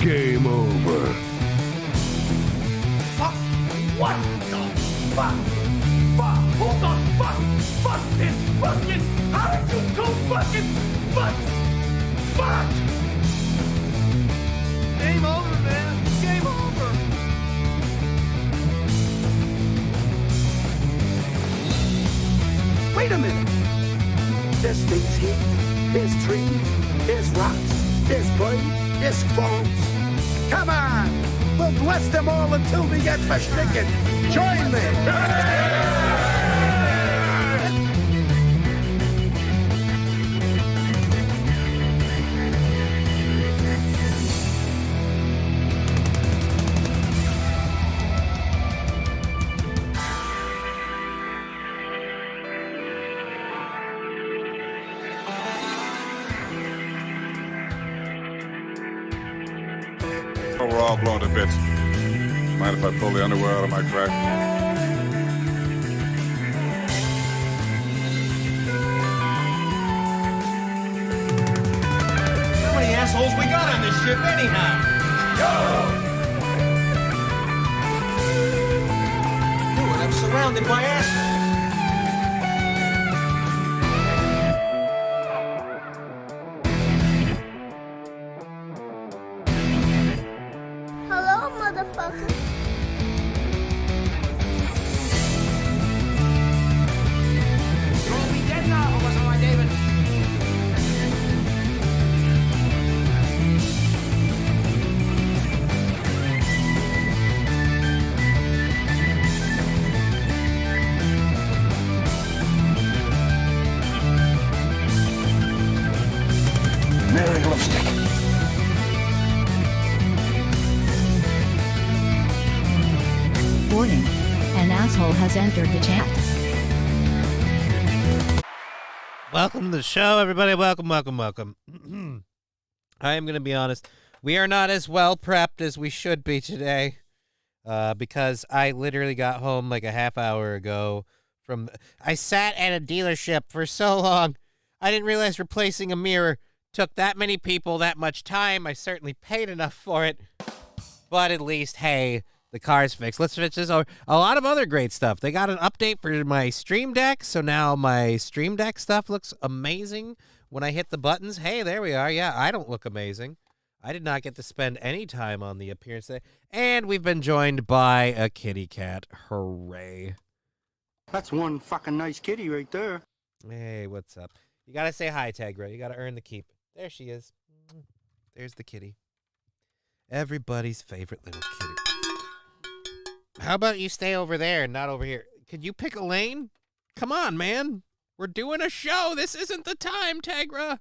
Game over. Fuck! What the fuck? Fuck! Who the fuck? Fuck this fucking! How did you two fucking fuck? Fuck! Game over, man. Game over. Wait a minute. There's things here. There's trees. There's rocks. There's blade. There's phones. Come on. We'll bless them all until we get verstricken. Join me. We're all blown to bits. Mind if I pull the underwear out of my crack? How many assholes we got on this ship anyhow? Dude, I'm surrounded by assholes. Hello, motherfucker. You want me dead now, or wasn't I, David? Mary Lipstick. Warning. An asshole has entered the chat. Welcome to the show, everybody. Welcome. I am going to be honest. We are not as well prepped as we should be today because I literally got home like a half hour ago I sat at a dealership for so long. I didn't realize replacing a mirror took that many people that much time. I certainly paid enough for it. But at least, hey, the car's fixed. Let's switch this over. A lot of other great stuff. They got an update for my Stream Deck, so now my Stream Deck stuff looks amazing. When I hit the buttons, hey, there we are. Yeah, I don't look amazing. I did not get to spend any time on the appearance today. And we've been joined by a kitty cat. Hooray. That's one fucking nice kitty right there. Hey, what's up? You got to say hi, Tegra. You got to earn the keep. There she is. There's the kitty. Everybody's favorite little kitty. How about you stay over there and not over here? Could you pick a lane? Come on, man. We're doing a show. This isn't the time, Tegra.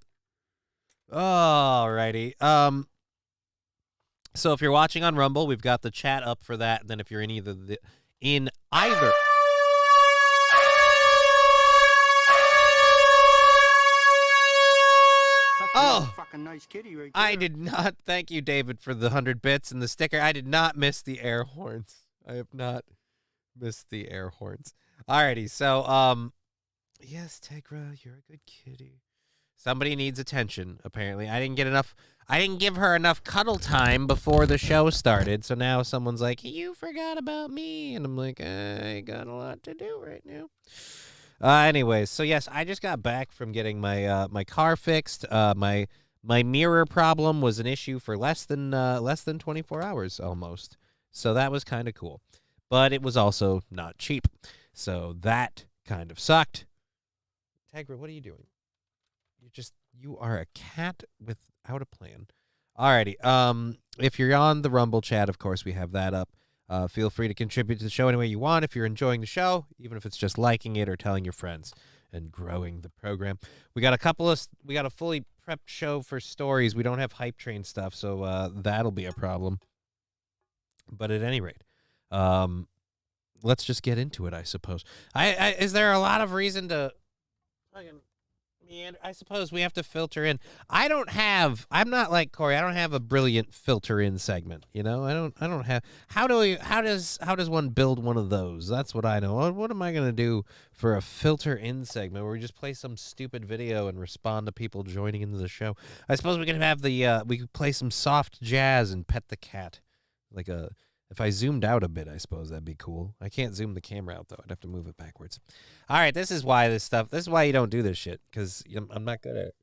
Alrighty. So if you're watching on Rumble, we've got the chat up for that. And then if you're in either. Oh, fucking nice kitty right there. I did not. Thank you, David, for the 100 bits and the sticker. I did not miss the air horns. I have not missed the air horns. Alrighty, so yes, Tegra, you're a good kitty. Somebody needs attention. Apparently, I didn't give her enough cuddle time before the show started. So now someone's like, "You forgot about me," and I'm like, "I got a lot to do right now." Anyways, so yes, I just got back from getting my my car fixed. My mirror problem was an issue for less than 24 hours almost. So that was kind of cool. But it was also not cheap. So that kind of sucked. Tegra, what are you doing? You are a cat without a plan. Alrighty. If you're on the Rumble chat, of course, we have that up. Feel free to contribute to the show any way you want if you're enjoying the show, even if it's just liking it or telling your friends and growing the program. We got a fully prepped show for stories. We don't have hype train stuff, so that'll be a problem. But at any rate, let's just get into it, I suppose. Is there a lot of reason to I suppose we have to filter in. I'm not like Corey. I don't have a brilliant filter in segment. You know, I don't have. How does one build one of those? That's what I know. What am I gonna do for a filter in segment where we just play some stupid video and respond to people joining into the show? I suppose we could have we could play some soft jazz and pet the cat, if I zoomed out a bit, I suppose that'd be cool. I can't zoom the camera out, though. I'd have to move it backwards. All right, this is why you don't do this shit, because I'm not good at it.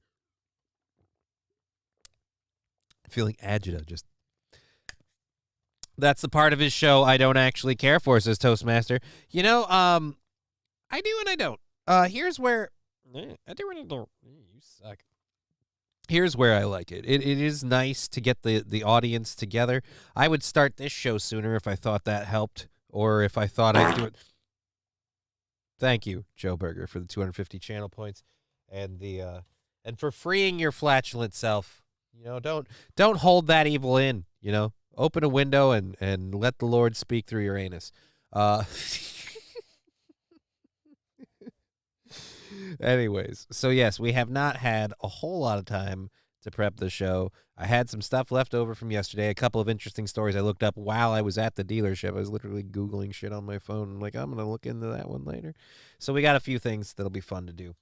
Feeling agita, just. That's the part of his show I don't actually care for, says Toastmaster. You know, I do and I don't. Here's where. I do and I don't. You suck. Here's where I like it. It is nice to get the audience together. I would start this show sooner if I thought that helped, or if I thought I'd do it. Thank you, Joe Berger, for the 250 channel points, and and for freeing your flatulent self. You know, don't hold that evil in. You know, open a window and let the Lord speak through your anus. Anyways, so yes, we have not had a whole lot of time to prep the show. I had some stuff left over from yesterday, a couple of interesting stories I looked up while I was at the dealership. I was literally Googling shit on my phone. I'm like, I'm going to look into that one later. So we got a few things that'll be fun to do.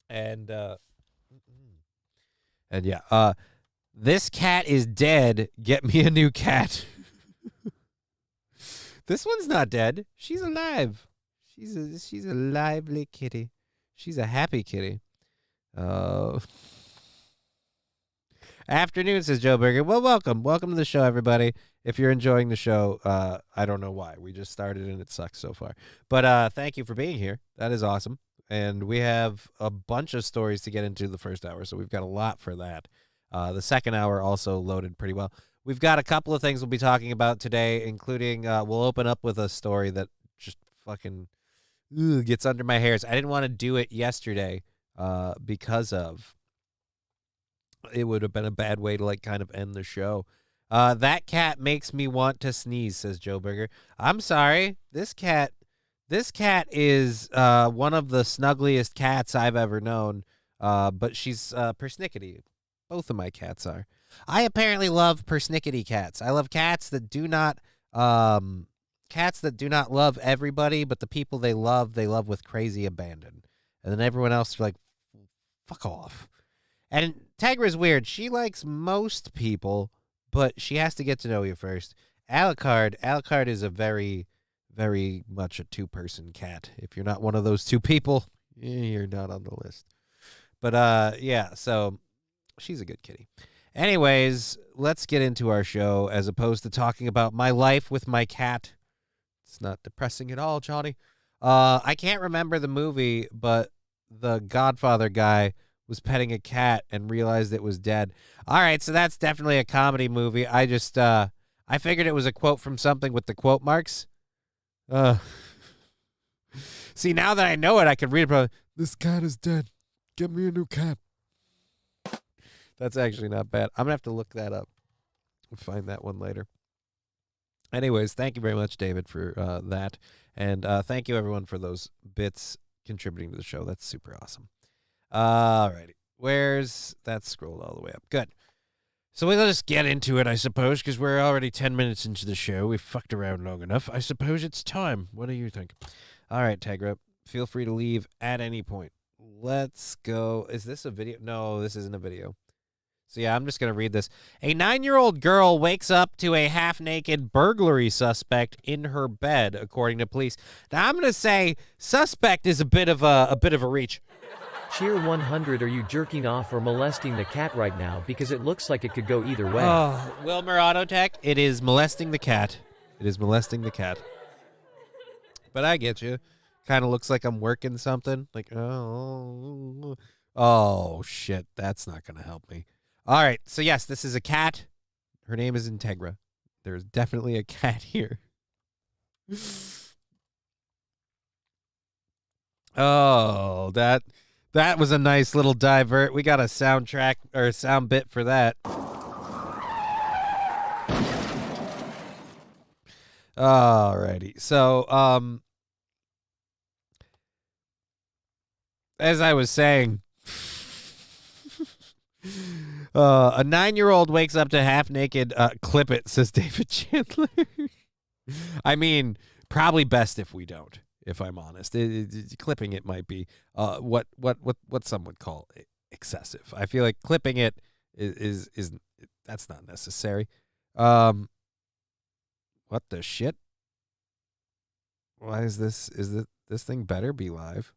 And yeah, this cat is dead. Get me a new cat. This one's not dead. She's alive. She's a lively kitty. She's a happy kitty. Afternoon, says Joe Berger. Well, welcome. Welcome to the show, everybody. If you're enjoying the show, I don't know why. We just started and it sucks so far. But thank you for being here. That is awesome. And we have a bunch of stories to get into the first hour, so we've got a lot for that. The second hour also loaded pretty well. We've got a couple of things we'll be talking about today, including we'll open up with a story that just fucking gets under my hairs. I didn't want to do it yesterday because of it would have been a bad way to like kind of end the show. That cat makes me want to sneeze, says Joe Berger. I'm sorry. This cat is one of the snuggliest cats I've ever known, but she's persnickety. Both of my cats are. I apparently love persnickety cats. I love cats that do not love everybody, but the people they love with crazy abandon. And then everyone else is like, fuck off. And Tegra's weird. She likes most people, but she has to get to know you first. Alucard is a very, very much a two-person cat. If you're not one of those two people, you're not on the list. But, yeah, so she's a good kitty. Anyways, let's get into our show as opposed to talking about my life with my cat. It's not depressing at all, Johnny. I can't remember the movie, but the Godfather guy was petting a cat and realized it was dead. All right, so that's definitely a comedy movie. I just, I figured it was a quote from something with the quote marks. See, now that I know it, I can read it. Probably, this cat is dead. Get me a new cat. That's actually not bad. I'm going to have to look that up and find that one later. Anyways, thank you very much, David, for that. And thank you, everyone, for those bits contributing to the show. That's super awesome. All righty. Where's that scrolled all the way up? Good. So we'll just get into it, I suppose, because we're already 10 minutes into the show. We've fucked around long enough. I suppose it's time. What do you think? All right, Tegra, feel free to leave at any point. Let's go. Is this a video? No, this isn't a video. So, yeah, I'm just going to read this. A 9-year-old girl wakes up to a half-naked burglary suspect in her bed, according to police. Now, I'm going to say suspect is a bit of a reach. Cheer 100, are you jerking off or molesting the cat right now? Because it looks like it could go either way. Oh, Wilmer Autotech, it is molesting the cat. It is molesting the cat. But I get you. Kind of looks like I'm working something. Like, oh, shit, that's not going to help me. All right, so yes, this is a cat. Her name is Integra. There's definitely a cat here. Oh, that was a nice little divert. We got a soundtrack or a sound bit for that. Alrighty. So, as I was saying, A 9-year-old wakes up to half-naked. Clip it, says David Chandler. I mean, probably best if we don't. If I'm honest, clipping it might be what some would call excessive. I feel like clipping it is that's not necessary. What the shit? Why is this? This thing better be live?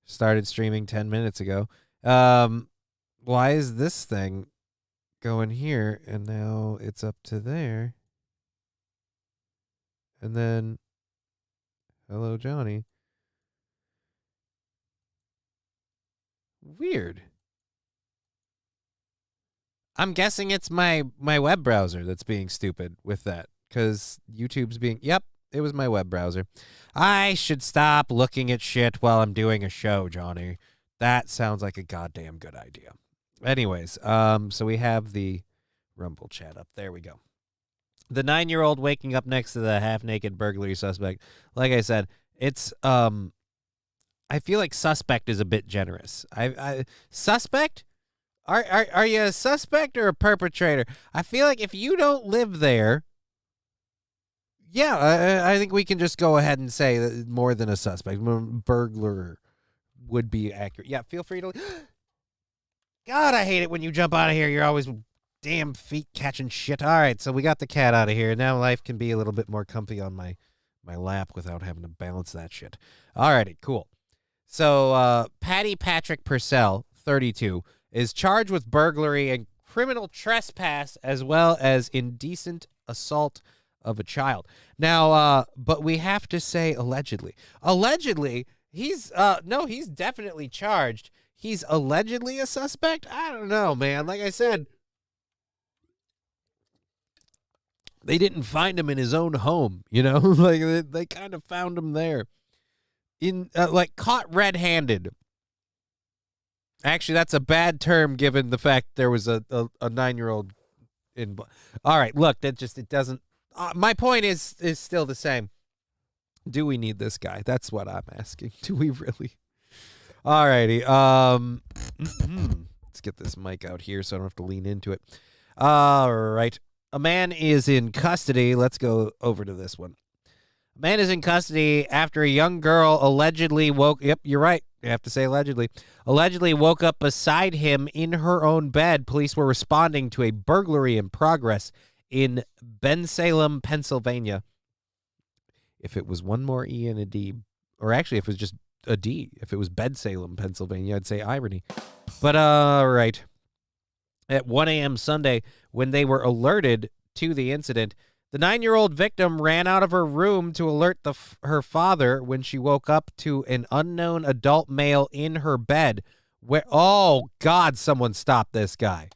Started streaming 10 minutes ago. Why is this thing going here and now it's up to there? And then, hello, Johnny. Weird. I'm guessing it's my web browser that's being stupid with that, because YouTube's being, yep, it was my web browser. I should stop looking at shit while I'm doing a show, Johnny. That sounds like a goddamn good idea. Anyways, so we have the Rumble chat up. There we go. The 9-year-old waking up next to the half-naked burglary suspect. Like I said, it's I feel like suspect is a bit generous. Suspect? Are you a suspect or a perpetrator? I feel like if you don't live there, yeah, I think we can just go ahead and say that more than a suspect. Burglar would be accurate. Yeah, feel free to. God, I hate it when you jump out of here. You're always damn feet catching shit. All right, so we got the cat out of here. Now life can be a little bit more comfy on my lap without having to balance that shit. All righty, cool. So Patty Patrick Purcell, 32, is charged with burglary and criminal trespass as well as indecent assault of a child. Now, but we have to say allegedly. Allegedly, he's definitely charged. He's allegedly a suspect? I don't know, man. Like I said, they didn't find him in his own home, you know? Like they kind of found him there. In like caught red-handed. Actually, that's a bad term given the fact there was a 9-year-old in. All right, look, it doesn't. My point is still the same. Do we need this guy? That's what I'm asking. Do we really? All righty. Let's get this mic out here so I don't have to lean into it. All right. A man is in custody. Let's go over to this one. A man is in custody after a young girl allegedly woke. Yep, you're right. You have to say allegedly. Allegedly woke up beside him in her own bed. Police were responding to a burglary in progress in Bensalem, Pennsylvania. If it was one more E and a D, or actually if it was just a D, if it was Bedsalem, Pennsylvania, I'd say irony. But right. At 1 a.m. Sunday, when they were alerted to the incident, the 9-year-old victim ran out of her room to alert her father when she woke up to an unknown adult male in her bed. Oh, God, someone stop this guy.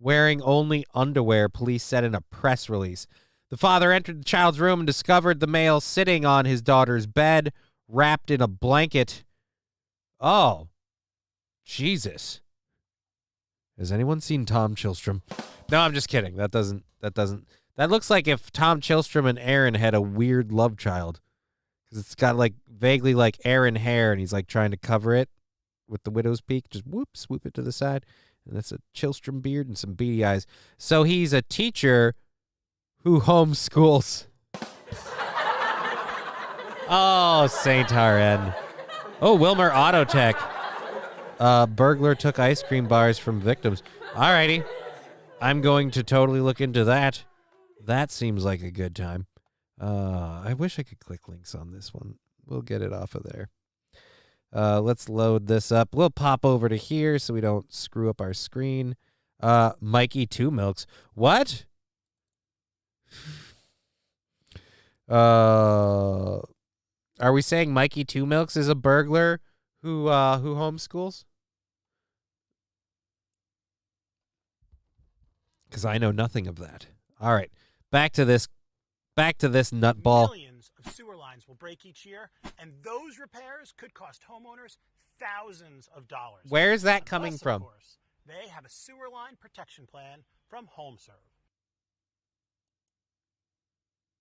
Wearing only underwear, police said in a press release. The father entered the child's room and discovered the male sitting on his daughter's bed, wrapped in a blanket. Oh, Jesus. Has anyone seen Tom Chilstrom? No, I'm just kidding. That looks like if Tom Chilstrom and Aaron had a weird love child. Because it's got like vaguely like Aaron hair and he's like trying to cover it with the widow's peak. Just swoop it to the side. And that's a Chilstrom beard and some beady eyes. So he's a teacher who homeschools. Oh, Saint RN. Oh, Wilmer Autotech. Burglar took ice cream bars from victims. Alrighty. I'm going to totally look into that. That seems like a good time. I wish I could click links on this one. We'll get it off of there. Let's load this up. We'll pop over to here so we don't screw up our screen. Mikey Two Milks. What? Are we saying Mikey Two Milks is a burglar who homeschools? Because I know nothing of that. All right, back to this nutball. Millions of sewer lines will break each year, and those repairs could cost homeowners thousands of dollars. Where is that coming from? Of course, they have a sewer line protection plan from HomeServe.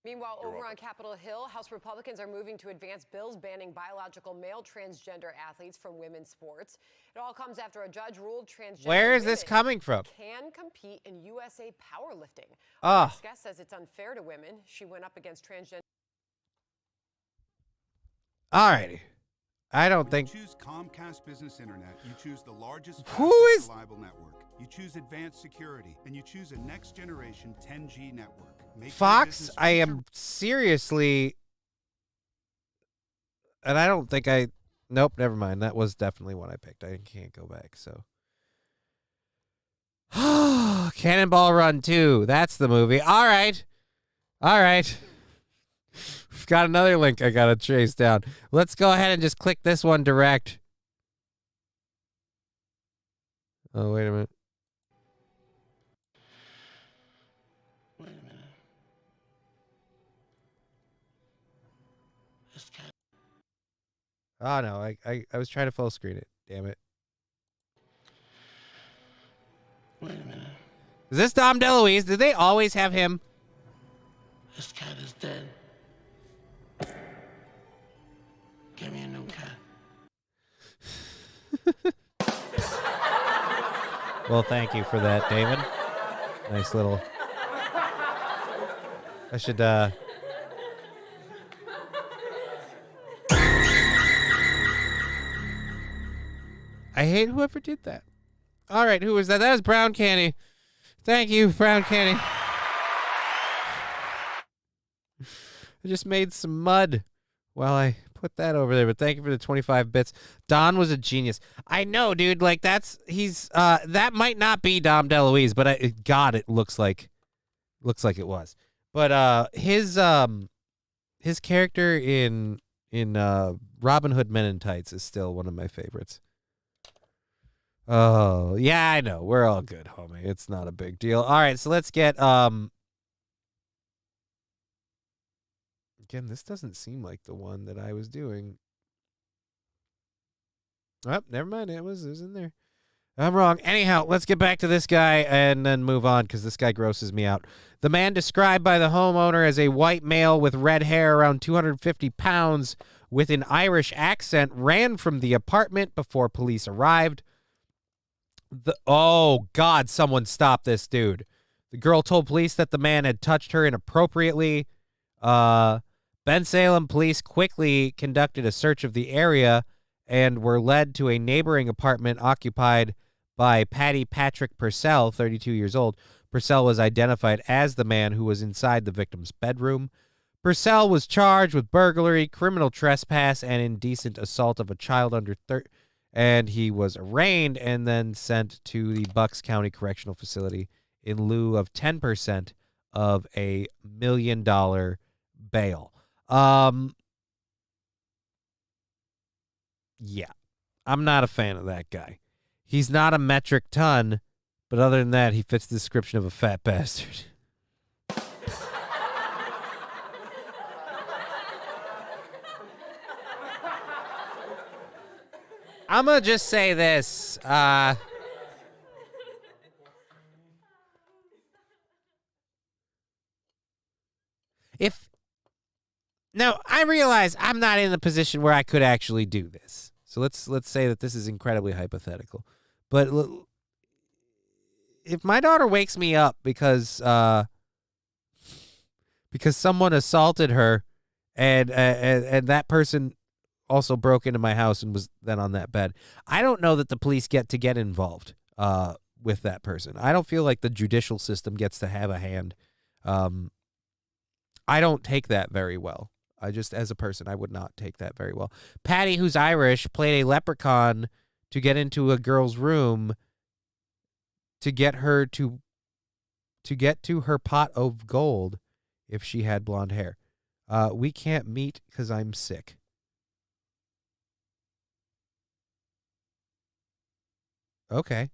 Meanwhile, over on Capitol Hill, House Republicans are moving to advance bills banning biological male transgender athletes from women's sports. It all comes after a judge ruled transgender Where is this women coming from? can compete in USA powerlifting. Oh. Our next guest says it's unfair to women. She went up against transgender. All righty. I don't think. You choose Comcast Business Internet. You choose the largest, Who fastest, is- reliable network. You choose advanced security, and you choose a next generation 10G network. Make your Fox, business I future am seriously. And I don't think I. Nope, never mind. That was definitely one I picked. I can't go back, so. Cannonball Run 2. That's the movie. All right. All right. We've got another link I got to chase down. Let's go ahead and just click this one direct. Oh, wait a minute. Wait a minute. This cat. Oh, no. I was trying to full screen it. Damn it. Wait a minute. Is this Dom DeLuise? Did they always have him? This cat is dead. Give me a new cat. Well, thank you for that, David. Nice little. I should, I hate whoever did that. All right, who was that? That was Brown Candy. Thank you, Brown Candy. I just made some mud while I put that over there, but thank you for the 25 bits. Don was a genius. I know, dude. Like that might not be Dom DeLuise, but God, it looks like it was. But his character in Robin Hood Men in Tights is still one of my favorites. Oh, yeah, I know. We're all good, homie. It's not a big deal. All right, so let's get again, this doesn't seem like the one that I was doing. Oh, never mind. It was in there. I'm wrong. Anyhow, let's get back to this guy and then move on because this guy grosses me out. The man described by the homeowner as a white male with red hair around 250 pounds with an Irish accent ran from the apartment before police arrived. Oh, God, someone stop this dude. The girl told police that the man had touched her inappropriately. Bensalem police quickly conducted a search of the area and were led to a neighboring apartment occupied by Patty Patrick Purcell, 32 years old. Purcell was identified as the man who was inside the victim's bedroom. Purcell was charged with burglary, criminal trespass, and indecent assault of a child under 13, and he was arraigned and then sent to the Bucks County Correctional Facility in lieu of 10% of a $1 million bail. Yeah, I'm not a fan of that guy. He's not a metric ton, but other than that, he fits the description of a fat bastard. I'm going to just say this. Now, I realize I'm not in the position where I could actually do this. So let's say that this is incredibly hypothetical. But if my daughter wakes me up because someone assaulted her and that person also broke into my house and was then on that bed, I don't know that the police get involved with that person. I don't feel like the judicial system gets to have a hand. I don't take that very well. I just, as a person, I would not take that very well. Patty, who's Irish, played a leprechaun to get into a girl's room to get her to get to her pot of gold if she had blonde hair. We can't meet because I'm sick. Okay.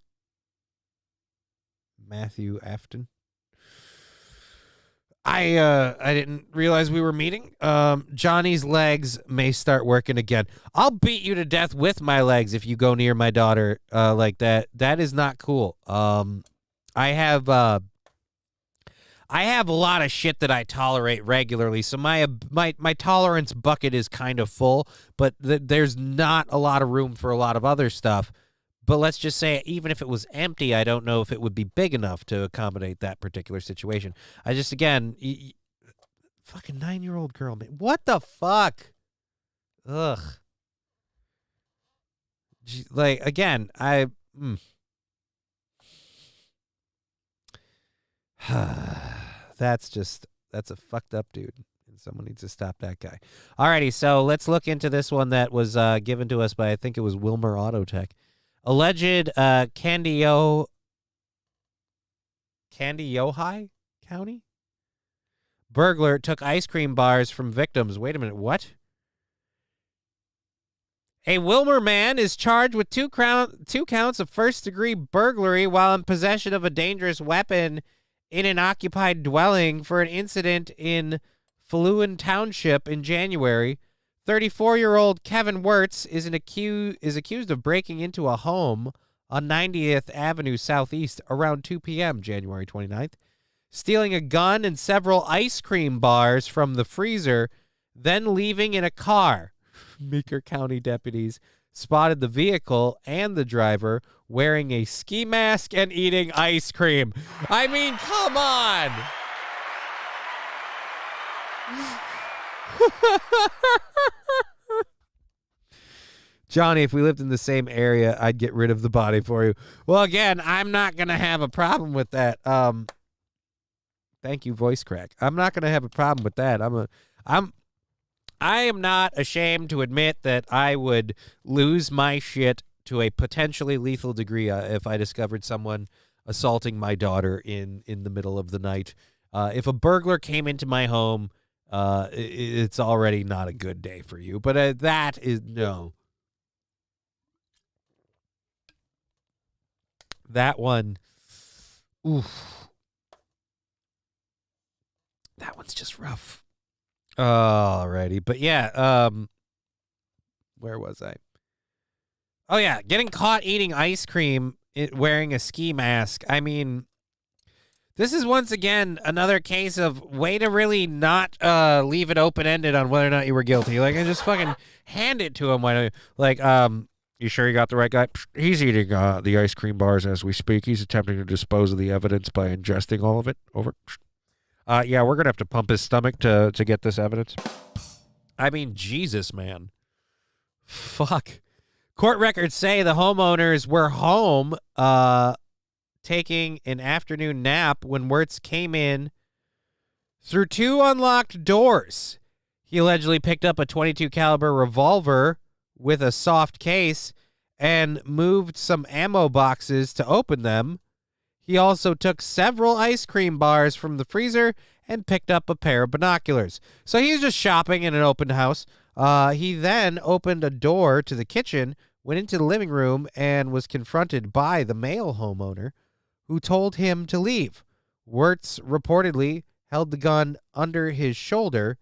Matthew Afton. I didn't realize we were meeting. Johnny's legs may start working again. I'll beat you to death with my legs if you go near my daughter like that. That is not cool. I have I have a lot of shit that I tolerate regularly, so my tolerance bucket is kind of full, but there's not a lot of room for a lot of other stuff. But let's just say, even if it was empty, I don't know if it would be big enough to accommodate that particular situation. I just, again, fucking 9-year-old girl, man. What the fuck? Ugh. Like, again, that's a fucked up dude. And someone needs to stop that guy. Alrighty, so let's look into this one that was given to us by, I think it was Wilmer Autotech. Alleged Candiyohi County burglar took ice cream bars from victims. Wait a minute, what? A Wilmer man is charged with two counts of first-degree burglary while in possession of a dangerous weapon in an occupied dwelling for an incident in Falun Township in January. 34-year-old Kevin Wirtz is accused of breaking into a home on 90th Avenue Southeast around 2 p.m. January 29th, stealing a gun and several ice cream bars from the freezer, then leaving in a car. Meeker County deputies spotted the vehicle and the driver wearing a ski mask and eating ice cream. I mean, come on! Johnny, if we lived in the same area, I'd get rid of the body for you. Well, again, I'm not going to have a problem with that. Thank you, voice crack. I'm not going to have a problem with that. I am not ashamed to admit that I would lose my shit to a potentially lethal degree if I discovered someone assaulting my daughter in the middle of the night. If a burglar came into my home, it's already not a good day for you. But that is no. That one, oof. That one's just rough. Alrighty, but yeah, where was I? Oh yeah, getting caught eating ice cream wearing a ski mask. I mean, this is once again another case of way to really not leave it open-ended on whether or not you were guilty. Like, and just fucking hand it to him. Why don't you? Like, you sure you got the right guy? He's eating the ice cream bars as we speak. He's attempting to dispose of the evidence by ingesting all of it. Over. Yeah, we're going to have to pump his stomach to get this evidence. I mean, Jesus, man. Fuck. Court records say the homeowners were home taking an afternoon nap when Wirtz came in through two unlocked doors. He allegedly picked up a .22 caliber revolver with a soft case and moved some ammo boxes to open them. He also took several ice cream bars from the freezer and picked up a pair of binoculars. So he was just shopping in an open house. He then opened a door to the kitchen, went into the living room, and was confronted by the male homeowner, who told him to leave. Wirtz reportedly held the gun under his shoulder,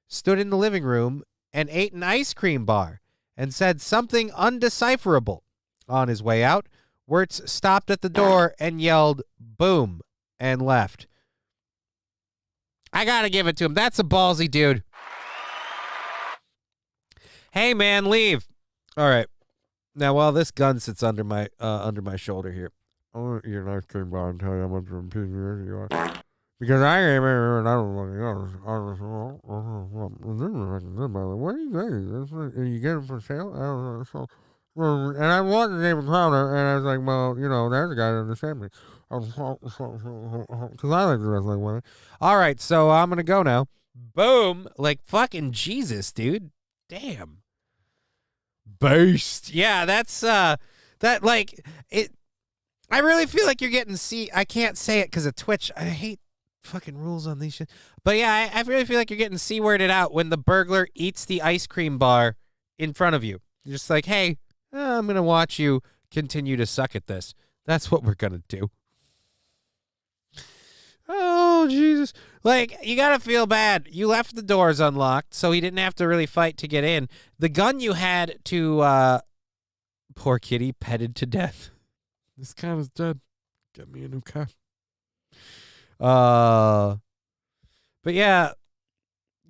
stood in the living room, and ate an ice cream bar, and said something undecipherable. On his way out, Wirtz stopped at the door and yelled, "Boom," and left. I gotta give it to him. That's a ballsy dude. Hey, man, leave. All right. Now, while this gun sits under my shoulder here, I want to eat an ice cream bar and tell you how much of a piece of shit you are. Because I am here and I don't want to what do you think? You get them for sale? I don't know. So, and I wanted David Crowder, and I was like, well, you know, there's a guy that understands me. Because I like the wrestling women. All right, so I'm going to go now. Boom. Like, fucking Jesus, dude. Damn. Based. Yeah, that's, that, like, it. I really feel like you're getting I can't say it because of Twitch. I hate fucking rules on these shit. But yeah, I really feel like you're getting C-worded out when the burglar eats the ice cream bar in front of you. You're just like, hey, I'm going to watch you continue to suck at this. That's what we're going to do. Oh, Jesus. Like, you got to feel bad. You left the doors unlocked, so he didn't have to really fight to get in. The gun you had to, poor kitty, petted to death. This cat is dead. Get me a new cat. But yeah,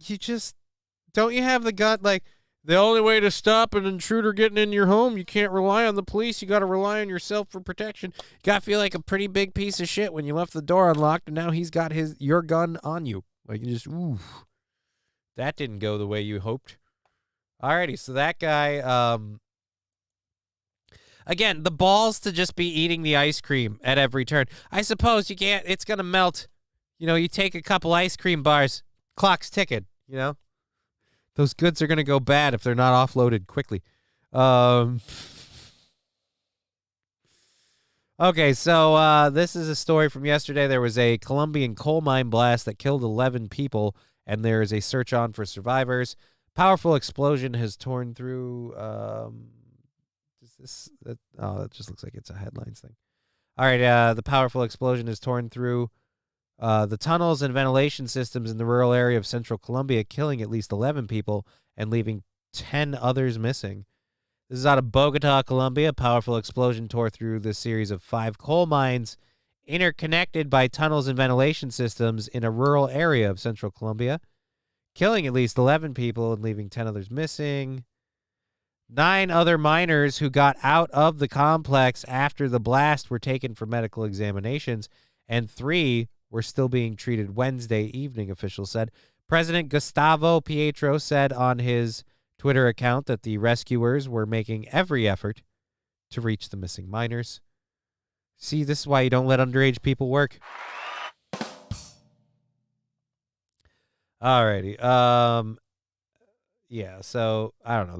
you just don't you have the gut like the only way to stop an intruder getting in your home, you can't rely on the police. You got to rely on yourself for protection. You got to feel like a pretty big piece of shit when you left the door unlocked and now he's got your gun on you. Like you just, ooh, that didn't go the way you hoped. Alrighty, so that guy, again, the balls to just be eating the ice cream at every turn. I suppose you can't, it's going to melt. You know, you take a couple ice cream bars, clock's ticking, you know? Those goods are going to go bad if they're not offloaded quickly. Okay, so this is a story from yesterday. There was a Colombian coal mine blast that killed 11 people, and there is a search on for survivors. Powerful explosion has torn through. That just looks like it's a headlines thing. All right, the powerful explosion has torn through the tunnels and ventilation systems in the rural area of central Colombia, killing at least 11 people and leaving 10 others missing. This is out of Bogota, Colombia. A powerful explosion tore through the series of 5 coal mines interconnected by tunnels and ventilation systems in a rural area of central Colombia, killing at least 11 people and leaving 10 others missing. 9 other miners who got out of the complex after the blast were taken for medical examinations, and 3 were still being treated Wednesday evening, officials said. President Gustavo Petro said on his Twitter account that the rescuers were making every effort to reach the missing miners. See, this is why you don't let underage people work. Alrighty. Yeah, so I don't know.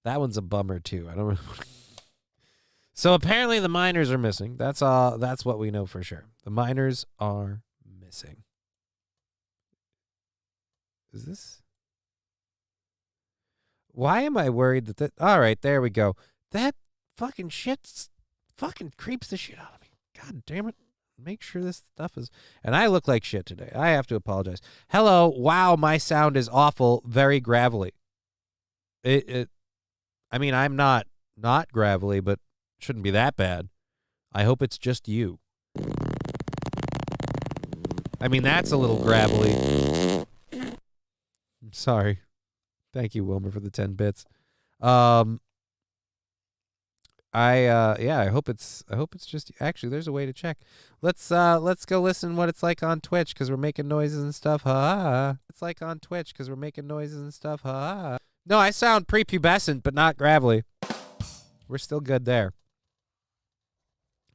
That one's a bummer too. I don't really So apparently the miners are missing. That's what we know for sure. The miners are missing. Is this? Why am I worried that all right, there we go. That fucking shit's fucking creeps the shit out of me. God damn it. Make sure this stuff is... And I look like shit today. I have to apologize. Hello. Wow, my sound is awful. Very gravelly. I mean, I'm not gravelly, but shouldn't be that bad. I hope it's just you. I mean, that's a little gravelly. I'm sorry. Thank you, Wilmer, for the 10 bits. I hope it's just actually there's a way to check. Let's go listen what it's like on Twitch because we're making noises and stuff. Ha. It's like on Twitch because we're making noises and stuff. Ha. No, I sound prepubescent, but not gravelly. We're still good there.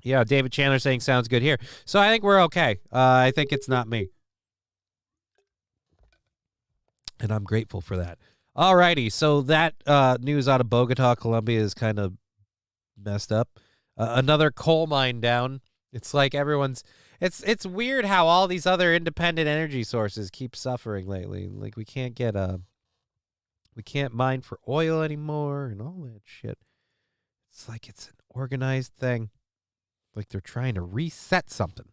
Yeah, David Chandler saying sounds good here. So I think we're okay. I think it's not me. And I'm grateful for that. Alrighty, so that news out of Bogota, Colombia is kind of messed up. Another coal mine down. It's like everyone's... It's weird how all these other independent energy sources keep suffering lately. Like we can't mine for oil anymore and all that shit. It's like it's an organized thing. Like they're trying to reset something.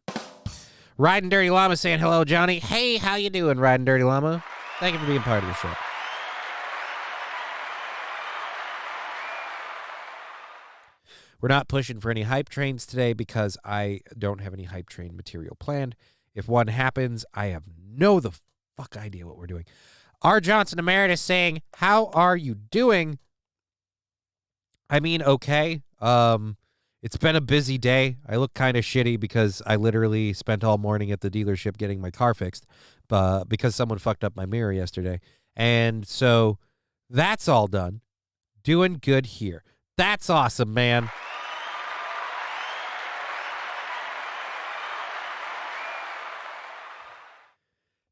Riding Dirty Llama saying hello, Johnny. Hey, how you doing, Riding Dirty Llama? Thank you for being part of the show. We're not pushing for any hype trains today because I don't have any hype train material planned. If one happens, I have no the fuck idea what we're doing. R. Johnson Emeritus saying, how are you doing? I mean, okay. It's been a busy day. I look kind of shitty because I literally spent all morning at the dealership getting my car fixed because someone fucked up my mirror yesterday. And so that's all done. Doing good here. That's awesome, man.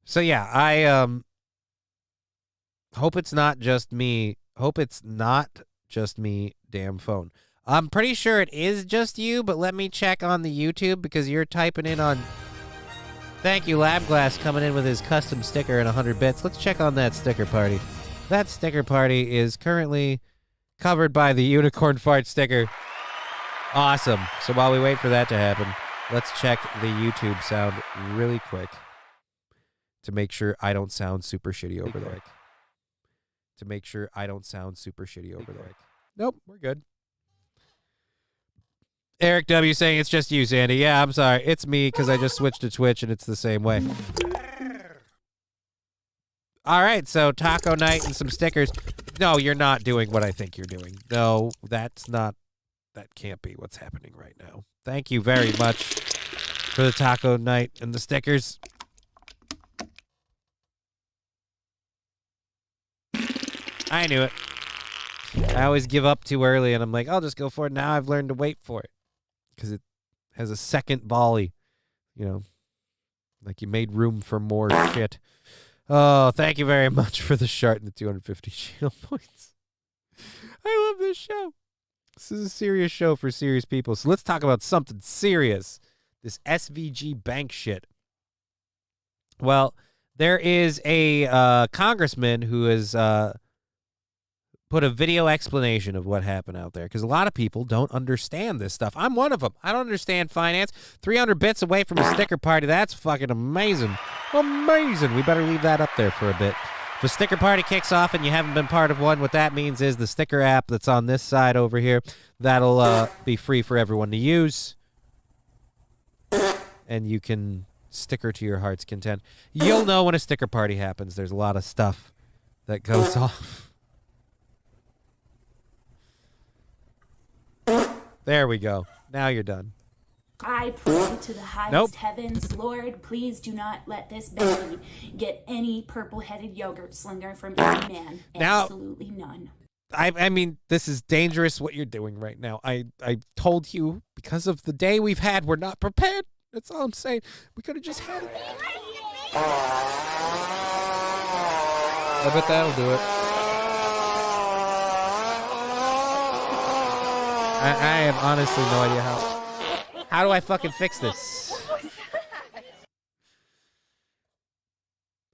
So yeah, I hope it's not just me. Hope it's not just me, damn phone. I'm pretty sure it is just you, but let me check on the YouTube because you're typing in on... Thank you, Labglass, coming in with his custom sticker and 100 bits. Let's check on that sticker party. That sticker party is currently covered by the unicorn fart sticker. Awesome. So while we wait for that to happen, let's check the YouTube sound really quick to make sure I don't sound super shitty over the mic. Nope, we're good. Eric W. saying it's just you, Sandy. Yeah, I'm sorry. It's me because I just switched to Twitch and it's the same way. All right, so taco night and some stickers. No, you're not doing what I think you're doing. No, that's not. That can't be what's happening right now. Thank you very much for the taco night and the stickers. I knew it. I always give up too early, and I'm like, I'll just go for it. Now I've learned to wait for it because it has a second volley. You know, like you made room for more shit. Oh, thank you very much for the shart and the 250 channel points. I love this show. This is a serious show for serious people. So let's talk about something serious. This SVG bank shit. Well, there is a congressman who has put a video explanation of what happened out there because a lot of people don't understand this stuff. I'm one of them. I don't understand finance. 300 bits away from a sticker party. That's fucking amazing. Amazing. We better leave that up there for a bit. If a sticker party kicks off and you haven't been part of one, what that means is the sticker app that's on this side over here, that'll be free for everyone to use. And you can sticker to your heart's content. You'll know when a sticker party happens. There's a lot of stuff that goes off. There we go. Now you're done. I pray to the highest heavens, Lord, please do not let this baby get any purple-headed yogurt slinger from any man. Now, absolutely none. I mean, this is dangerous what you're doing right now. I told you because of the day we've had, we're not prepared. That's all I'm saying. We could have just had it. I bet that'll do it. I have honestly no idea how. How do I fucking fix this?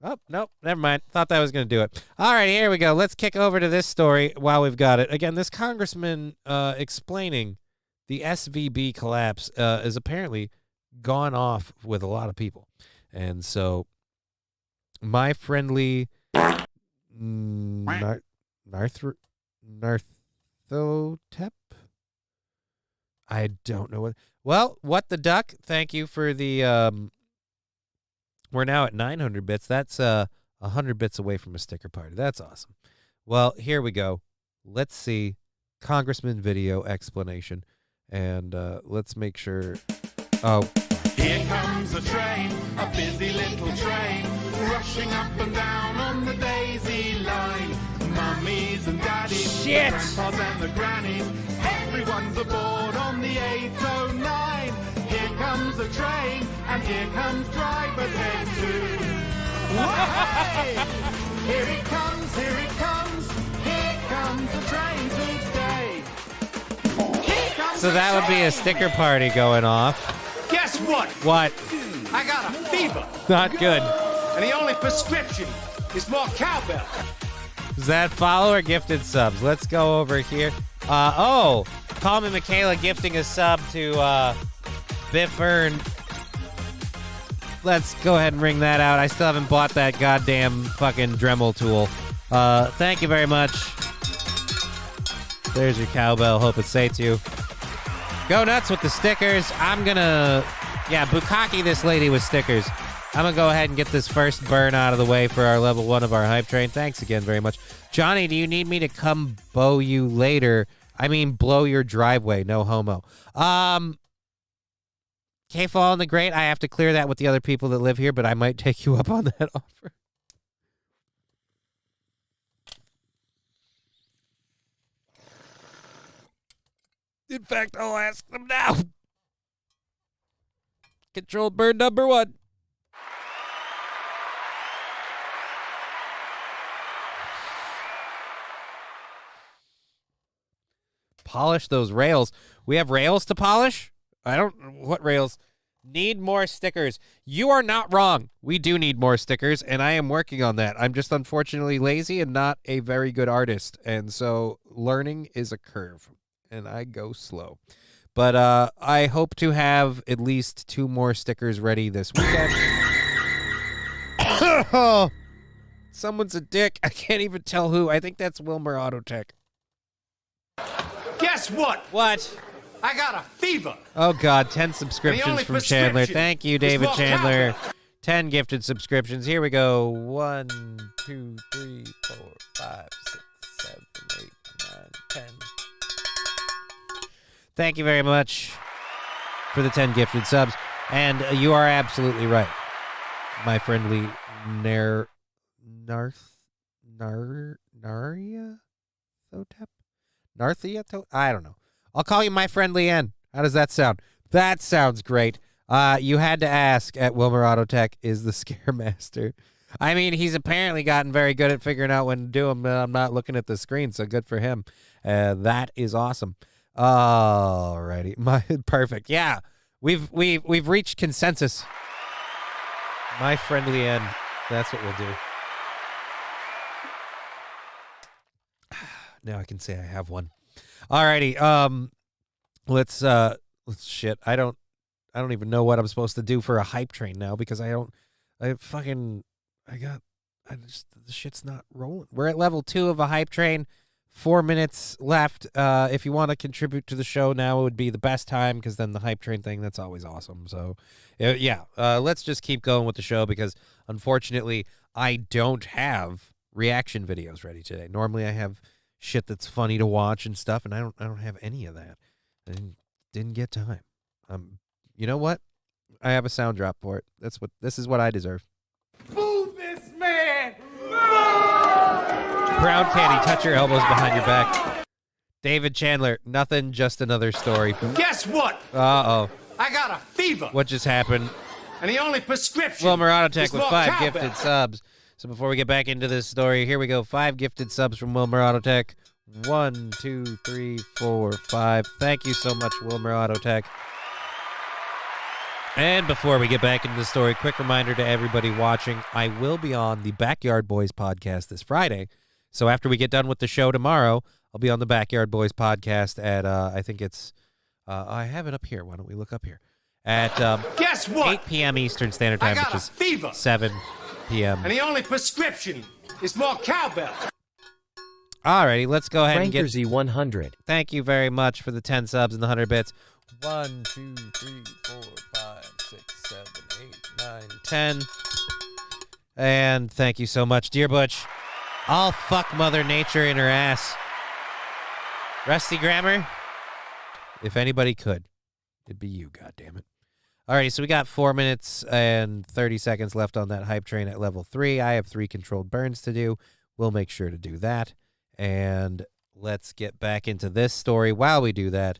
Oh, nope, never mind. Thought that was going to do it. All right, here we go. Let's kick over to this story while we've got it. Again, this congressman explaining the SVB collapse is apparently gone off with a lot of people. And so my friendly Narthotep? I don't know what. Well, what the duck? Thank you for the. We're now at 900 bits. That's 100 bits away from a sticker party. That's awesome. Well, here we go. Let's see Congressman video explanation, and let's make sure. Oh. Here comes a train, a busy little train, rushing up and down on the daisy line. Mummies and daddies, shit, grandpas and the grannies, everyone's aboard on the 809. Here comes a train, and here comes driver head 2. Here it comes, here it comes, here comes the train to stay. So that would be a sticker party going off. Guess what? What? I got a fever. Not good. And the only prescription is more cowbell. Is that follow or gifted subs? Let's go over here. Oh, Palm and Michaela gifting a sub to Biff Earn. Let's go ahead and ring that out. I still haven't bought that goddamn fucking Dremel tool. Thank you very much. There's your cowbell. Hope it sates you. Go nuts with the stickers. I'm gonna, bukkake this lady with stickers. I'm gonna go ahead and get this first burn out of the way for our level 1 of our hype train. Thanks again very much. Johnny, do you need me to come bow you later? I mean, blow your driveway. No homo. K-Fall and the Great, I have to clear that with the other people that live here, but I might take you up on that offer. In fact, I'll ask them now. Controlled bird number 1. Polish those rails. We have rails to polish? What rails? Need more stickers. You are not wrong. We do need more stickers, and I am working on that. I'm just unfortunately lazy and not a very good artist, and so learning is a curve, and I go slow. But I hope to have at least 2 more stickers ready this weekend. Someone's a dick. I can't even tell who. I think that's Wilmer Autotech. Guess what? What? I got a fever. Oh, God. 10 subscriptions from Chandler. Thank you, David Chandler. 10 gifted subscriptions. Here we go. 1, 2, 3, 4, 5, 6, 7, 8, 9, 10. Thank you very much for the 10 gifted subs. And you are absolutely right. My friendly Naria Thotep? Narthia? I don't know. I'll call you my friendly N. How does that sound? That sounds great. You had to ask at Wilmer Auto Tech, is the Scaremaster. I mean, he's apparently gotten very good at figuring out when to do them, but I'm not looking at the screen, so good for him. That is awesome. Alrighty. Perfect. Yeah. We've reached consensus. My friendly N. That's what we'll do. Now I can say I have one. Alrighty. Let's shit. I don't even know what I'm supposed to do for a hype train now because the shit's not rolling. We're at level 2 of a hype train. 4 minutes left. If you want to contribute to the show now, it would be the best time because then the hype train thing, that's always awesome. So, let's just keep going with the show because, unfortunately, I don't have reaction videos ready today. Normally, I have shit that's funny to watch and stuff, and I don't have any of that. I didn't get time. You know what? I have a sound drop for it. This is what I deserve. Boo this man! Brown Candy, touch your elbows behind your back. David Chandler, nothing, just another story. Guess what? Uh-oh. I got a fever. What just happened? And the only prescription Wilmer Auto Tech is with more 5 cowbell. gifted subs. So before we get back into this story, here we go. 5 gifted subs from Wilmer Auto Tech. 1, 2, 3, 4, 5. Thank you so much, Wilmer Auto Tech. And before we get back into the story, quick reminder to everybody watching, I will be on the Backyard Boys podcast this Friday. So after we get done with the show tomorrow, I'll be on the Backyard Boys podcast at, I think it's, I have it up here. Why don't we look up here? At Guess what? 8 p.m. Eastern Standard Time, which is fever. 7 p.m. And the only prescription is more cowbell. Alrighty, let's go ahead and get... Frankerzy 100. Thank you very much for the 10 subs and the 100 bits. 1, 2, 3, 4, 5, 6, 7, 8, 9, 10. And thank you so much, Dear Butch. I'll fuck Mother Nature in her ass. Rusty Grammar, if anybody could, it'd be you, goddammit. Alrighty, so we got 4 minutes and 30 seconds left on that hype train at level 3. I have 3 controlled burns to do. We'll make sure to do that. And let's get back into this story while we do that.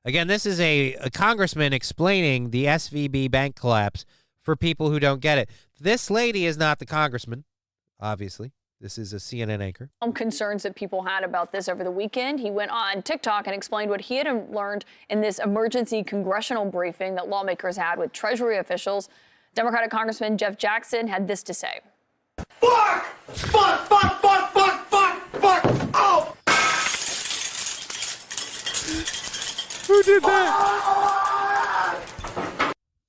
Again, this is a congressman explaining the SVB bank collapse for people who don't get it. This lady is not the congressman, obviously. This is a CNN anchor. Concerns that people had about this over the weekend. He went on TikTok and explained what he had learned in this emergency congressional briefing that lawmakers had with Treasury officials. Democratic Congressman Jeff Jackson had this to say. Fuck! Fuck, fuck, fuck, fuck, fuck, fuck! Oh! Who did that?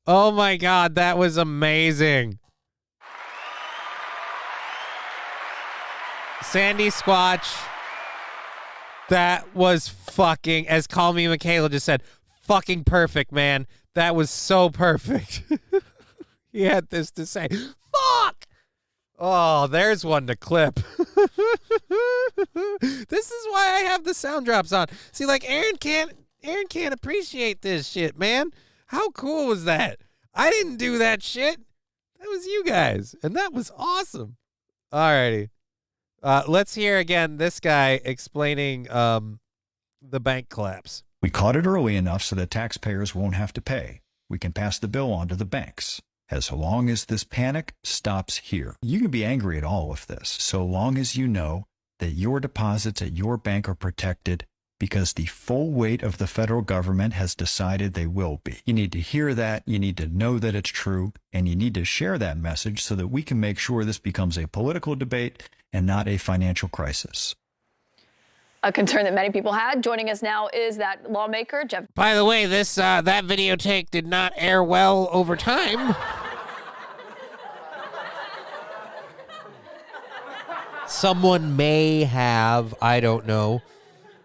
Oh my God, that was amazing. Sandy Squatch, that was fucking, as Call Me Michaela just said, fucking perfect, man. That was so perfect. He had this to say. Fuck! Oh, there's one to clip. This is why I have the sound drops on. See, like, Aaron can't appreciate this shit, man. How cool was that? I didn't do that shit. That was you guys. And that was awesome. Alrighty. Let's hear again this guy explaining the bank collapse. We caught it early enough so that taxpayers won't have to pay. We can pass the bill on to the banks. As long as this panic stops here. You can be angry at all with this, so long as you know that your deposits at your bank are protected because the full weight of the federal government has decided they will be. You need to hear that, you need to know that it's true, and you need to share that message so that we can make sure this becomes a political debate and not a financial crisis. A concern that many people had. Joining us now is that lawmaker, Jeff. By the way, this that videotape did not air well over time. Someone may have, I don't know,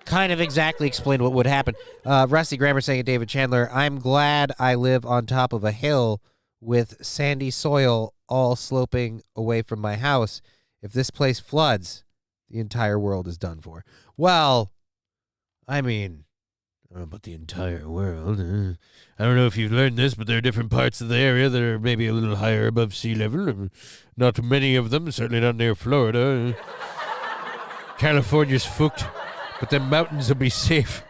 kind of exactly explained what would happen. Rusty Grammer saying, David Chandler, I'm glad I live on top of a hill with sandy soil all sloping away from my house. If this place floods, the entire world is done for. Well, I mean, I don't know about the entire world. I don't know if you've learned this, but there are different parts of the area that are maybe a little higher above sea level. Not many of them, certainly not near Florida. California's fucked, but the mountains will be safe.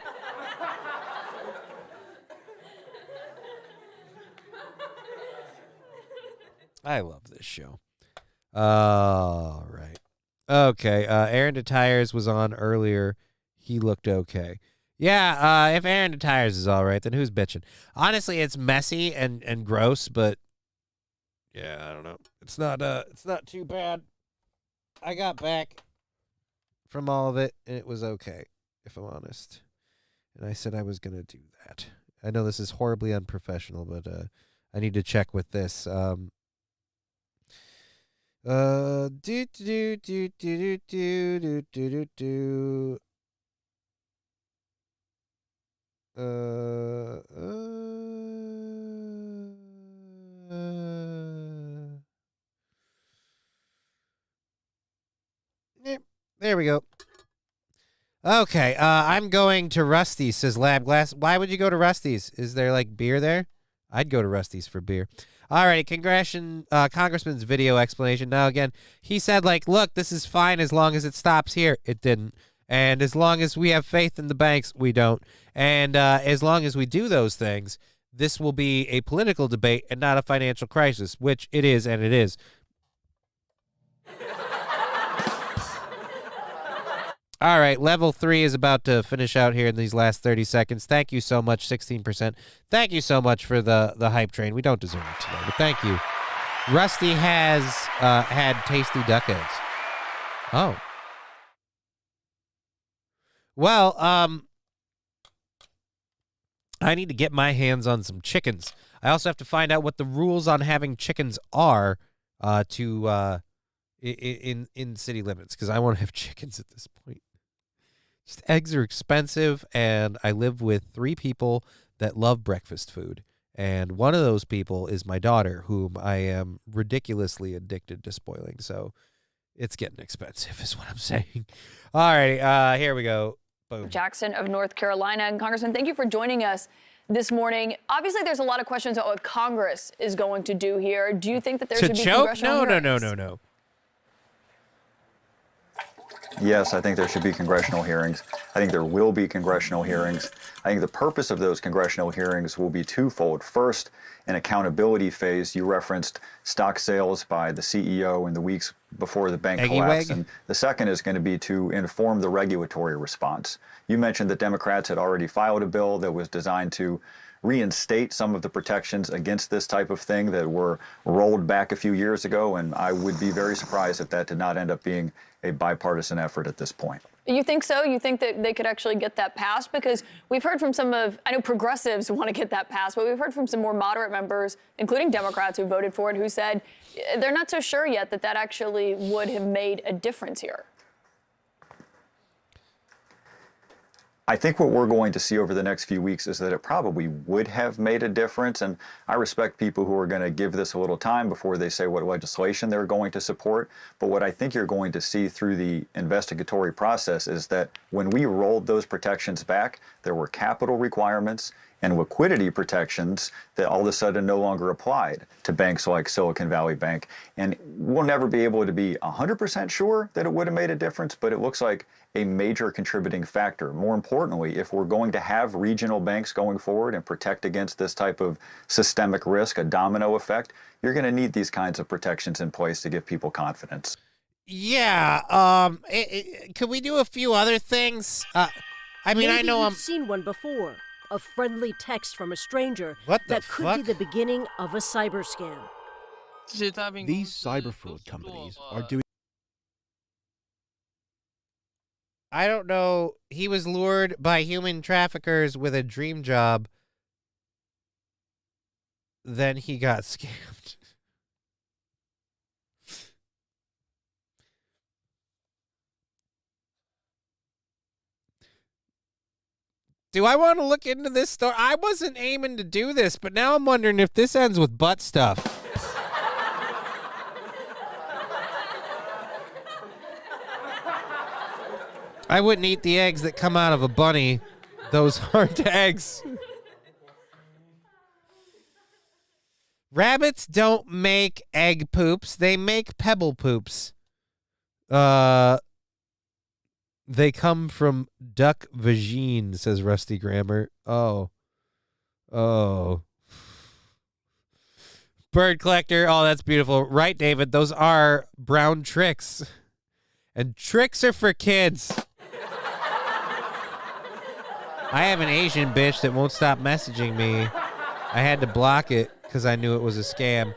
I love this show. All right. Okay. Aaron DeTires was on earlier. He looked okay. Yeah, if Aaron DeTires is all right, then who's bitching? Honestly, it's messy and gross, but yeah, I don't know. It's not too bad. I got back from all of it, and it was okay, if I'm honest. And I said I was going to do that. I know this is horribly unprofessional, but I need to check with this. Do do do do do do do do do. There we go. Okay, I'm going to Rusty's, says Lab Glass. Why would you go to Rusty's? Is there, like, beer there? I'd go to Rusty's for beer. All right, Congressman's video explanation. Now, again, he said, like, look, this is fine as long as it stops here. It didn't. And as long as we have faith in the banks, we don't. And as long as we do those things, this will be a political debate and not a financial crisis, which it is, and it is. All right, level 3 is about to finish out here in these last 30 seconds. Thank you so much, 16%. Thank you so much for the hype train. We don't deserve it today, but thank you. Rusty has had tasty duck eggs. Oh. Well, I need to get my hands on some chickens. I also have to find out what the rules on having chickens are in city limits, because I want to have chickens at this point. Just eggs are expensive, and I live with 3 people that love breakfast food. And one of those people is my daughter, whom I am ridiculously addicted to spoiling. So it's getting expensive is what I'm saying. All right, here we go. Boom. Jackson of North Carolina. And Congressman, thank you for joining us this morning. Obviously, there's a lot of questions about what Congress is going to do here. Do you think that there should be congressional hearings? No. Yes, I think there should be congressional hearings. I think there will be congressional hearings. I think the purpose of those congressional hearings will be twofold. First, an accountability phase. You referenced stock sales by the CEO in the weeks before the bank collapse. And the second is going to be to inform the regulatory response. You mentioned that Democrats had already filed a bill that was designed to reinstate some of the protections against this type of thing that were rolled back a few years ago, and I would be very surprised if that did not end up being a bipartisan effort at this point. You think so? You think that they could actually get that passed? Because we've heard from I know progressives want to get that passed, but we've heard from some more moderate members, including Democrats who voted for it, who said they're not so sure yet that actually would have made a difference here. I think what we're going to see over the next few weeks is that it probably would have made a difference, and I respect people who are going to give this a little time before they say what legislation they're going to support. But what I think you're going to see through the investigatory process is that when we rolled those protections back, there were capital requirements and liquidity protections that all of a sudden no longer applied to banks like Silicon Valley Bank. And we'll never be able to be 100% sure that it would have made a difference, but it looks like a major contributing factor. More importantly, if we're going to have regional banks going forward and protect against this type of systemic risk, a domino effect, you're going to need these kinds of protections in place to give people confidence. Yeah. Could we do a few other things? I mean, Maybe I know you've seen one before. A friendly text from a stranger that could be the beginning of a cyber scam. These cyber fraud companies are doing. I don't know. He was lured by human traffickers with a dream job. Then he got scammed. Do I want to look into this story? I wasn't aiming to do this, but now I'm wondering if this ends with butt stuff. I wouldn't eat the eggs that come out of a bunny. Those aren't eggs. Rabbits don't make egg poops. They make pebble poops. They come from duck vagine, says Rusty Grammar. Oh. Bird collector. Oh, that's beautiful. Right, David. Those are brown tricks. And tricks are for kids. I have an Asian bitch that won't stop messaging me. I had to block it because I knew it was a scam.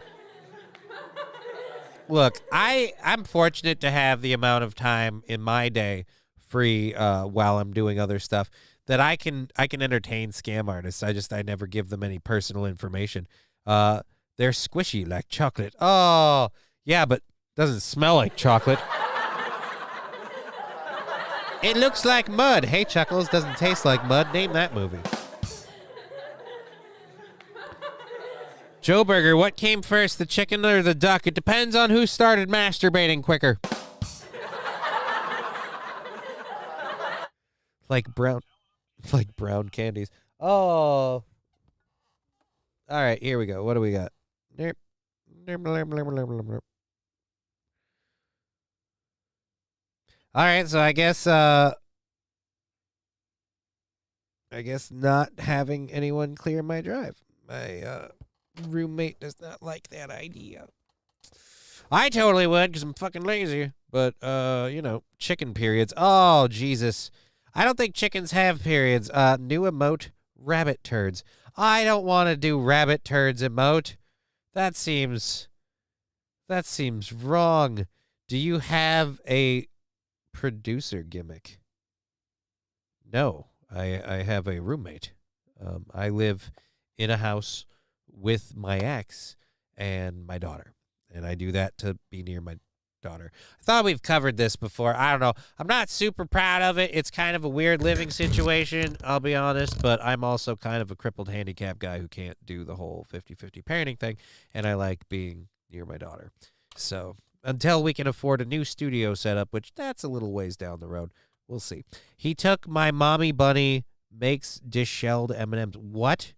Look, I'm fortunate to have the amount of time in my day free while I'm doing other stuff that I can entertain scam artists. I never give them any personal information. They're squishy like chocolate. Oh, yeah, but doesn't smell like chocolate. It looks like mud. Hey, Chuckles, doesn't taste like mud. Name that movie. Joe Burger, what came first, the chicken or the duck? It depends on who started masturbating quicker. Like brown candies. Oh. All right, here we go. What do we got? All right, so I guess not having anyone clear my drive. My roommate does not like that idea. I totally would because I'm fucking lazy. But, chicken periods. Oh, Jesus. I don't think chickens have periods. New emote, rabbit turds. I don't want to do rabbit turds emote. That seems wrong. Do you have a producer gimmick? No, I have a roommate. I live in a house with my ex and my daughter, and I do that to be near my daughter. I thought we've covered this before. I don't know. I'm not super proud of it. It's kind of a weird living situation, I'll be honest, but I'm also kind of a crippled handicap guy who can't do the whole 50-50 parenting thing, and I like being near my daughter. So until we can afford a new studio setup, which that's a little ways down the road, we'll see. He took my mommy bunny, makes dishelled M&Ms. What?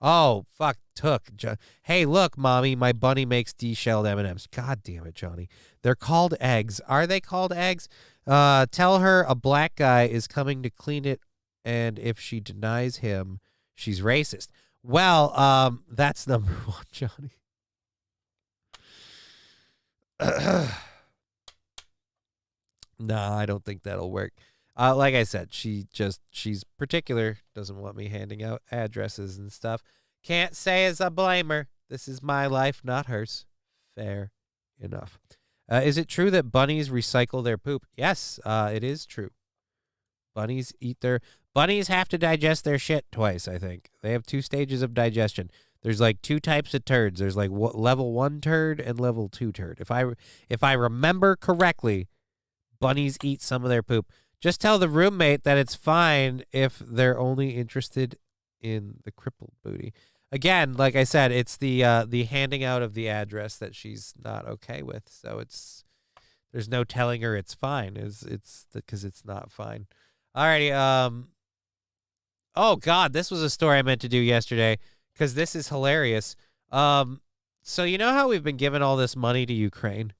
Oh, fuck, took. Hey, look, Mommy, my bunny makes deshelled M&Ms. God damn it, Johnny. They're called eggs. Are they called eggs? Tell her a black guy is coming to clean it, and if she denies him, she's racist. Well, that's number one, Johnny. Nah, I don't think that'll work. Like I said, she's particular, doesn't want me handing out addresses and stuff. Can't say as I blame her. This is my life, not hers. Fair enough. Is it true that bunnies recycle their poop? Yes, it is true. Bunnies have to digest their shit twice, I think. They have 2 stages of digestion. There's like 2 types of turds. There's like level 1 turd and level 2 turd. If I remember correctly, bunnies eat some of their poop. Just tell the roommate that it's fine if they're only interested in the crippled booty. Again, like I said, it's the handing out of the address that she's not okay with. So there's no telling her it's fine. It's because it's not fine. Alrighty. Oh God, this was a story I meant to do yesterday because this is hilarious. So you know how we've been giving all this money to Ukraine?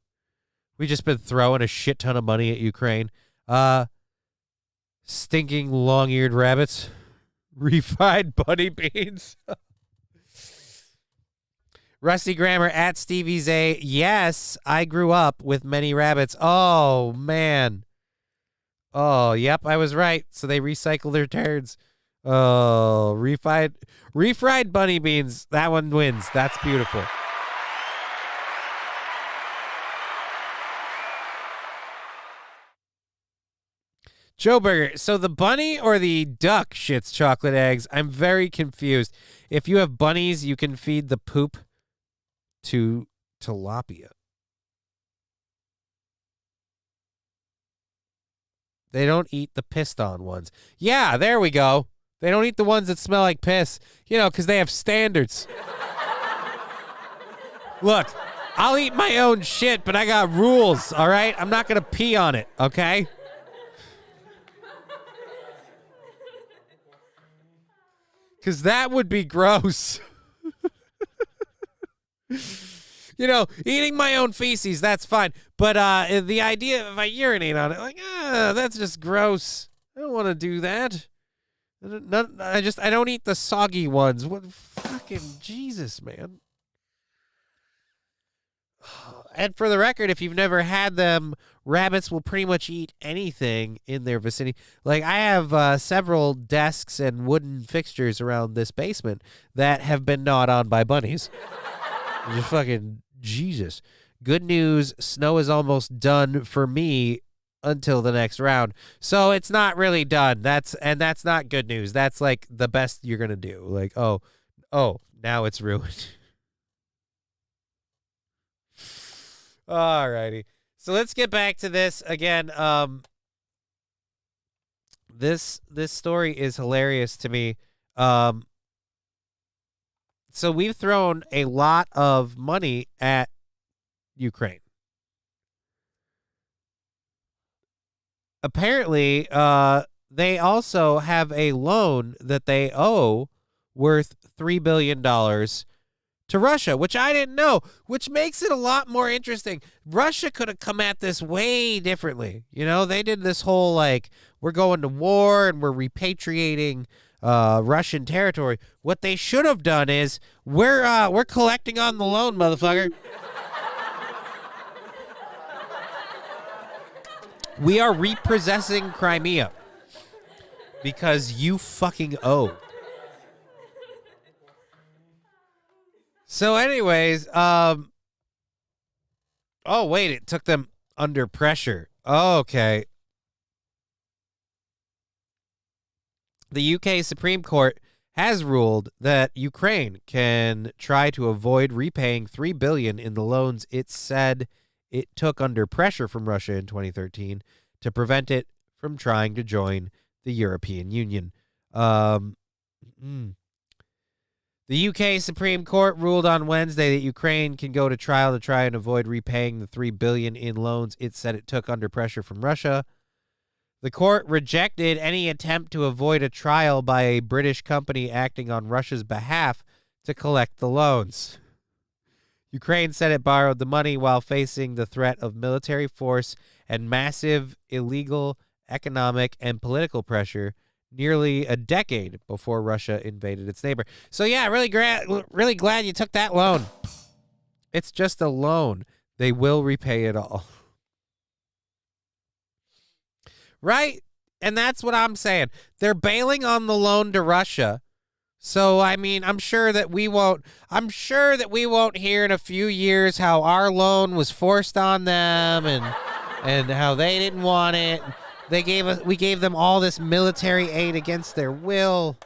We've just been throwing a shit ton of money at Ukraine. Stinking long-eared rabbits. Refried bunny beans. Rusty Grammar at Stevie's A. Yes, I grew up with many rabbits. Oh, man. Oh, yep, I was right. So they recycle their turds. Oh, refried bunny beans. That one wins. That's beautiful. Joe Burger, so the bunny or the duck shits chocolate eggs? I'm very confused. If you have bunnies, you can feed the poop to tilapia. They don't eat the pissed on ones. Yeah, there we go. They don't eat the ones that smell like piss, because they have standards. Look, I'll eat my own shit, but I got rules, all right? I'm not going to pee on it, okay? Because that would be gross. Eating my own feces, that's fine. But the idea if I urinate on it, that's just gross. I don't want to do that. I don't eat the soggy ones. What fucking Jesus, man. And for the record, if you've never had them, rabbits will pretty much eat anything in their vicinity. Like, I have several desks and wooden fixtures around this basement that have been gnawed on by bunnies. Just fucking Jesus. Good news, snow is almost done for me until the next round. So it's not really done. That's not good news. That's like the best you're going to do. Like, oh, now it's ruined. Alrighty. So let's get back to this again. This story is hilarious to me. So we've thrown a lot of money at Ukraine. Apparently, they also have a loan that they owe worth $3 billion to Russia, which I didn't know, which makes it a lot more interesting. Russia could have come at this way differently. They did this whole, we're going to war and we're repatriating Russian territory. What they should have done is, we're collecting on the loan, motherfucker. We are repossessing Crimea because you fucking owe. So anyways, oh wait, it took them under pressure. Oh, okay. The UK Supreme Court has ruled that Ukraine can try to avoid repaying $3 billion in the loans it said it took under pressure from Russia in 2013 to prevent it from trying to join the European Union. The UK Supreme Court ruled on Wednesday that Ukraine can go to trial to try and avoid repaying the $3 billion in loans it said it took under pressure from Russia. The court rejected any attempt to avoid a trial by a British company acting on Russia's behalf to collect the loans. Ukraine said it borrowed the money while facing the threat of military force and massive illegal economic and political pressure nearly a decade before Russia invaded its neighbor. So yeah, really glad you took that loan. It's just a loan. They will repay it all. Right? And that's what I'm saying. They're bailing on the loan to Russia. So, I mean, I'm sure that we won't hear in a few years how our loan was forced on them and how they didn't we gave them all this military aid against their will.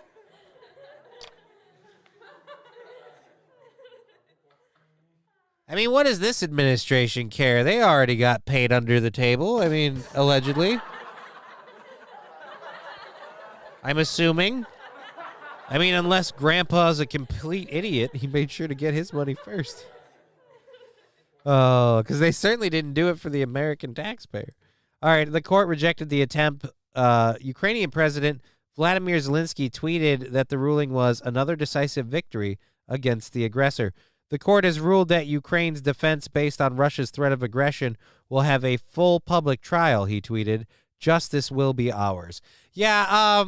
I mean, what does this administration care? They already got paid under the table. I mean, allegedly. I'm assuming. I mean, unless Grandpa's a complete idiot, he made sure to get his money first. Oh, because they certainly didn't do it for the American taxpayer. All right, the court rejected the attempt. Ukrainian President Vladimir Zelensky tweeted that the ruling was another decisive victory against the aggressor. The court has ruled that Ukraine's defense based on Russia's threat of aggression will have a full public trial, he tweeted. Justice will be ours. Yeah,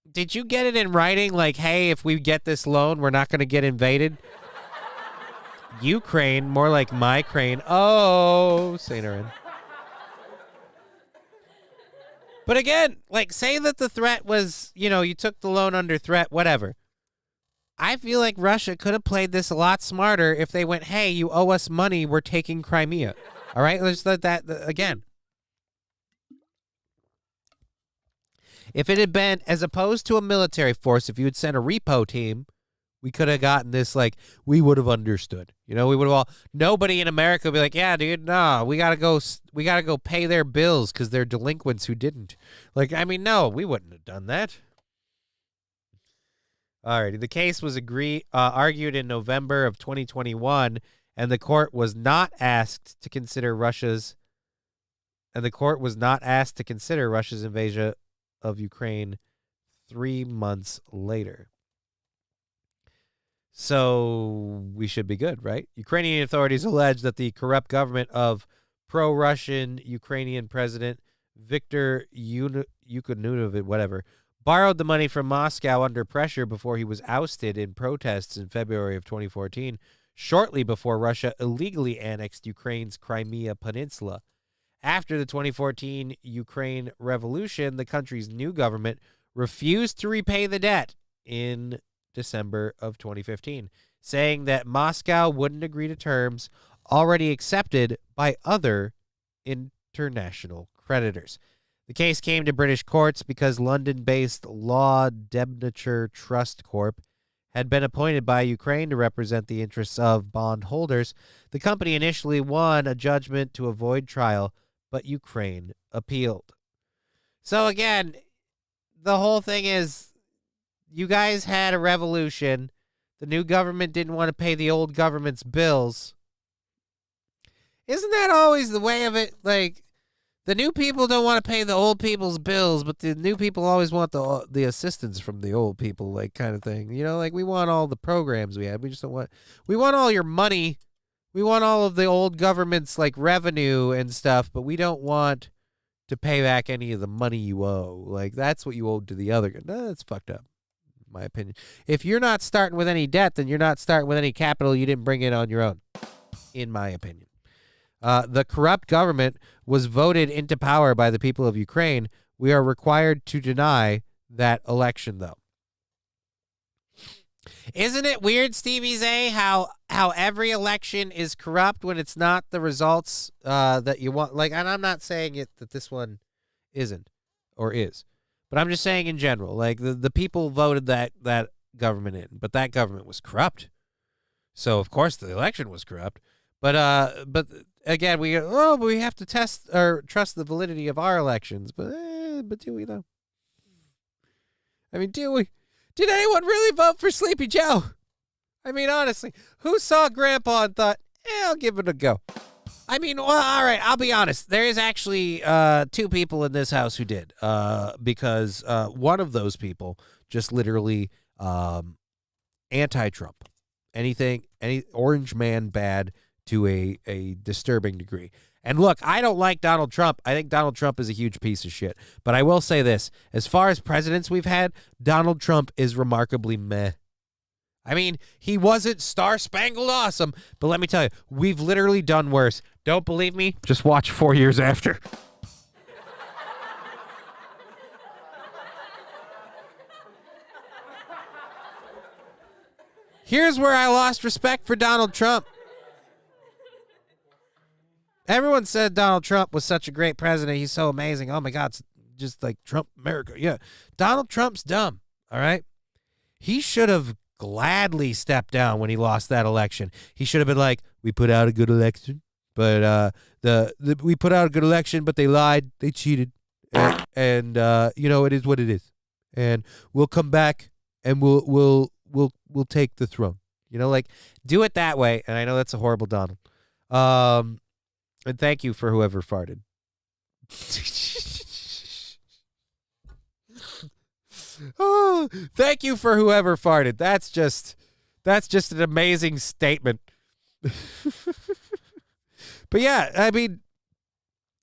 did you get it in writing? Like, hey, if we get this loan, we're not going to get invaded? Ukraine, more like my crane. Oh, St. Aaron. But again, like, say that the threat was, you took the loan under threat, whatever. I feel like Russia could have played this a lot smarter if they went, hey, you owe us money, we're taking Crimea. All right, let's let that, again. If it had been, as opposed to a military force, if you had sent a repo team We could have gotten this, like, we would have understood. We would have all, nobody in America would be like, yeah, dude, no, we got to go pay their bills because they're delinquents who didn't. Like, I mean, no, we wouldn't have done that. Alrighty, the case was argued in November of 2021, and the court was not asked to consider Russia's invasion of Ukraine 3 months later. So we should be good, right? Ukrainian authorities allege that the corrupt government of pro-Russian Ukrainian President Viktor Yanukovych, borrowed the money from Moscow under pressure before he was ousted in protests in February of 2014, shortly before Russia illegally annexed Ukraine's Crimea Peninsula. After the 2014 Ukraine revolution, the country's new government refused to repay the debt in December of 2015, saying that Moscow wouldn't agree to terms already accepted by other international creditors. The case came to British courts because London-based Law Debnature Trust Corp had been appointed by Ukraine to represent the interests of bondholders. The company initially won a judgment to avoid trial, but Ukraine appealed. So again, the whole thing is, you guys had a revolution. The new government didn't want to pay the old government's bills. Isn't that always the way of it? Like, the new people don't want to pay the old people's bills, but the new people always want the assistance from the old people, like, kind of thing. Like, we want all the programs we had. We just don't want, we want all your money. We want all of the old government's, like, revenue and stuff, but we don't want to pay back any of the money you owe. Like, that's what you owed to the other guy. No, that's fucked up, in my opinion. If you're not starting with any debt, then you're not starting with any capital you didn't bring in on your own, in my opinion. The corrupt government was voted into power by the people of Ukraine. We are required to deny that election, though. Isn't it weird, Stevie Zay, how every election is corrupt when it's not the results that you want? Like, and I'm not saying that this one isn't or is, but I'm just saying in general, like, the people voted that government in, but that government was corrupt. So of course the election was corrupt. But again, we have to test or trust the validity of our elections. But do we, though? I mean, do we? Did anyone really vote for Sleepy Joe? I mean, honestly, who saw Grandpa and thought, I'll give it a go? I mean, well, all right, I'll be honest. There is actually 2 people in this house who did, because one of those people just literally anti-Trump. Any orange man bad to a disturbing degree. And look, I don't like Donald Trump. I think Donald Trump is a huge piece of shit. But I will say this. As far as presidents we've had, Donald Trump is remarkably meh. I mean, he wasn't star-spangled awesome, but let me tell you, we've literally done worse. Don't believe me? Just watch 4 years after. Here's where I lost respect for Donald Trump. Everyone said Donald Trump was such a great president. He's so amazing. Oh, my God. It's just like Trump America. Yeah. Donald Trump's dumb. All right. He should have gladly stepped down when he lost that election. He should have been like, we put out a good election, but we put out a good election, but they lied. They cheated. And it is what it is. And we'll come back and we'll take the throne. Like, do it that way. And I know that's a horrible Donald. And thank you for whoever farted. Oh, thank you for whoever farted. That's just an amazing statement. But yeah, I mean,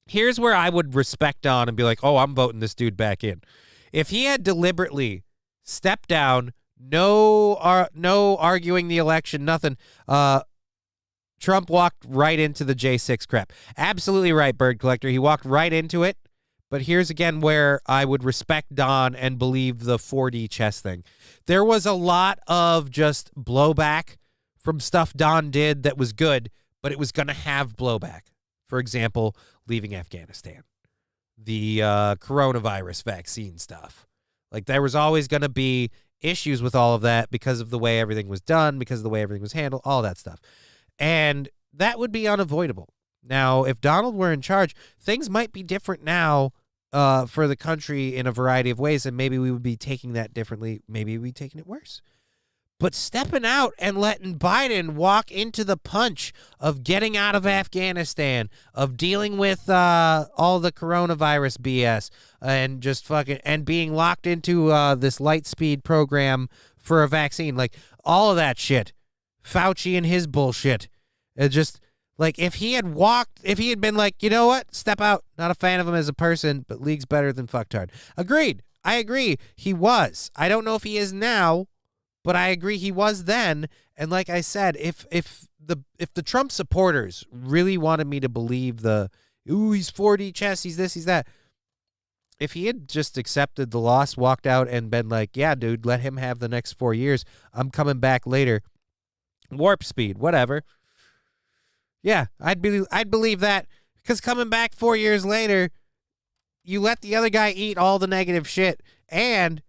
here's where I would respect Don and be like, oh, I'm voting this dude back in. If he had deliberately stepped down, no arguing the election, nothing, Trump walked right into the J6 crap. Absolutely right, Bird Collector. He walked right into it. But here's again where I would respect Don and believe the 4D chess thing. There was a lot of just blowback from stuff Don did that was good, but it was going to have blowback. For example, leaving Afghanistan. The coronavirus vaccine stuff. Like, there was always going to be issues with all of that because of the way everything was done, because of the way everything was handled, all that stuff. And that would be unavoidable. Now, if Donald were in charge, things might be different now for the country in a variety of ways, and maybe we would be taking that differently. Maybe we'd be taking it worse. But stepping out and letting Biden walk into the punch of getting out of Afghanistan, of dealing with all the coronavirus BS, and just and being locked into this light speed program for a vaccine, like all of that shit, Fauci and his bullshit. It just like if he had been like, you know what, step out. Not a fan of him as a person, but league's better than fucktard. Agreed. I agree. He was. I don't know if he is now. But I agree he was then, and like I said, if the Trump supporters really wanted me to believe he's 4D chess, he's this, he's that. If he had just accepted the loss, walked out, and been like, yeah, dude, let him have the next 4 years. I'm coming back later. Warp speed, whatever. Yeah, I'd believe that, because coming back 4 years later, you let the other guy eat all the negative shit, and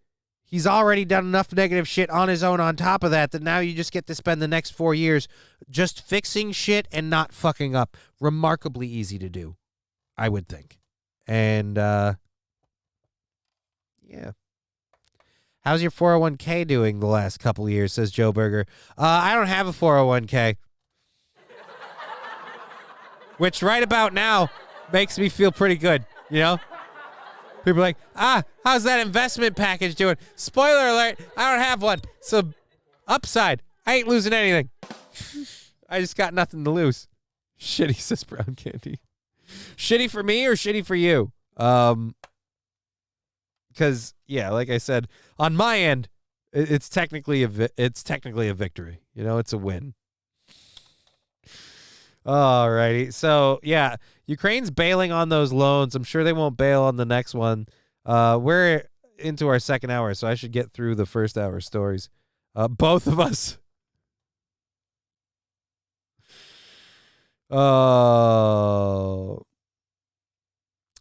he's already done enough negative shit on his own on top of that now you just get to spend the next 4 years just fixing shit and not fucking up. Remarkably easy to do, I would think. And, yeah. How's your 401k doing the last couple of years, says Joe Berger. I don't have a 401k. Which right about now makes me feel pretty good, you know? People are like, how's that investment package doing? Spoiler alert, I don't have one. So, upside, I ain't losing anything. I just got nothing to lose. Shitty, says Brown Candy. Shitty for me or shitty for you? Because, yeah, like I said, on my end, it's technically a victory. You know, it's a win. Alrighty. So, yeah, Ukraine's bailing on those loans. I'm sure they won't bail on the next one. We're into our second hour, so I should get through the first hour stories. Both of us.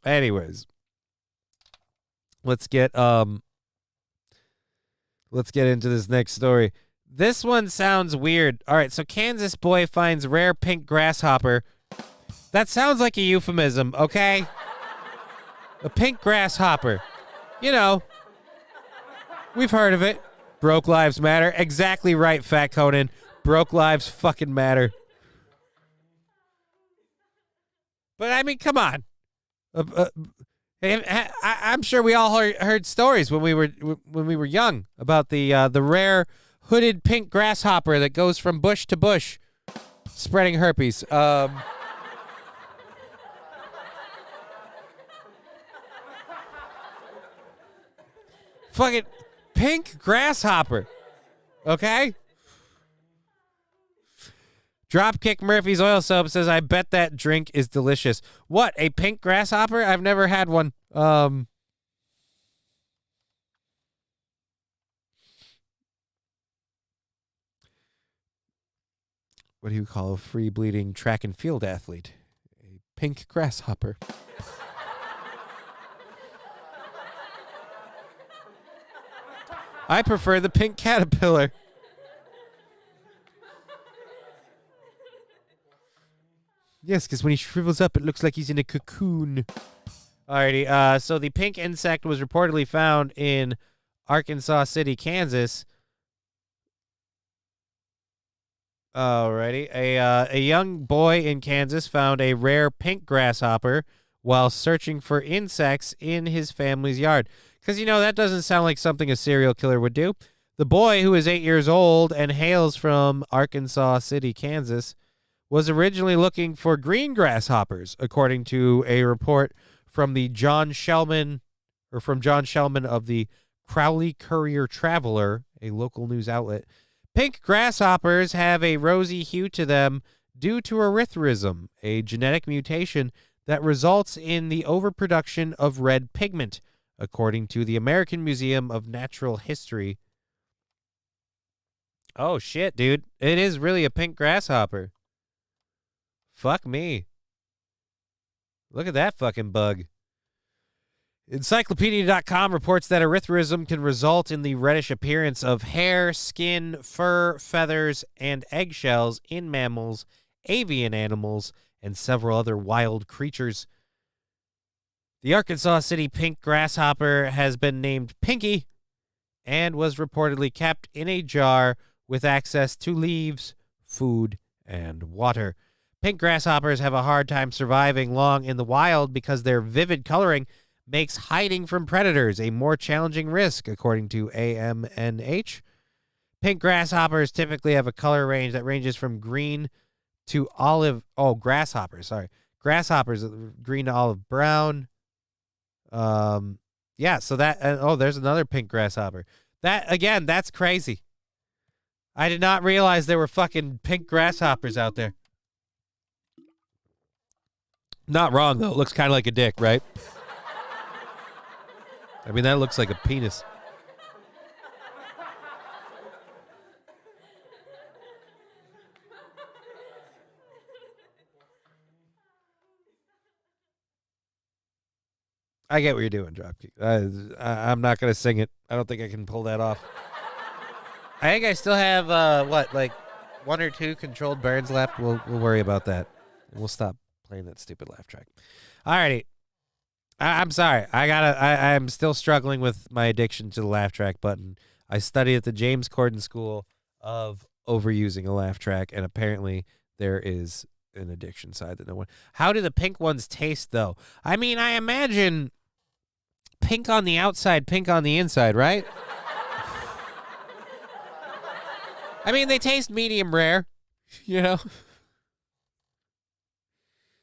Anyways, let's get into this next story. This one sounds weird. All right, so Kansas boy finds rare pink grasshopper. That sounds like a euphemism, okay? A pink grasshopper. You know, we've heard of it. Broke lives matter. Exactly right, Fat Conan. Broke lives fucking matter. But, I mean, come on. I'm sure we all heard stories when we were young about the rare hooded pink grasshopper that goes from bush to bush, spreading herpes. Fucking pink grasshopper. Okay? Dropkick Murphy's Oil Soap says, I bet that drink is delicious. What, a pink grasshopper? I've never had one. What do you call a free bleeding track and field athlete? A pink grasshopper. I prefer the pink caterpillar. Yes, because when he shrivels up, it looks like he's in a cocoon. Alrighty, so the pink insect was reportedly found in Arkansas City, Kansas. Alrighty, a young boy in Kansas found a rare pink grasshopper while searching for insects in his family's yard. Because, you know, that doesn't sound like something a serial killer would do. The boy, who is 8 years old and hails from Arkansas City, Kansas, was originally looking for green grasshoppers, according to a report from John Shellman of the Crowley Courier-Traveler, a local news outlet. Pink grasshoppers have a rosy hue to them due to erythrism, a genetic mutation that results in the overproduction of red pigment, according to the American Museum of Natural History. Oh, shit, dude. It is really a pink grasshopper. Fuck me. Look at that fucking bug. Encyclopedia.com reports that erythrism can result in the reddish appearance of hair, skin, fur, feathers, and eggshells in mammals, avian animals, and several other wild creatures. The Arkansas City pink grasshopper has been named Pinky and was reportedly kept in a jar with access to leaves, food, and water. Pink grasshoppers have a hard time surviving long in the wild because their vivid coloring makes hiding from predators a more challenging risk, according to AMNH. Pink grasshoppers typically have a color range that ranges from green to olive. Oh, grasshoppers, sorry. Grasshoppers, green to olive brown. Yeah, so that, there's another pink grasshopper. That, again, that's crazy. I did not realize there were fucking pink grasshoppers out there. Not wrong, though. It looks kind of like a dick, right? I mean, that looks like a penis. I get what you're doing, Dropkick. I'm not going to sing it. I don't think I can pull that off. I think I still have, like 1 or 2 controlled burns left. We'll worry about that. We'll stop playing that stupid laugh track. Alrighty. I'm sorry. I'm still struggling with my addiction to the laugh track button. I studied at the James Corden School of overusing a laugh track, and apparently there is an addiction side that no one. How do the pink ones taste, though? I mean, I imagine pink on the outside, pink on the inside, right? I mean, they taste medium rare, you know?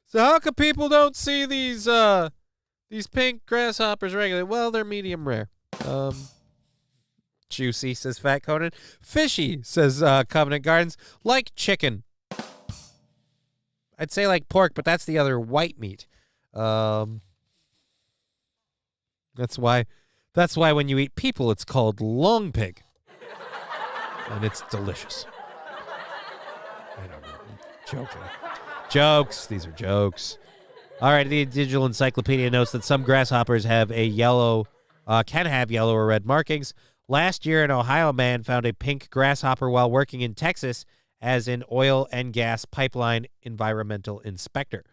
So how come people don't see these pink grasshoppers regularly? Well, they're medium rare. Juicy, says Fat Conan. Fishy, says Covenant Gardens. Like chicken. I'd say like pork, but that's the other white meat. That's why when you eat people, it's called long pig. And it's delicious. I don't know. I'm joking. Jokes. These are jokes. All right, the Digital Encyclopedia notes that some grasshoppers have can have yellow or red markings. Last year, an Ohio man found a pink grasshopper while working in Texas as an oil and gas pipeline environmental inspector.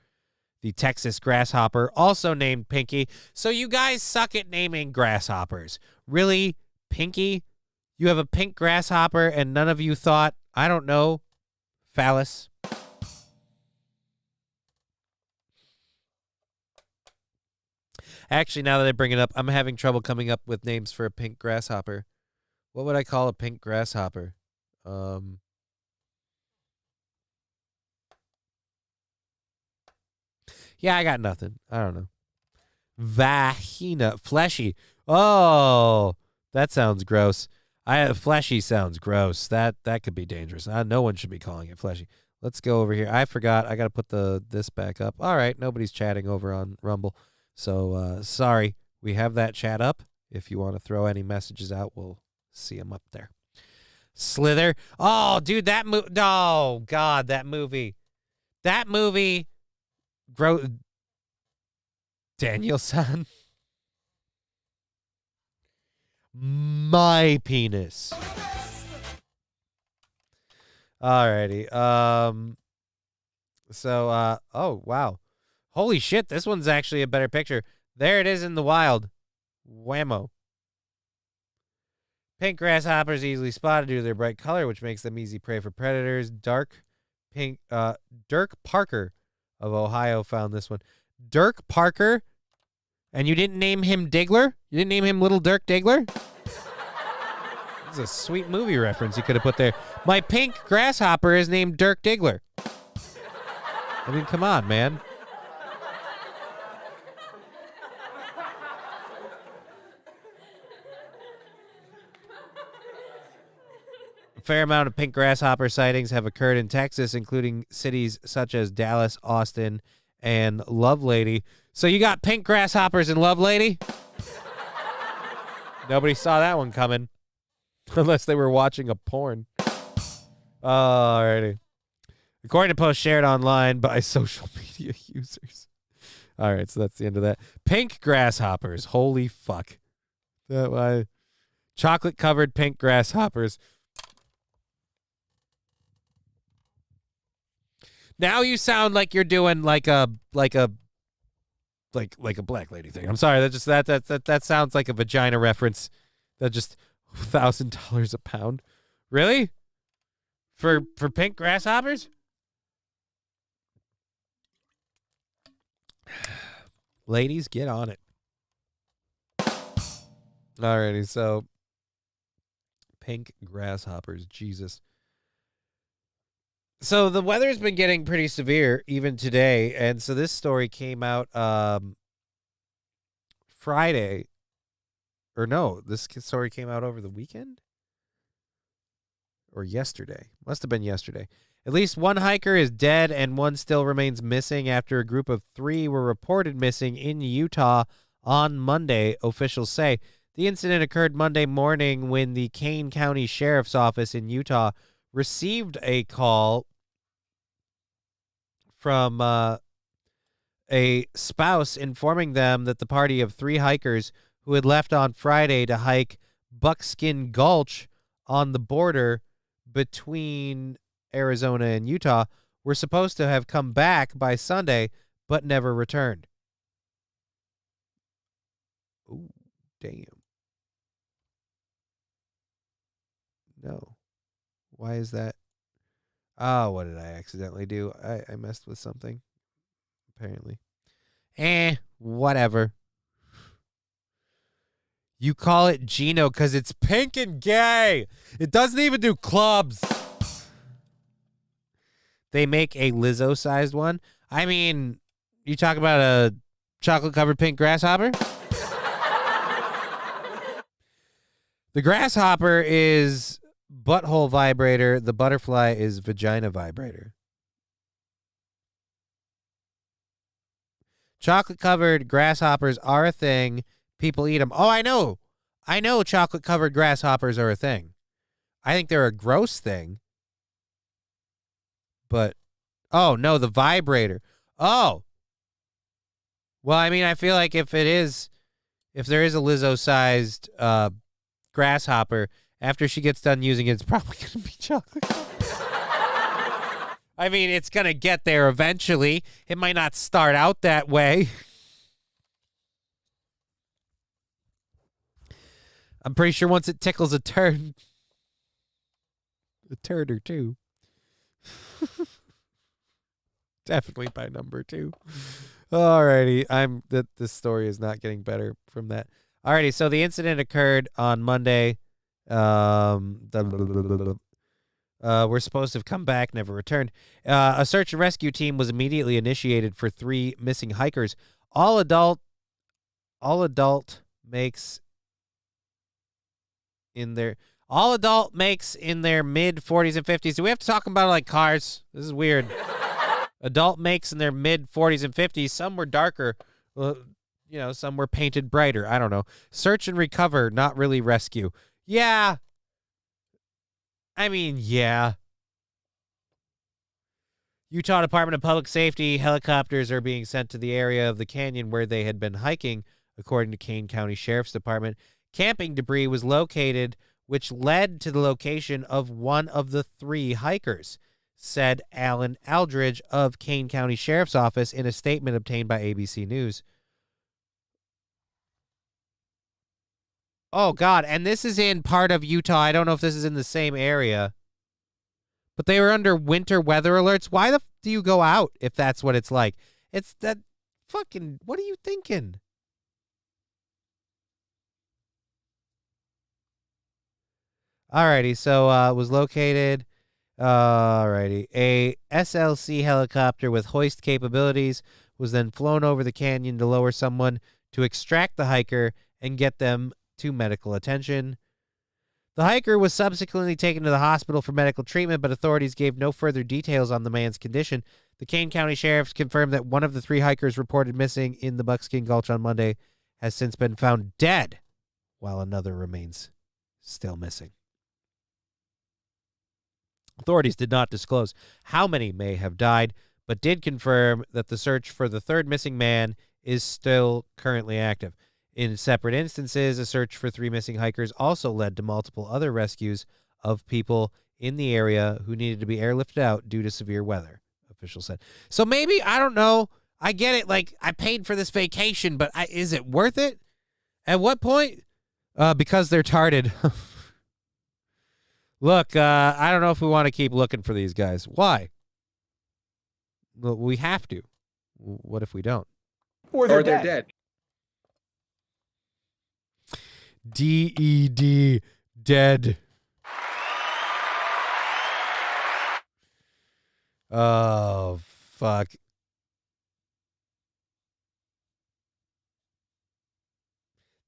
The Texas grasshopper, also named Pinky. So you guys suck at naming grasshoppers. Really? Pinky? You have a pink grasshopper and none of you thought, I don't know, phallus? Actually, now that I bring it up, I'm having trouble coming up with names for a pink grasshopper. What would I call a pink grasshopper? Yeah, I got nothing. I don't know. Vagina. Fleshy. Oh, that sounds gross. Fleshy sounds gross. That could be dangerous. No one should be calling it fleshy. Let's go over here. I forgot. I got to put this back up. All right. Nobody's chatting over on Rumble. So, sorry. We have that chat up. If you want to throw any messages out, we'll see them up there. Slither. Oh, dude, that movie. Oh, God, that movie. That movie. Daniel-san. My penis. Alrighty. Oh, wow. Holy shit, this one's actually a better picture. There it is in the wild. Whammo. Pink grasshoppers easily spotted due to their bright color, which makes them easy prey for predators. Dirk Parker of Ohio found this one. Dirk Parker? And you didn't name him Diggler? You didn't name him Little Dirk Diggler? That's a sweet movie reference you could have put there. My pink grasshopper is named Dirk Diggler. I mean, come on, man. A fair amount of pink grasshopper sightings have occurred in Texas, including cities such as Dallas, Austin, and Lovelady. So you got pink grasshoppers in Lovelady? Nobody saw that one coming. Unless they were watching a porn. Alrighty. According to posts shared online by social media users. All right, so that's the end of that. Pink grasshoppers. Holy fuck. Chocolate-covered pink grasshoppers. Now you sound like you're doing like a black lady thing. I'm sorry. That sounds like a vagina reference. That just $1,000 a pound. Really? For pink grasshoppers? Ladies, get on it. Alrighty, so pink grasshoppers, Jesus. So the weather's been getting pretty severe even today, and so this story came out Friday. Or no, this story came out over the weekend? Or yesterday. Must have been yesterday. At least one hiker is dead and one still remains missing after a group of 3 were reported missing in Utah on Monday, officials say. The incident occurred Monday morning when the Kane County Sheriff's Office in Utah received a call from a spouse informing them that the party of 3 hikers who had left on Friday to hike Buckskin Gulch on the border between Arizona and Utah were supposed to have come back by Sunday, but never returned. Ooh, damn. No. Why is that? Oh, what did I accidentally do? I messed with something, apparently. Whatever. You call it Gino because it's pink and gay. It doesn't even do clubs. They make a Lizzo-sized one. I mean, you talk about a chocolate-covered pink grasshopper? The grasshopper is butthole vibrator. The butterfly is vagina vibrator. Chocolate-covered grasshoppers are a thing. People eat them. Oh, I know. I know chocolate-covered grasshoppers are a thing. I think they're a gross thing. But, oh, no, the vibrator. Oh. Well, I mean, I feel like if there is a Lizzo-sized grasshopper, after she gets done using it, it's probably going to be chocolate. I mean, it's going to get there eventually. It might not start out that way. I'm pretty sure once it tickles a turd or two. Definitely by number 2. Alrighty, this story is not getting better from that. Alrighty, so the incident occurred on Monday. We're supposed to have come back, never returned. A search and rescue team was immediately initiated for 3 missing hikers. All adult makes in their mid 40s and 50s. Do we have to talk about like cars? This is weird. Adult makes in their mid 40s and 50s. Some were darker. Some were painted brighter. I don't know. Search and recover, not really rescue. Yeah. I mean, yeah. Utah Department of Public Safety helicopters are being sent to the area of the canyon where they had been hiking, according to Kane County Sheriff's Department. Camping debris was located, which led to the location of one of the 3 hikers, said Alan Aldridge of Kane County Sheriff's Office in a statement obtained by ABC News. Oh, God, and this is in part of Utah. I don't know if this is in the same area. But they were under winter weather alerts. Why the do you go out if that's what it's like? It's that fucking, what are you thinking? Alrighty, so it was located. Alrighty. A SLC helicopter with hoist capabilities was then flown over the canyon to lower someone to extract the hiker and get them to medical attention. The hiker was subsequently taken to the hospital for medical treatment, but authorities gave no further details on the man's condition. The Kane County Sheriffs confirmed that one of the 3 hikers reported missing in the Buckskin Gulch on Monday has since been found dead, while another remains still missing. Authorities did not disclose how many may have died, but did confirm that the search for the third missing man is still currently active. In separate instances, a search for 3 missing hikers also led to multiple other rescues of people in the area who needed to be airlifted out due to severe weather, officials said. So maybe, I don't know, I get it, like, I paid for this vacation, but is it worth it? At what point? Because they're tarded. Look, I don't know if we want to keep looking for these guys. Why? Well, we have to. What if we don't? Or they're dead. D-E-D, dead. Oh, fuck.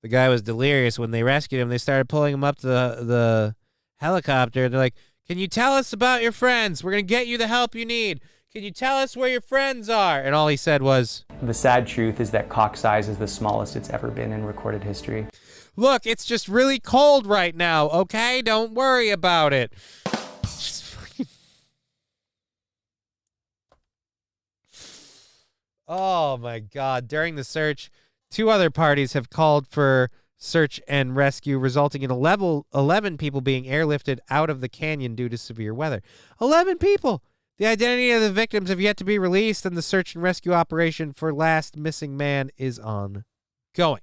The guy was delirious when they rescued him. They started pulling him up to the helicopter. They're like, can you tell us about your friends? We're going to get you the help you need. Can you tell us where your friends are? And all he said was, The sad truth is that cock size is the smallest it's ever been in recorded history. look, it's just really cold right now, okay? Don't worry about it. Just fucking... Oh, my God. During the search, 2 other parties have called for search and rescue, resulting in 11 people being airlifted out of the canyon due to severe weather. 11 people! The identity of the victims have yet to be released, and the search and rescue operation for last missing man is ongoing.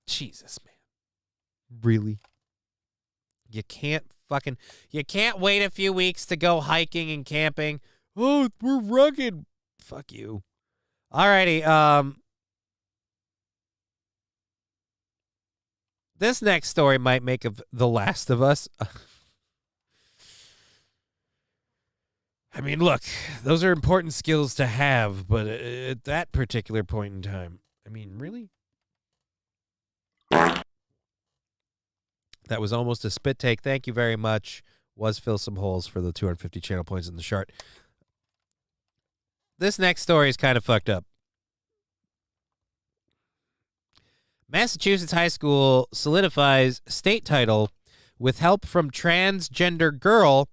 Jesus, man. Really? You can't wait a few weeks to go hiking and camping. Oh, we're rugged. Fuck you. Alrighty, this next story might make of The Last of Us. I mean, look, those are important skills to have, but at that particular point in time, I mean, really? That was almost a spit take. Thank you very much. Was fill some holes for the 250 channel points in the chart. This next story is kind of fucked up. Massachusetts high school solidifies state title with help from transgender girl.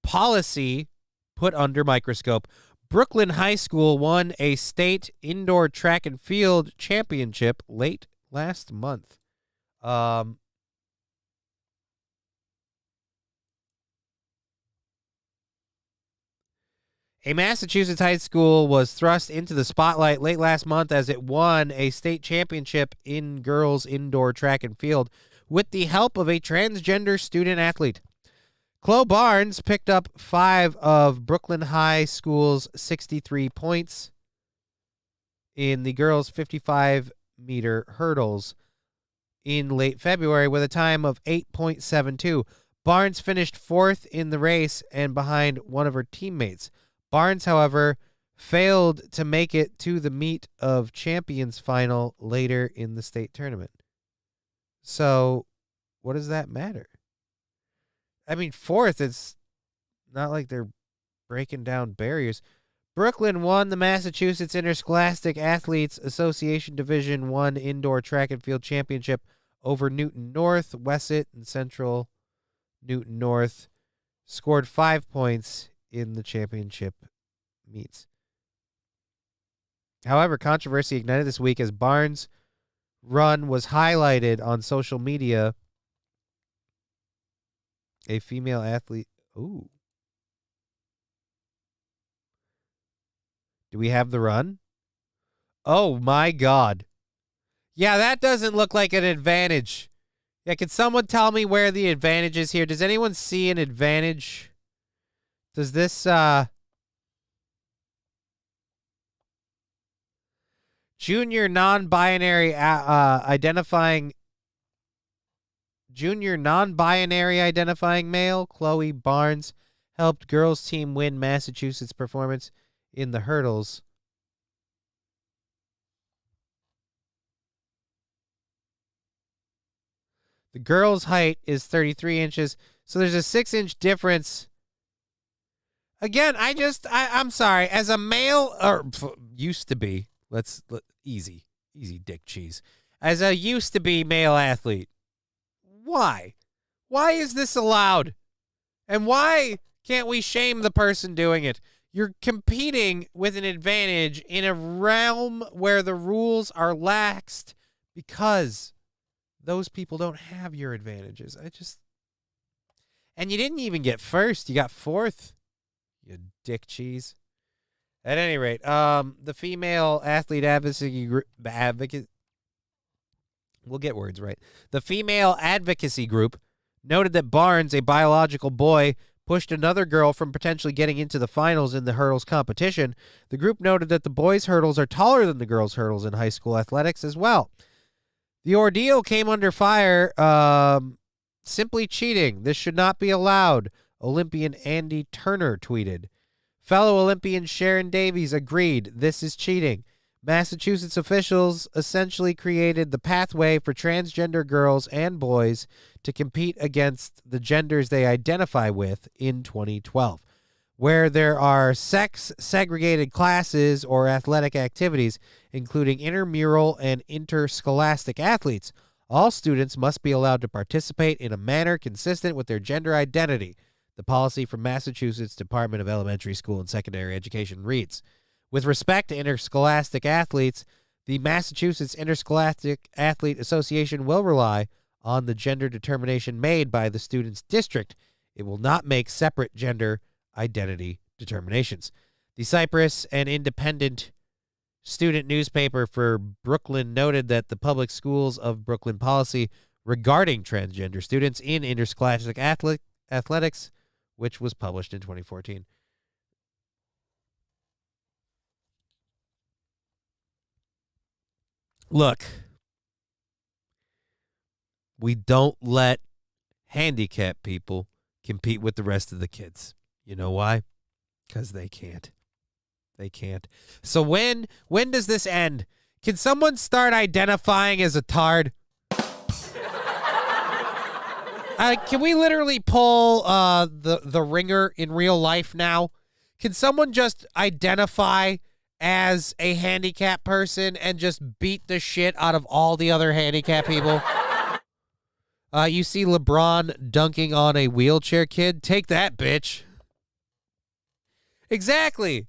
Policy put under microscope. Brooklyn High School won a state indoor track and field championship late last month. A Massachusetts high school was thrust into the spotlight late last month as it won a state championship in girls indoor track and field with the help of a transgender student athlete. Chloe Barnes picked up 5 of Brooklyn High School's 63 points in the girls' 55-meter hurdles in late February with a time of 8.72. Barnes finished 4th in the race and behind one of her teammates. Barnes, however, failed to make it to the Meet of Champions final later in the state tournament. So, what does that matter? I mean, 4th, it's not like they're breaking down barriers. Brooklyn won the Massachusetts Interscholastic Athletes Association Division I Indoor Track and Field Championship over Newton North. Wesett and Central Newton North scored 5 points in the championship meets. However, controversy ignited this week as Barnes' run was highlighted on social media. A female athlete. Ooh. Do we have the run? Oh, my God. Yeah, that doesn't look like an advantage. Yeah, can someone tell me where the advantage is here? Does anyone see an advantage? Does this, junior non-binary identifying male, Chloe Barnes, helped girls team win Massachusetts performance in the hurdles. The girls' height is 33 inches, so there's a 6-inch difference. Again, I'm sorry. As a male, or used to be, easy dick cheese. As a used to be male athlete, why Why is this allowed? And why can't we shame the person doing it? You're competing with an advantage in a realm where the rules are laxed because those people don't have your advantages. And you didn't even get first. You got fourth, you dick cheese. At any rate, the female athlete advocacy group, we'll get words right. The female advocacy group noted that Barnes, a biological boy, pushed another girl from potentially getting into the finals in the hurdles competition. The group noted that the boys' hurdles are taller than the girls' hurdles in high school athletics as well. The ordeal came under fire, simply cheating. This should not be allowed, Olympian Andy Turner tweeted. Fellow Olympian Sharon Davies agreed this is cheating. Massachusetts officials essentially created the pathway for transgender girls and boys to compete against the genders they identify with in 2012. Where there are sex-segregated classes or athletic activities, including intramural and interscholastic athletes, all students must be allowed to participate in a manner consistent with their gender identity, the policy from Massachusetts Department of Elementary School and Secondary Education reads. With respect to interscholastic athletes, the Massachusetts Interscholastic Athlete Association will rely on the gender determination made by the student's district. It will not make separate gender identity determinations. The Cypress and Independent student newspaper for Brooklyn noted that the public schools of Brooklyn policy regarding transgender students in interscholastic athletics, which was published in 2014. Look, we don't let handicapped people compete with the rest of the kids. You know why? Because they can't. They can't. So when does this end? Can someone start identifying as a tard? Can we literally pull the ringer in real life now? Can someone just identify as a handicapped person and just beat the shit out of all the other handicapped people? You see LeBron dunking on a wheelchair kid? Take that, bitch. Exactly.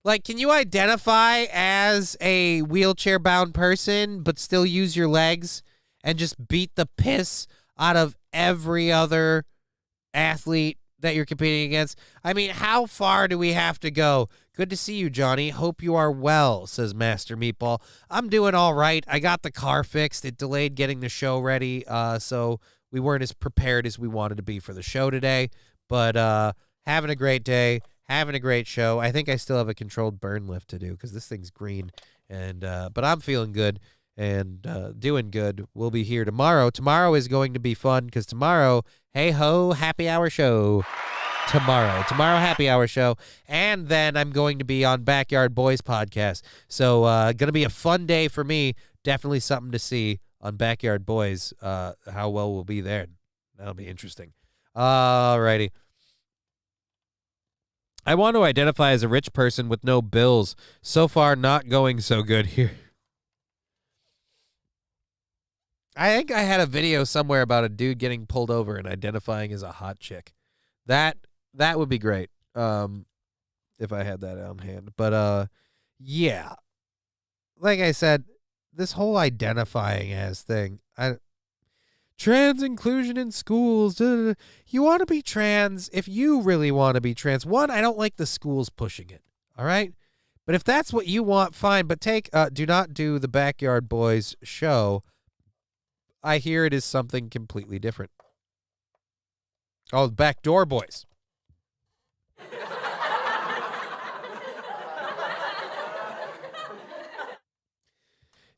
Like, can you identify as a wheelchair-bound person but still use your legs and just beat the piss out of every other athlete that you're competing against? I mean, how far do we have to go? Good to see you, Johnny. Hope you are well, says Master Meatball. I'm doing all right. I got the car fixed. It delayed getting the show ready, so we weren't as prepared as we wanted to be for the show today. But having a great day, having a great show. I think I still have a controlled burn lift to do because this thing's green. But I'm feeling good and doing good. We'll be here tomorrow. Tomorrow is going to be fun because tomorrow, hey ho, happy hour show. Tomorrow, happy hour show. And then I'm going to be on Backyard Boys podcast. So going to be a fun day for me. Definitely something to see on Backyard Boys, how well we'll be there. That'll be interesting. All righty. I want to identify as a rich person with no bills. So far, not going so good here. I think I had a video somewhere about a dude getting pulled over and identifying as a hot chick. That would be great if I had that on hand. But, yeah. Like I said, this whole identifying as thing, trans inclusion in schools. You want to be trans if you really want to be trans. One, I don't like the schools pushing it. All right? But if that's what you want, fine. But do not do the Backyard Boys show. I hear it is something completely different. Oh, Backdoor Boys.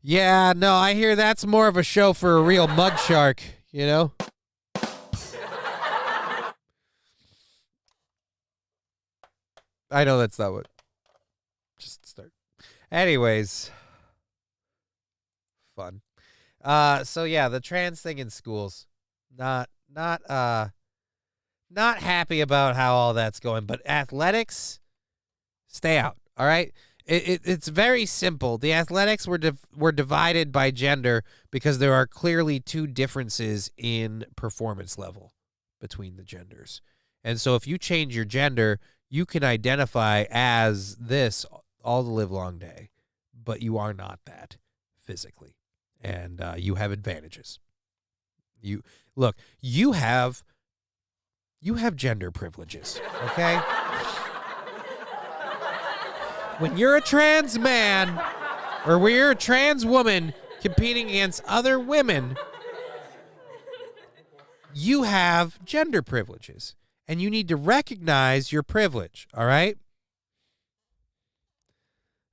Yeah, no, I hear that's more of a show for a real mud shark, you know? I know that's not what. Just start. Anyways. Fun. So yeah, the trans thing in schools. Not happy about how all that's going, but athletics, stay out. All right? It's very simple. The athletics were divided by gender because there are clearly two differences in performance level between the genders. And so if you change your gender, you can identify as this all the live long day, but you are not that physically. And you have advantages. You have gender privileges, okay? When you're a trans man or when you're a trans woman competing against other women, you have gender privileges, and you need to recognize your privilege, all right?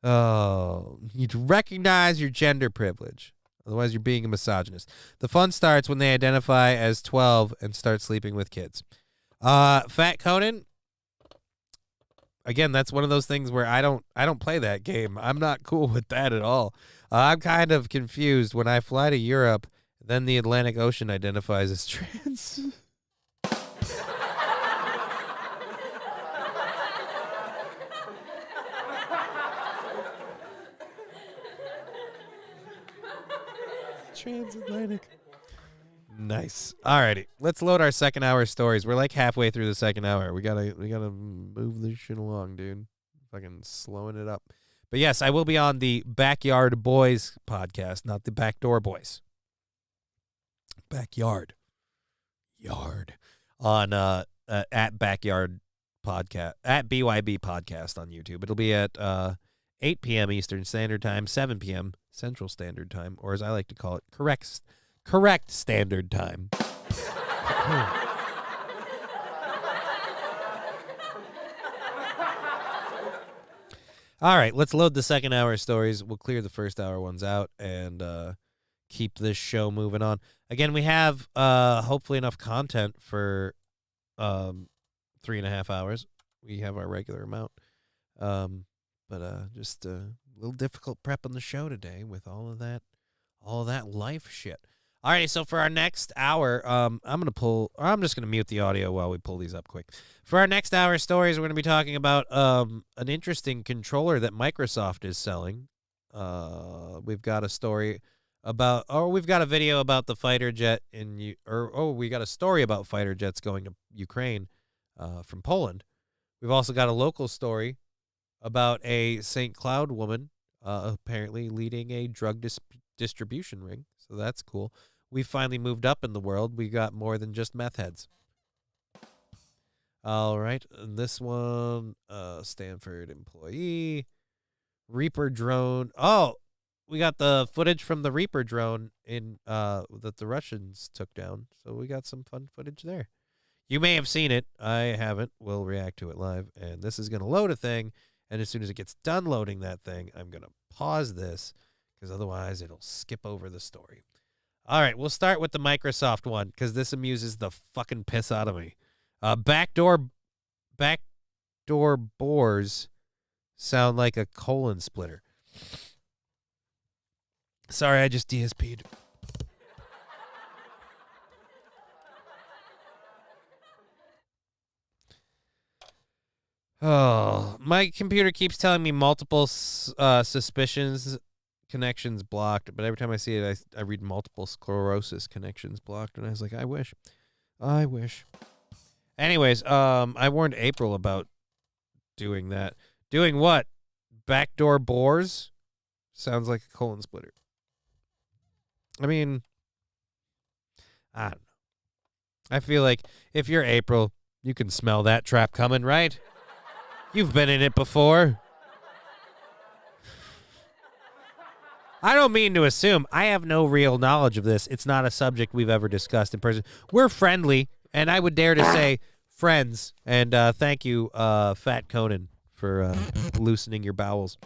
Oh, you need to recognize your gender privilege. Otherwise, you're being a misogynist. The fun starts when they identify as 12 and start sleeping with kids. Fat Conan, again, that's one of those things where I don't play that game. I'm not cool with that at all. I'm kind of confused when I fly to Europe, then the Atlantic Ocean identifies as trans. Transatlantic. Nice. Alrighty, let's load our second hour stories. We're like halfway through the second hour. We gotta move this shit along, dude. Fucking slowing it up. But yes, I will be on the Backyard Boys podcast, not the Backdoor Boys. Backyard. Yard. On at Backyard Podcast, at BYB Podcast on YouTube. It'll be at 8 p.m. Eastern Standard Time, 7 p.m. Central Standard Time, or as I like to call it, correct standard time. All right, let's load the second hour stories. We'll clear the first hour ones out and keep this show moving on. Again, we have hopefully enough content for 3.5 hours. We have our regular amount. But just a little difficult prepping the show today with all of that life shit. All right, so for our next hour, I'm just gonna mute the audio while we pull these up quick. For our next hour stories, we're gonna be talking about an interesting controller that Microsoft is selling. We've got a story about, we've got a video about the fighter jet we got a story about fighter jets going to Ukraine from Poland. We've also got a local story about a St. Cloud woman apparently leading a drug distribution ring. So that's cool. We finally moved up in the world. We got more than just meth heads. All right. And this one, Stanford employee, Reaper drone. Oh, we got the footage from the Reaper drone that the Russians took down. So we got some fun footage there. You may have seen it. I haven't. We'll react to it live. And this is going to load a thing. And as soon as it gets done loading that thing, I'm going to pause this because otherwise it'll skip over the story. All right, we'll start with the Microsoft one because this amuses the fucking piss out of me. Backdoor bores sound like a colon splitter. Sorry, I just DSP'd. Oh, my computer keeps telling me multiple suspicions connections blocked, but every time I see it, I read multiple sclerosis connections blocked, and I was like, I wish. Anyways, I warned April about doing that. Doing what? Backdoor bores? Sounds like a colon splitter. I mean, I don't know. I feel like if you're April, you can smell that trap coming, right? You've been in it before. I don't mean to assume. I have no real knowledge of this. It's not a subject we've ever discussed in person. We're friendly, and I would dare to say friends. And thank you, Fat Conan, for loosening your bowels.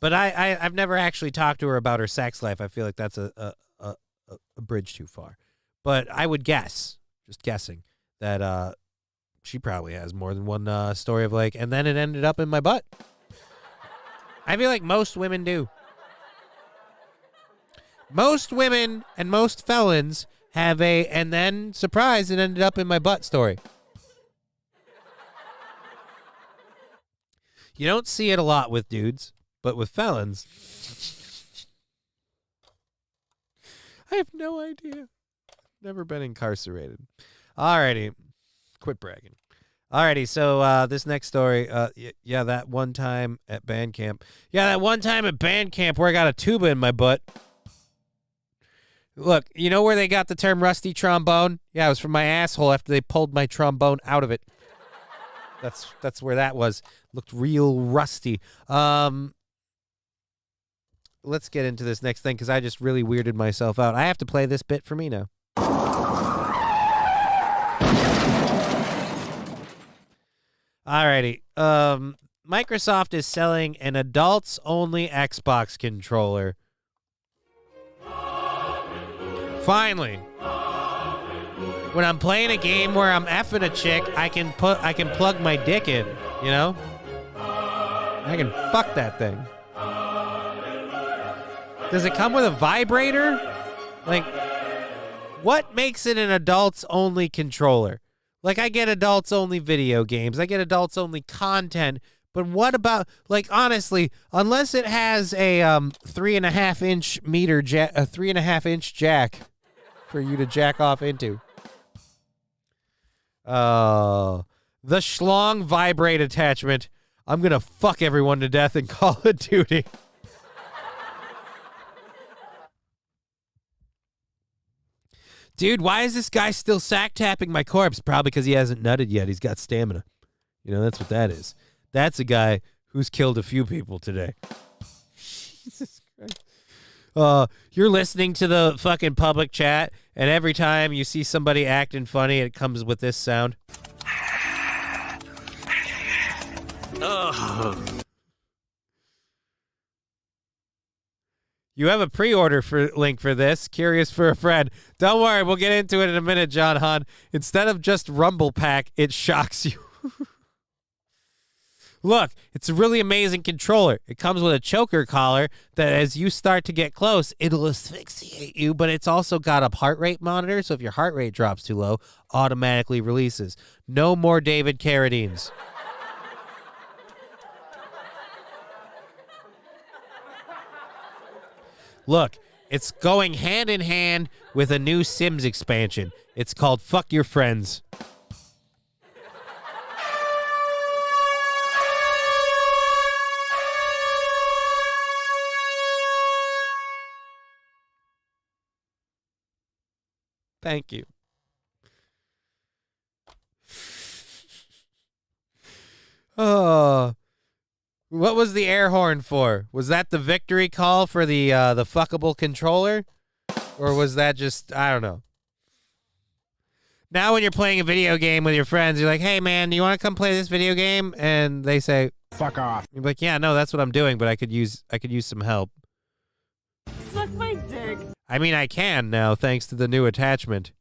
But I've never actually talked to her about her sex life. I feel like that's a bridge too far. But I would guess, just guessing, that she probably has more than one story of like, and then it ended up in my butt. I feel like most women do. Most women and most felons have and then, surprise, it ended up in my butt story. You don't see it a lot with dudes, but with felons, I have no idea. Never been incarcerated. Alrighty. Quit bragging. Alrighty, so this next story, yeah, that one time at band camp. Yeah, that one time at band camp where I got a tuba in my butt. Look, you know where they got the term rusty trombone? Yeah, it was from my asshole after they pulled my trombone out of it. That's where that was. Looked real rusty. Let's get into this next thing because I just really weirded myself out. I have to play this bit for me now. Alrighty. Microsoft is selling an adults-only Xbox controller. Finally. When I'm playing a game where I'm effing a chick, I can plug my dick in, you know? I can fuck that thing. Does it come with a vibrator? Like, what makes it an adults-only controller? Like, I get adults-only video games. I get adults-only content. But what about, like, honestly, unless it has a 3.5-inch jack for you to jack off into. The schlong vibrate attachment. I'm going to fuck everyone to death in Call of Duty. Dude, why is this guy still sack-tapping my corpse? Probably because he hasn't nutted yet. He's got stamina. You know, that's what that is. That's a guy who's killed a few people today. Jesus Christ. You're listening to the fucking public chat, and every time you see somebody acting funny, it comes with this sound. You have a pre-order link for this. Curious for a friend. Don't worry, we'll get into it in a minute, John Hahn. Instead of just Rumble Pack, it shocks you. Look, it's a really amazing controller. It comes with a choker collar that as you start to get close, it'll asphyxiate you, but it's also got a heart rate monitor, so if your heart rate drops too low, automatically releases. No more David Carradines. Look, it's going hand in hand with a new Sims expansion. It's called Fuck Your Friends. Thank you. Oh. What was the air horn for? Was that the victory call for the fuckable controller? Or was that just, I don't know. Now when you're playing a video game with your friends, you're like, hey man, do you want to come play this video game? And they say, fuck off. You're like, yeah, no, that's what I'm doing, but I could use some help. Suck my dick. I mean, I can now, thanks to the new attachment.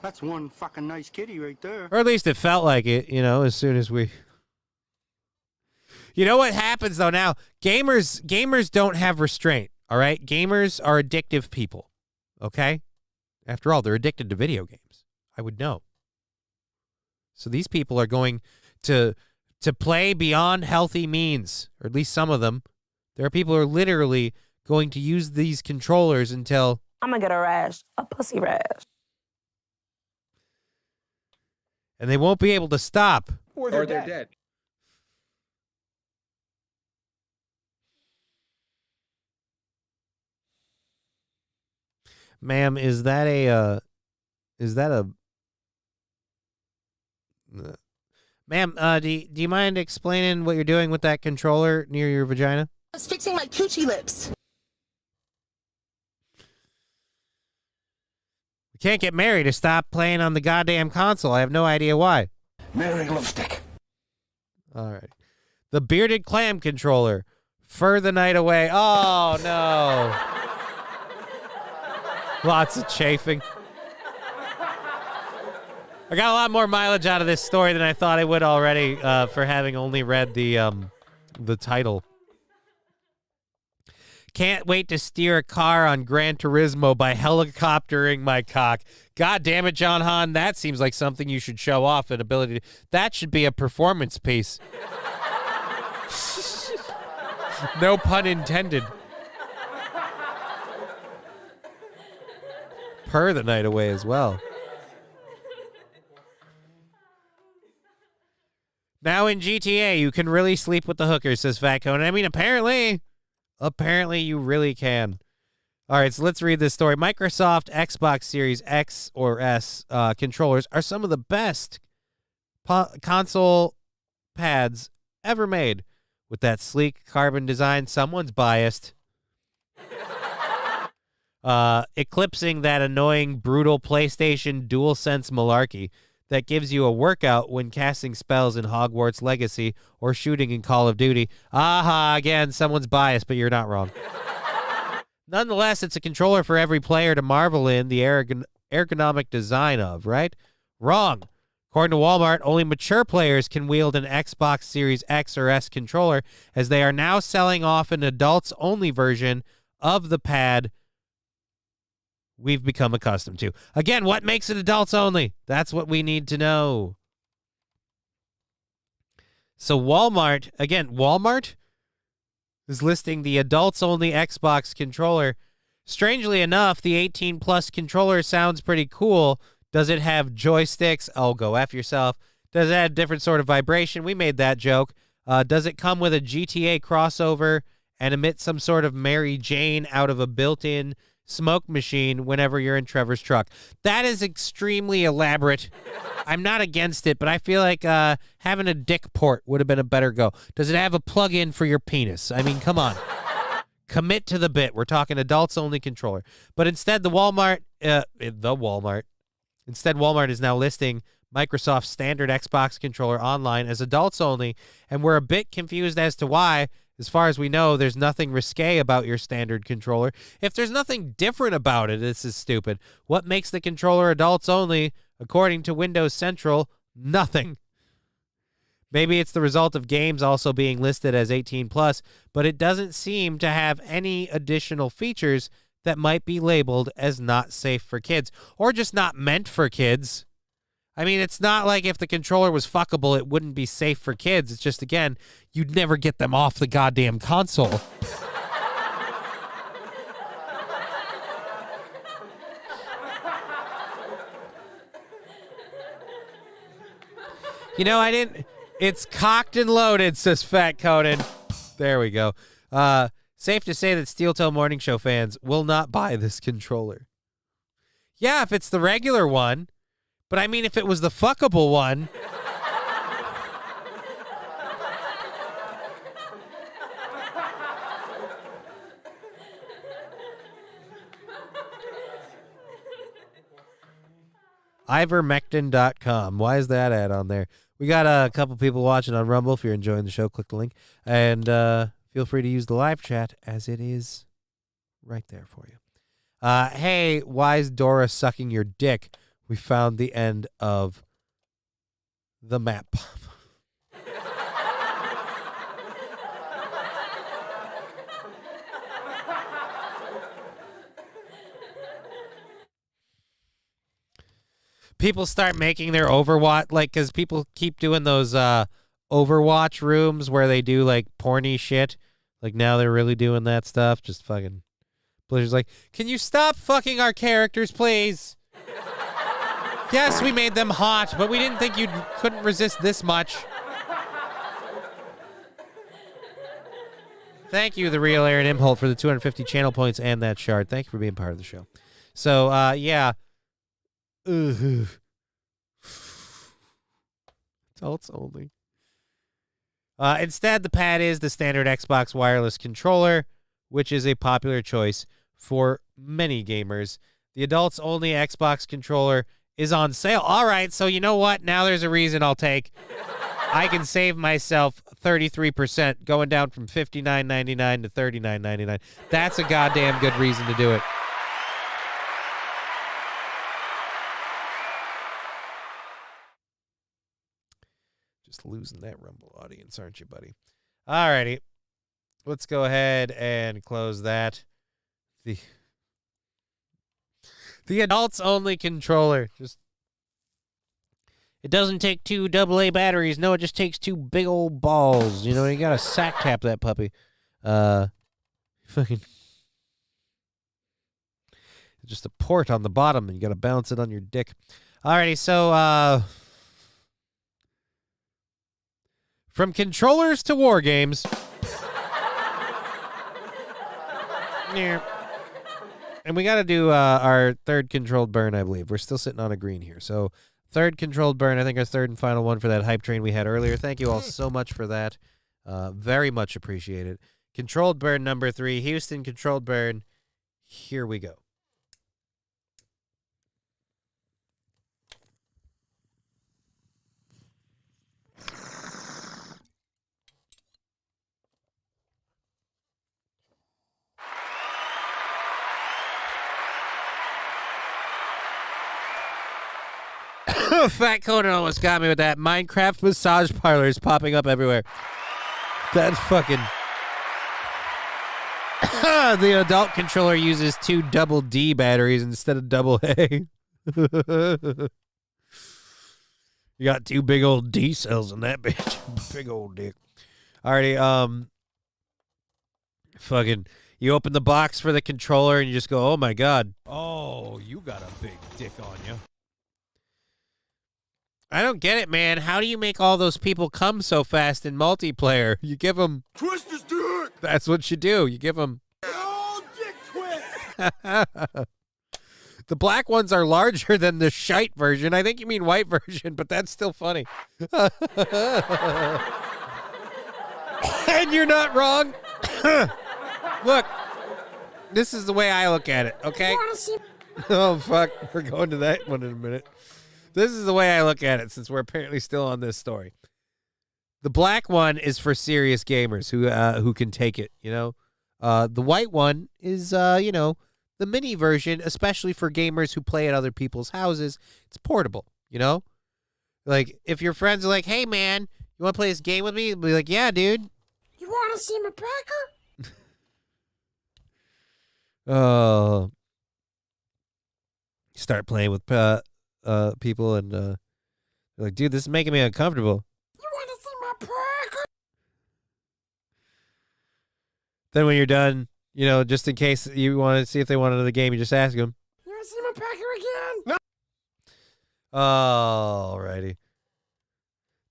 That's one fucking nice kitty right there. Or at least it felt like it, you know, as soon as we... You know what happens, though, now? Gamers don't have restraint, all right? Gamers are addictive people, okay? After all, they're addicted to video games. I would know. So these people are going to play beyond healthy means, or at least some of them. There are people who are literally going to use these controllers until... I'm going to get a rash, a pussy rash. And they won't be able to stop. Or they're dead. Ma'am, is that a... Ma'am, do you mind explaining what you're doing with that controller near your vagina? I was fixing my coochie lips. We can't get Mary to stop playing on the goddamn console. I have no idea why. Mary lipstick. All right. The bearded clam controller. Fur the night away. Oh, no. Lots of chafing. I got a lot more mileage out of this story than I thought I would already for having only read the title. Can't wait to steer a car on Gran Turismo by helicoptering my cock. God damn it, John Hahn. That seems like something you should show off an ability to. That should be a performance piece. No pun intended. Per the night away as well. Now in GTA, you can really sleep with the hookers, says Fat Conan. I mean, apparently you really can. All right, so let's read this story. Microsoft Xbox Series X or S controllers are some of the best console pads ever made. With that sleek carbon design, someone's biased. Eclipsing that annoying, brutal PlayStation DualSense malarkey that gives you a workout when casting spells in Hogwarts Legacy or shooting in Call of Duty. Aha, again, someone's biased, but you're not wrong. Nonetheless, it's a controller for every player to marvel in the ergonomic design of, right? Wrong. According to Walmart, only mature players can wield an Xbox Series X or S controller, as they are now selling off an adults-only version of the pad we've become accustomed to. Again, what makes it adults only? That's what we need to know. So Walmart is listing the adults-only Xbox controller. Strangely enough, the 18-plus controller sounds pretty cool. Does it have joysticks? Oh, go F yourself. Does it have different sort of vibration? We made that joke. Does it come with a GTA crossover and emit some sort of Mary Jane out of a built-in smoke machine whenever you're in Trevor's truck? That is extremely elaborate. I'm not against it, but I feel like having a dick port would have been a better go. Does it have a plug-in for your penis? I mean, come on. Commit to the bit. We're talking adults-only controller. But instead, Walmart is now listing Microsoft's standard Xbox controller online as adults only, and we're a bit confused as to why. As far as we know, there's nothing risque about your standard controller. If there's nothing different about it, this is stupid. What makes the controller adults only? According to Windows Central, nothing. Maybe it's the result of games also being listed as 18+, but it doesn't seem to have any additional features that might be labeled as not safe for kids, or just not meant for kids. I mean, it's not like if the controller was fuckable, it wouldn't be safe for kids. It's just, again, you'd never get them off the goddamn console. You know, I didn't... It's cocked and loaded, says Fat Conan. There we go. Safe to say that Steel Toe Morning Show fans will not buy this controller. Yeah, if it's the regular one. But I mean, if it was the fuckable one. Ivermectin.com. Why is that ad on there? We got a couple people watching on Rumble. If you're enjoying the show, click the link. And feel free to use the live chat, as it is right there for you. Hey, why is Dora sucking your dick? We found the end of the map. People start making their Overwatch, like, because people keep doing those Overwatch rooms where they do, like, porny shit. Like, now they're really doing that stuff. Just fucking... Blizzard's like, can you stop fucking our characters, please? Yes, we made them hot, but we didn't think you couldn't resist this much. Thank you, the real Aaron Imholt, for the 250 channel points and that shard. Thank you for being part of the show. So, yeah. Adults only. Instead, the pad is the standard Xbox wireless controller, which is a popular choice for many gamers. The adults-only Xbox controller is on sale. All right, so you know what? Now there's a reason I'll take. I can save myself 33%, going down from $59.99 to $39.99. That's a goddamn good reason to do it. Just losing that Rumble audience, aren't you, buddy? All righty. Let's go ahead and close that. The adults-only controller. It doesn't take 2 AA batteries. No, it just takes 2 big old balls. You know, you got to sack tap that puppy. Fucking just a port on the bottom, and you got to balance it on your dick. Alrighty, so from controllers to war games. Yeah. And we got to do our third controlled burn, I believe. We're still sitting on a green here. So third controlled burn, I think our third and final one for that hype train we had earlier. Thank you all so much for that. Very much appreciated. Controlled burn number 3, Houston controlled burn. Here we go. Fat Conan almost got me with that. Minecraft massage parlors popping up everywhere. That's fucking... The adult controller uses 2 double D batteries instead of double A. You got 2 big old D cells in that bitch. Big old dick. Alrighty, fucking... You open the box for the controller and you just go, oh my god. Oh, you got a big dick on you. I don't get it, man. How do you make all those people come so fast in multiplayer? You give them... Twist his dick! That's what you do. You give them... Oh, dick twist! The black ones are larger than the shite version. I think you mean white version, but that's still funny. And you're not wrong. Look, this is the way I look at it, okay? Oh, fuck. We're going to that one in a minute. This is the way I look at it, since we're apparently still on this story. The black one is for serious gamers who can take it, you know? The white one is, you know, the mini version, especially for gamers who play at other people's houses. It's portable, you know? Like, if your friends are like, hey, man, you want to play this game with me? You'll be like, yeah, dude. You want to see my packer? Oh. Start playing with people and they're like, dude, this is making me uncomfortable. You want to see my packer? Then when you're done, you know, just in case you want to see if they want another game, you just ask them. You want to see my packer again? No. Alrighty.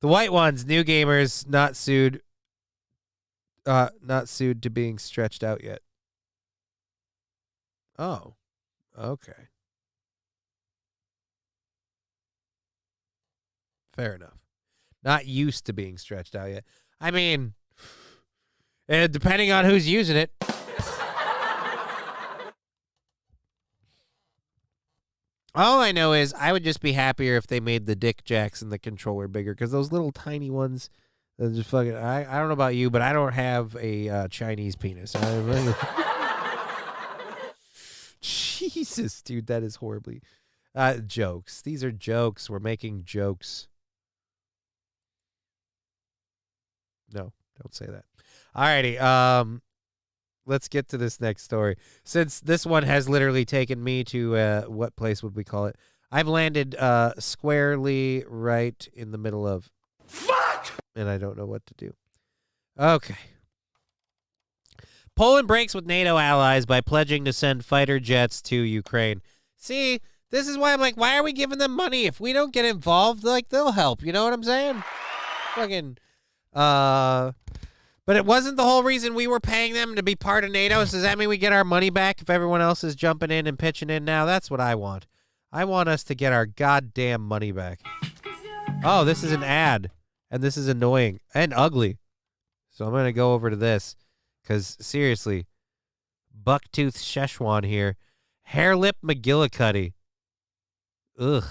The white ones, new gamers, not sued to being stretched out yet. Oh, okay. Fair enough. Not used to being stretched out yet. I mean, depending on who's using it. All I know is I would just be happier if they made the dick jacks and the controller bigger, because those little tiny ones, just fucking. I don't know about you, but I don't have a Chinese penis. Jesus, dude, that is horribly. Jokes. These are jokes. We're making jokes. No, don't say that. Alrighty, let's get to this next story. Since this one has literally taken me to, what place would we call it? I've landed squarely right in the middle of... Fuck! And I don't know what to do. Okay. Poland breaks with NATO allies by pledging to send fighter jets to Ukraine. See, this is why I'm like, why are we giving them money? If we don't get involved, like, they'll help. You know what I'm saying? Fucking... But it wasn't the whole reason we were paying them to be part of NATO. So does that mean we get our money back if everyone else is jumping in and pitching in now? That's what I want. I want us to get our goddamn money back. Oh, this is an ad. And this is annoying and ugly. So I'm going to go over to this. Because, seriously, Bucktooth Szechuan here. Hair Lip McGillicuddy. Ugh.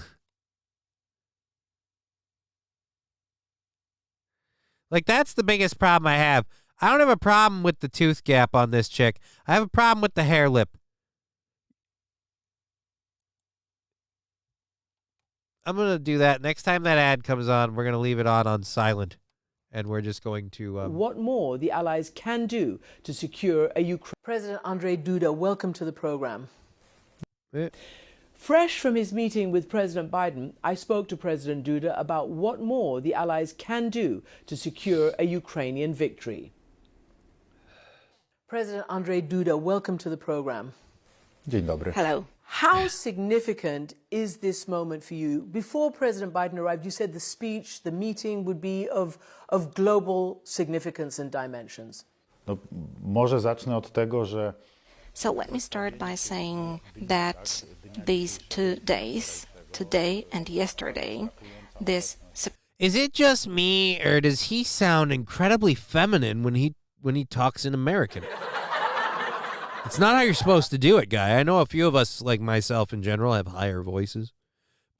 Like, that's the biggest problem I have. I don't have a problem with the tooth gap on this chick. I have a problem with the hair lip. I'm going to do that. Next time that ad comes on, we're going to leave it on silent. And we're just going to... What more the Allies can do to secure a Ukraine... President Andrzej Duda, welcome to the program. Fresh from his meeting with President Biden, I spoke to President Duda about what more the Allies can do to secure a Ukrainian victory. President Andrzej Duda, welcome to the program. Dzień dobry. Hello. How significant is this moment for you? Before President Biden arrived, you said the speech, the meeting would be of global significance and dimensions. No, może zacznę od tego, że So let me start by saying that these 2 days, today and yesterday, this Is it just me, or does he sound incredibly feminine when he talks in American? It's not how you're supposed to do it, guy. I know a few of us, like myself in general, have higher voices.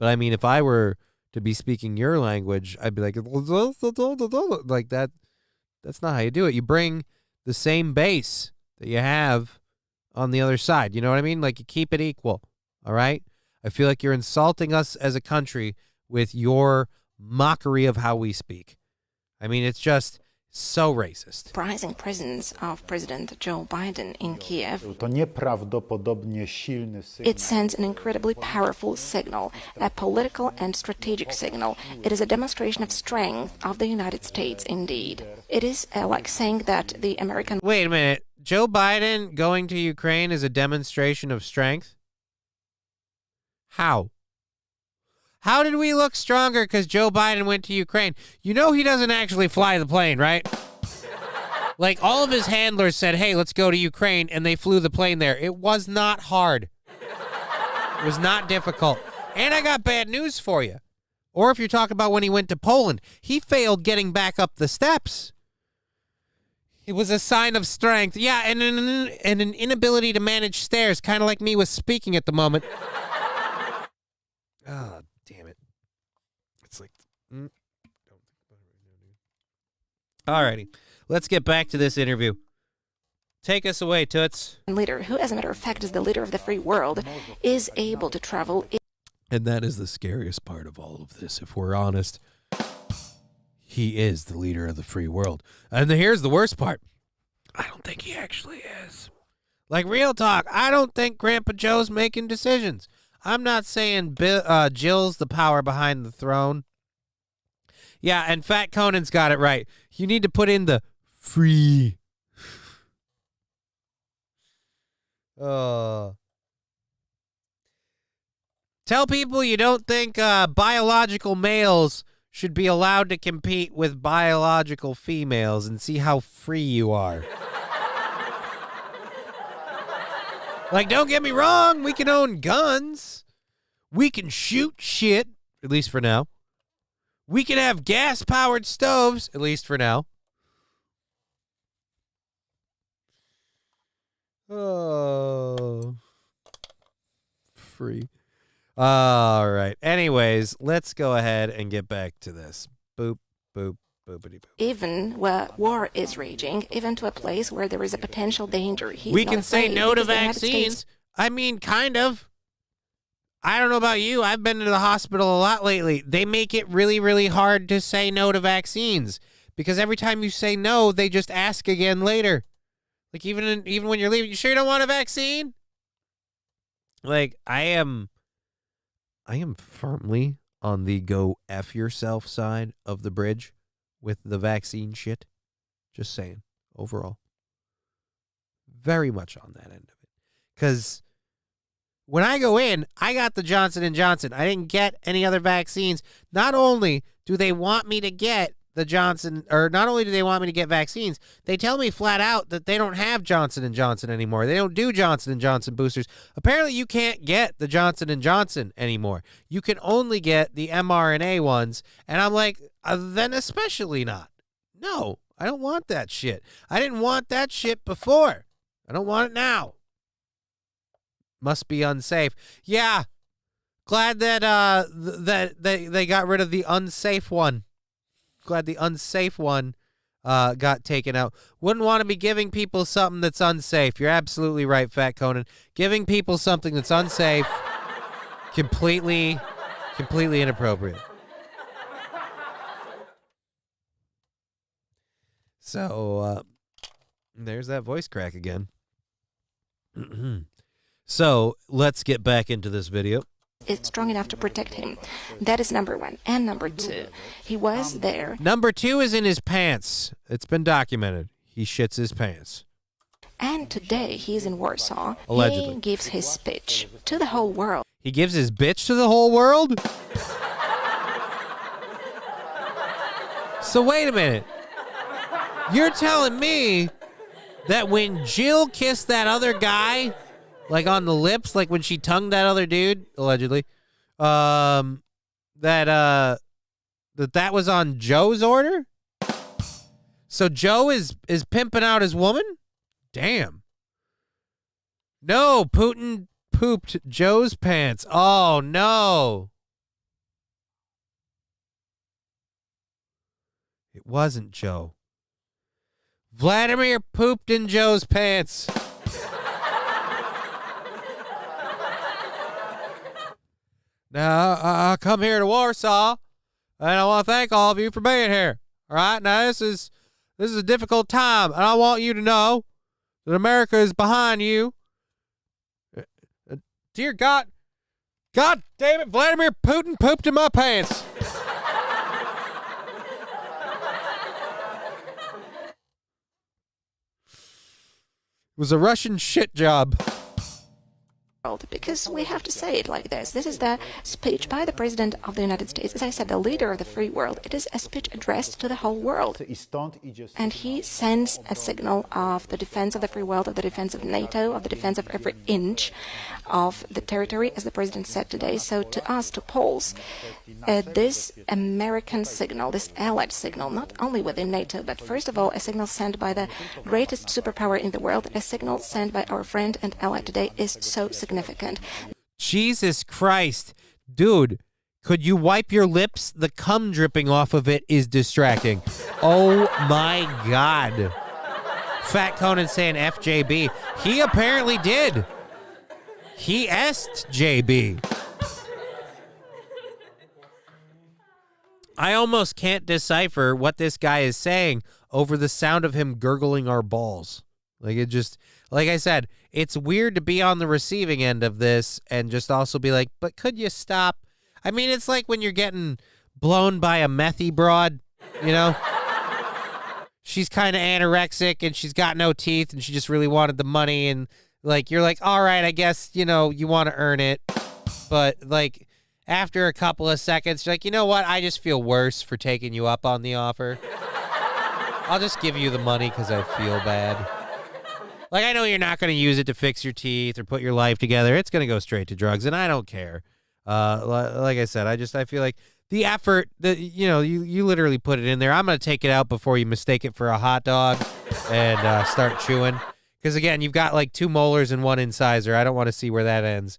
But I mean, if I were to be speaking your language, I'd be like that. That's not how you do it. You bring the same bass that you have on the other side. You know what I mean? Like, you keep it equal. All right? I feel like you're insulting us as a country with your mockery of how we speak. I mean, it's just so racist. surprising presence of President Joe Biden in Kiev. to nieprawdopodobnie silny sygnał. It sends an incredibly powerful signal, a political and strategic signal. It is a demonstration of strength of the United States, indeed. It is like saying that the American... Wait a minute. Joe Biden going to Ukraine is a demonstration of strength? How? How did we look stronger because Joe Biden went to Ukraine? You know he doesn't actually fly the plane, right? Like, all of his handlers said, hey, let's go to Ukraine, and they flew the plane there. It was not hard. It was not difficult. And I got bad news for you. Or if you're talking about when he went to Poland, he failed getting back up the steps. It was a sign of strength. Yeah, and an inability to manage stairs, kind of like me with speaking at the moment. Oh, damn it. It's like... Don't think about it right now, dude. Alrighty. Let's get back to this interview. Take us away, Toots. leader, who as a matter of fact is the leader of the free world, is able to travel... And that is the scariest part of all of this, if we're honest. He is the leader of the free world. And here's the worst part. I don't think he actually is. Like, real talk, I don't think Grandpa Joe's making decisions. I'm not saying Jill's the power behind the throne. Yeah, and Fat Conan's got it right. You need to put in the free. Tell people you don't think biological males should be allowed to compete with biological females and see how free you are. Like, don't get me wrong, we can own guns. We can shoot shit, at least for now. We can have gas-powered stoves, at least for now. Oh. Free. All right. Anyways, let's go ahead and get back to this. Boop, boop, boopity boop. Even where war is raging, even to a place where there is a potential danger. We can say no to vaccines. I mean, kind of. I don't know about you. I've been to the hospital a lot lately. They make it really, really hard to say no to vaccines because every time you say no, they just ask again later. Like, even when you're leaving, you sure you don't want a vaccine? Like, I am firmly on the go F yourself side of the bridge with the vaccine shit. Just saying, overall. Very much on that end of it. Because when I go in, I got the Johnson & Johnson. I didn't get any other vaccines. Not only do they want me to get not only do they want me to get vaccines, they tell me flat out that they don't have Johnson & Johnson anymore. They don't do Johnson & Johnson boosters. Apparently, you can't get the Johnson & Johnson anymore. You can only get the mRNA ones. And I'm like, then especially not. No, I don't want that shit. I didn't want that shit before. I don't want it now. Must be unsafe. Yeah. Glad that that they got rid of the unsafe one. Glad the unsafe one got taken out. Wouldn't want to be giving people something that's unsafe. You're absolutely right, Fat Conan. Giving people something that's unsafe, completely inappropriate. So, there's that voice crack again. So, let's get back into this video. Is strong enough to protect him. That is number one. And number two, he was there. Number two is in his pants. It's been documented. He shits his pants. And today he is in Warsaw. Allegedly. He gives his speech to the whole world. He gives his bitch to the whole world? So wait a minute. You're telling me that when Jill kissed that other guy, like on the lips, like when she tongued that other dude, allegedly, that was on Joe's order? So Joe is pimping out his woman? Damn. No, Putin pooped Joe's pants. Oh, no. It wasn't Joe. Vladimir pooped in Joe's pants. Now, I come here to Warsaw, and I want to thank all of you for being here. All right? Now, this is a difficult time, and I want you to know that America is behind you. Dear God damn it, Vladimir Putin pooped in my pants. It was a Russian shit job. Because we have to say it like this. This is the speech by the President of the United States. As I said, the leader of the free world. It is a speech addressed to the whole world. And he sends a signal of the defense of the free world, of the defense of NATO, of the defense of every inch of the territory, as the President said today. So to us, to Poles, this American signal, this allied signal, not only within NATO, but first of all, a signal sent by the greatest superpower in the world, a signal sent by our friend and ally today is so significant. Jesus Christ. Dude, could you wipe your lips? The cum dripping off of it is distracting. Oh my God. Fat Conan saying FJB. He apparently did. He asked JB. I almost can't decipher what this guy is saying over the sound of him gurgling our balls. Like it just, like I said, it's weird to be on the receiving end of this and just also be like, but could you stop? I mean, it's like when you're getting blown by a methy broad, you know? She's kind of anorexic and she's got no teeth and she just really wanted the money. And like, you're like, all right, I guess, you know, you want to earn it. But like after a couple of seconds, you're like, you know what? I just feel worse for taking you up on the offer. I'll just give you the money because I feel bad. Like, I know you're not going to use it to fix your teeth or put your life together. It's going to go straight to drugs, and I don't care. Like I said, I feel like the effort, you literally put it in there. I'm going to take it out before you mistake it for a hot dog and start chewing. Because, again, you've got, like, 2 molars and 1 incisor. I don't want to see where that ends.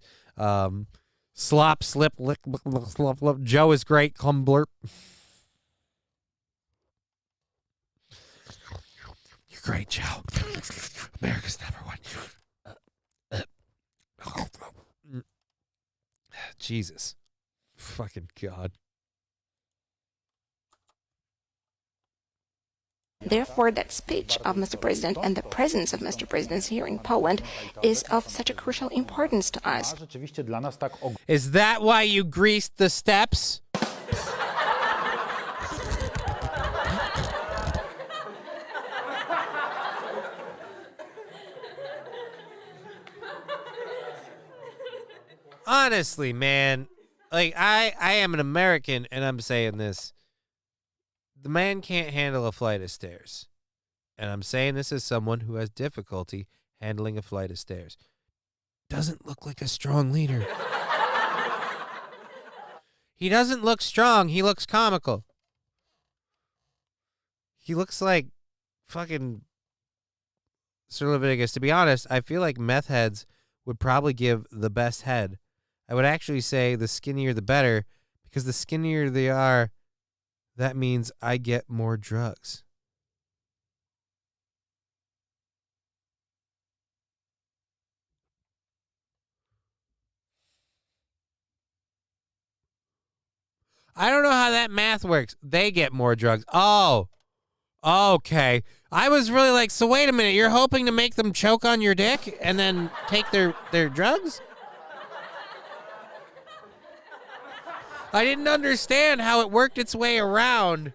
Slop, slip, lick, slop, lick. Joe is great. Blurp. You're great, Joe. America's #1. Jesus. Fucking God. Therefore, that speech of Mr. President and the presence of Mr. President here in Poland is of such a crucial importance to us. Is that why you greased the steps? Honestly, man, like I am an American and I'm saying this. The man can't handle a flight of stairs. And I'm saying this as someone who has difficulty handling a flight of stairs. Doesn't look like a strong leader. He doesn't look strong. He looks comical. He looks like fucking Sir Leviticus. To be honest, I feel like meth heads would probably give the best head. I would actually say the skinnier the better, because the skinnier they are, that means I get more drugs. I don't know how that math works. They get more drugs. Oh, okay. I was really like, so wait a minute. You're hoping to make them choke on your dick and then take their drugs? I didn't understand how it worked its way around.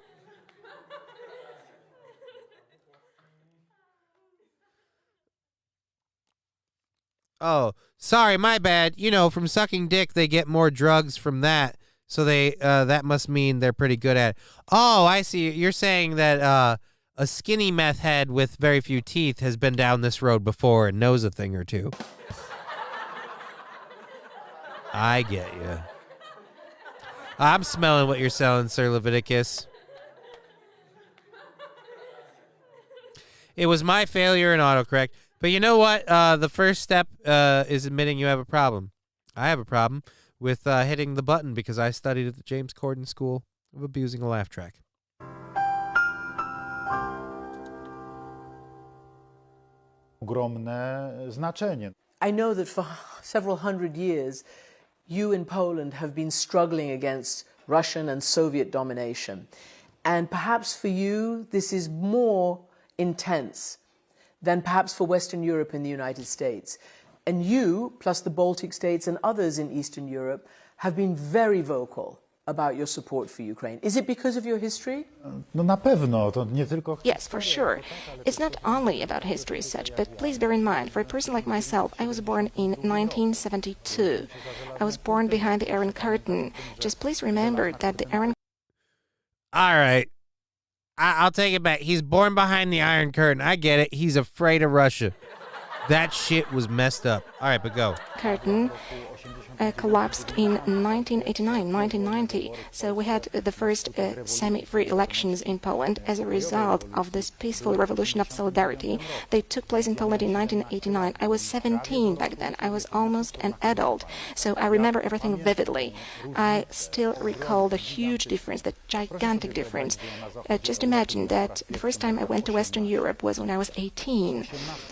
Oh, sorry, my bad. You know, from sucking dick, they get more drugs from that. So that must mean they're pretty good at it. Oh, I see. You're saying that a skinny meth head with very few teeth has been down this road before and knows a thing or two. I get you. I'm smelling what you're selling, Sir Leviticus. It was my failure in autocorrect. But you know what? The first step is admitting you have a problem. I have a problem with hitting the button because I studied at the James Corden School of Abusing a Laugh Track. Ogromne znaczenie. I know that for several hundred years, you in Poland have been struggling against Russian and Soviet domination. And perhaps for you, this is more intense than perhaps for Western Europe and the United States. And you, plus the Baltic states and others in Eastern Europe, have been very vocal about your support for Ukraine. Is it because of your history? No na pewno, to nie tylko... Yes, for sure. It's not only about history as such, but please bear in mind, for a person like myself, I was born in 1972. I was born behind the Iron Curtain. Just please remember that the Iron... All right. I'll take it back. He's born behind the Iron Curtain. I get it. He's afraid of Russia. That shit was messed up. All right, but go. Curtain collapsed in 1989, 1990. So we had the first semi-free elections in Poland as a result of this peaceful revolution of solidarity. They took place in Poland in 1989. I was 17 back then. I was almost an adult. So I remember everything vividly. I still recall the huge difference, the gigantic difference. Just imagine that the first time I went to Western Europe was when I was 18.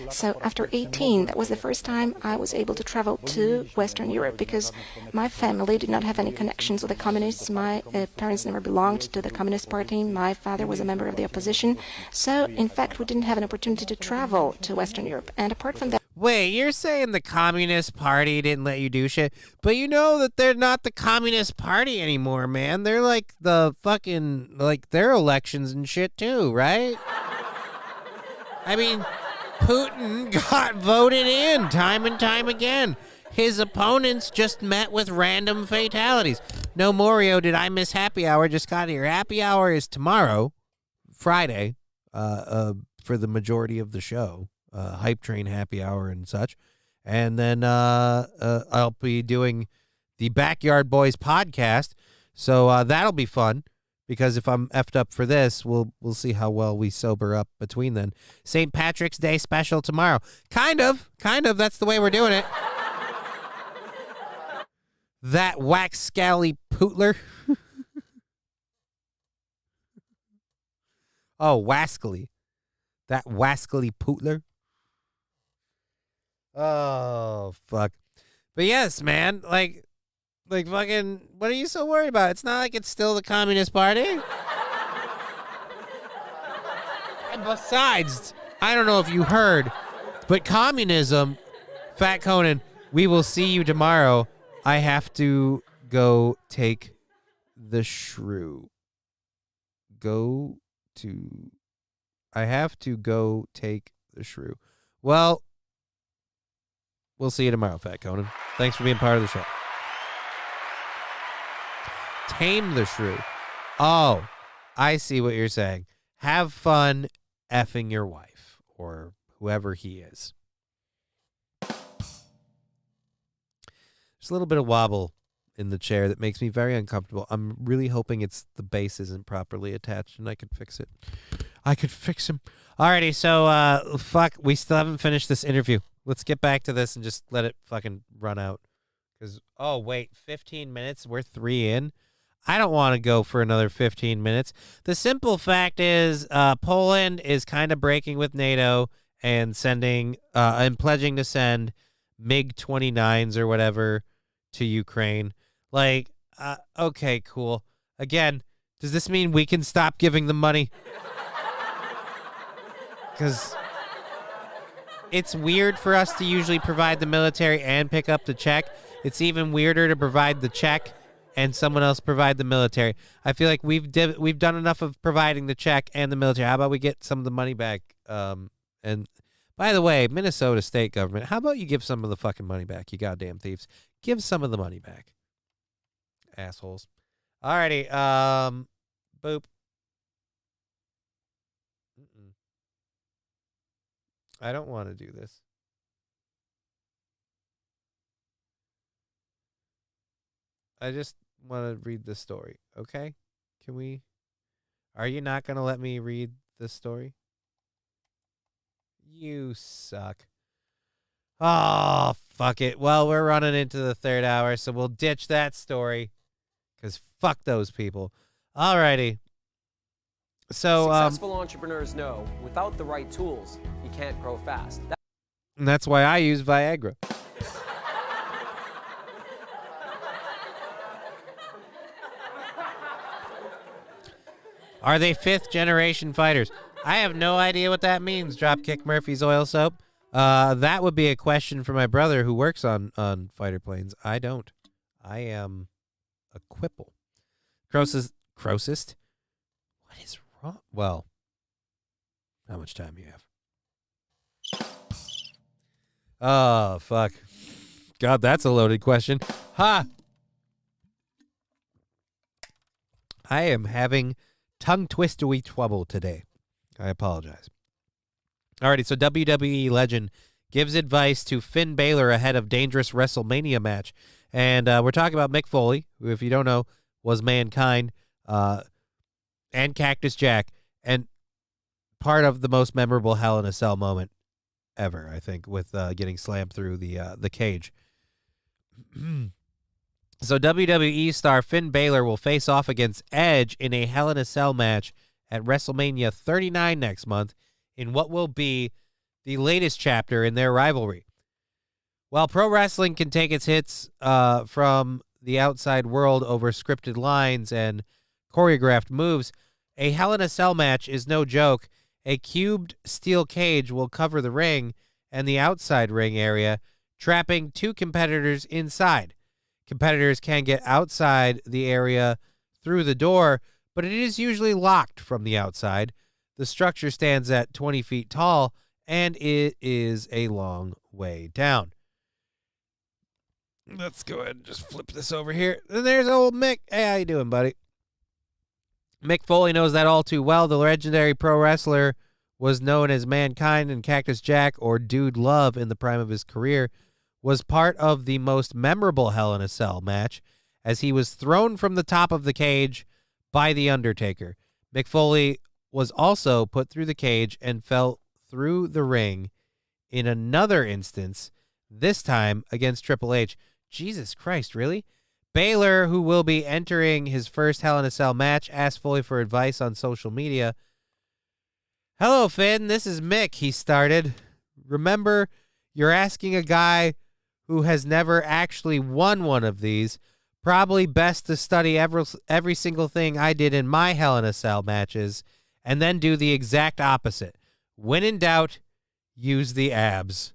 So after 18, that was the first time I was able to travel to Western Europe because my family did not have any connections with the communists. My parents never belonged to the Communist Party. My father was a member of the opposition. So, in fact, we didn't have an opportunity to travel to Western Europe. And apart from that... Wait, you're saying the Communist Party didn't let you do shit? But you know that they're not the Communist Party anymore, man. They're like the fucking, like their elections and shit too, right? I mean, Putin got voted in time and time again. His opponents just met with random fatalities. No, Morio, did I miss happy hour? Just got here. Happy hour is tomorrow, Friday, for the majority of the show. Hype Train happy hour and such. And then I'll be doing the Backyard Boys podcast. So that'll be fun because if I'm effed up for this, we'll see how well we sober up between then. St. Patrick's Day special tomorrow. Kind of. That's the way we're doing it. That wax-scally pootler. Oh, wascally. That wascally pootler. Oh, fuck. But yes, man, like fucking, what are you so worried about? It's not like it's still the Communist Party. And besides, I don't know if you heard, but communism, Fat Conan, we will see you tomorrow. I have to go take the shrew. I have to go take the shrew. Well, we'll see you tomorrow, Fat Conan. Thanks for being part of the show. Tame the shrew. Oh, I see what you're saying. Have fun effing your wife or whoever he is. There's a little bit of wobble in the chair that makes me very uncomfortable. I'm really hoping it's the base isn't properly attached and I could fix it. I could fix him. Alrighty, so fuck, we still haven't finished this interview. Let's get back to this and just let it fucking run out. Because, oh wait, 15 minutes? We're 3 in? I don't want to go for another 15 minutes. The simple fact is Poland is kind of breaking with NATO and sending and pledging to send MiG-29s or whatever to Ukraine. Like, okay, cool. Again, does this mean we can stop giving them money? Because it's weird for us to usually provide the military and pick up the check. It's even weirder to provide the check and someone else provide the military. I feel like we've done enough of providing the check and the military. How about we get some of the money back? By the way, Minnesota state government, how about you give some of the fucking money back, you goddamn thieves? Give some of the money back. Assholes. Alrighty, boop. I don't want to do this. I just want to read the story, okay? Can we? Are you not going to let me read the story? You suck. Oh, fuck it. Well, we're running into the third hour, so we'll ditch that story. Because fuck those people. Alrighty. So, successful entrepreneurs know without the right tools, you can't grow fast. And that's why I use Viagra. Are they fifth generation fighters? I have no idea what that means, Dropkick Murphy's Oil Soap. That would be a question for my brother who works on fighter planes. I don't. I am a quipple. Crossist? What is wrong? Well, how much time do you have? Oh, fuck. God, that's a loaded question. Ha! I am having tongue twistery trouble today. I apologize. Alrighty, so WWE legend gives advice to Finn Balor ahead of dangerous WrestleMania match. And we're talking about Mick Foley, who, if you don't know, was Mankind and Cactus Jack, and part of the most memorable Hell in a Cell moment ever, I think, with getting slammed through the cage. So WWE star Finn Balor will face off against Edge in a Hell in a Cell match at WrestleMania 39 next month in what will be the latest chapter in their rivalry. While pro wrestling can take its hits from the outside world over scripted lines and choreographed moves, a Hell in a Cell match is no joke. A cubed steel cage will cover the ring and the outside ring area, trapping two competitors inside. Competitors can get outside the area through the door, but it is usually locked from the outside. The structure stands at 20 feet tall, and it is a long way down. Let's go ahead and just flip this over here. And there's old Mick. Hey, how you doing, buddy? Mick Foley knows that all too well. The legendary pro wrestler was known as Mankind, and Cactus Jack, or Dude Love in the prime of his career, was part of the most memorable Hell in a Cell match, as he was thrown from the top of the cage by The Undertaker. Mick Foley was also put through the cage and fell through the ring in another instance, this time against Triple H. Jesus Christ, really? Balor, who will be entering his first Hell in a Cell match, asked Foley for advice on social media. "Hello, Finn. This is Mick," he started. "Remember, you're asking a guy who has never actually won one of these. Probably best to study every single thing I did in my Hell in a Cell matches and then do the exact opposite. When in doubt, use the abs."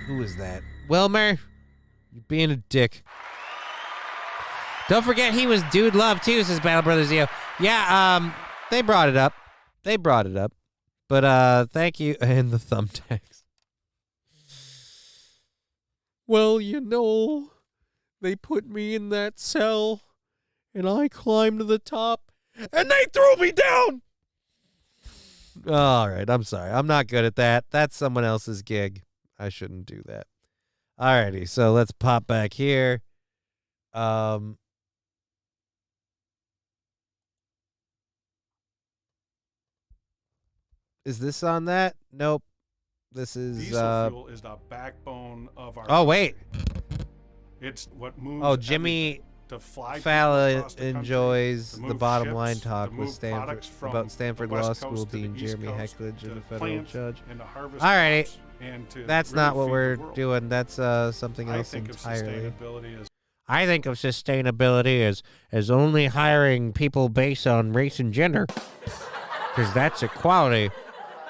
Who is that? Wilmer? You're being a dick. Don't forget he was Dude Love too, says Battle Brothers Zio. Yeah, they brought it up. But thank you. And the thumbtacks. "Well, you know, they put me in that cell, and I climbed to the top, and they threw me down." All right, I'm sorry. I'm not good at that. That's someone else's gig. I shouldn't do that. Alrighty, so let's pop back here. Is this on that? Nope. This is Diesel fuel is the backbone of our Oh, wait. It's what moves. Oh, Jimmy to fly Fallon enjoys the bottom line talk with Stanford about Stanford Law School Dean Jeremy Heckledge and the federal judge. Alrighty. That's not what we're doing. That's something else entirely. I think of sustainability as only hiring people based on race and gender, because that's equality.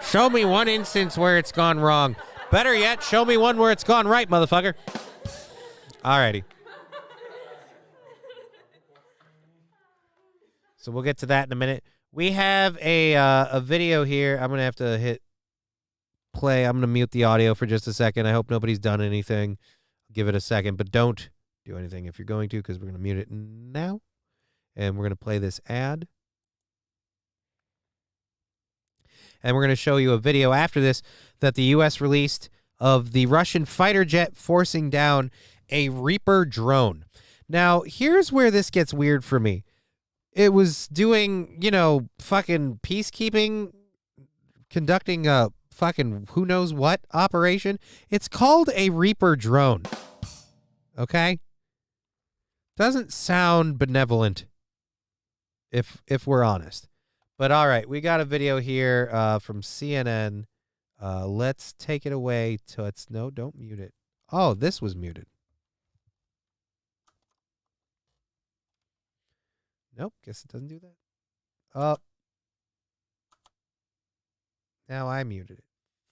Show me one instance where it's gone wrong. Better yet, show me one where it's gone right, motherfucker. Alrighty. So we'll get to that in a minute. We have a video here. I'm going to have to hit play. I'm going to mute the audio for just a second. I hope nobody's done anything. Give it a second, but don't do anything if you're going to, because we're going to mute it now. And we're going to play this ad. And we're going to show you a video after this that the U.S. released of the Russian fighter jet forcing down a Reaper drone. Now, here's where this gets weird for me. It was doing, fucking peacekeeping, conducting a fucking who knows what operation. It's called a Reaper drone. Okay? Doesn't sound benevolent, if we're honest. But all right, we got a video here from CNN. Let's take it away. No, don't mute it. Oh, this was muted. Nope, guess it doesn't do that. Oh. Now I muted it.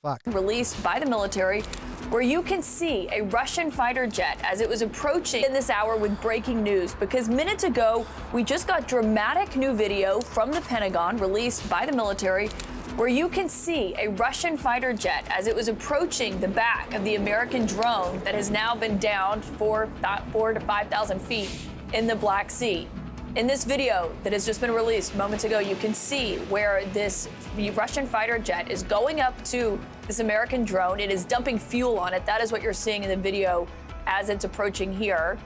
Fuck. Released by the military, where you can see a Russian fighter jet as it was approaching in this hour with breaking news. Because minutes ago, we just got dramatic new video from the Pentagon released by the military, where you can see a Russian fighter jet as it was approaching the back of the American drone that has now been downed 4,000 to 5,000 feet in the Black Sea. In this video that has just been released moments ago, you can see where this Russian fighter jet is going up to this American drone. It is dumping fuel on it. That is what you're seeing in the video as it's approaching here.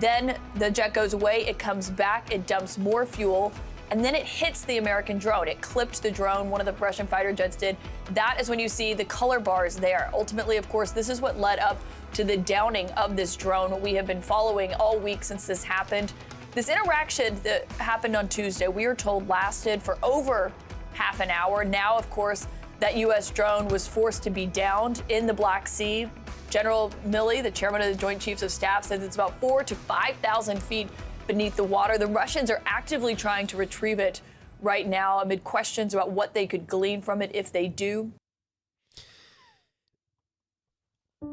Then the jet goes away, it comes back, it dumps more fuel, and then it hits the American drone. It clipped the drone, one of the Russian fighter jets did. That is when you see the color bars there. Ultimately, of course, this is what led up to the downing of this drone we have been following all week since this happened. This interaction that happened on Tuesday, we are told, lasted for over half an hour. Now, of course, that U.S. drone was forced to be downed in the Black Sea. General Milley, the chairman of the Joint Chiefs of Staff, says it's about 4,000 to 5,000 feet beneath the water. The Russians are actively trying to retrieve it right now amid questions about what they could glean from it if they do.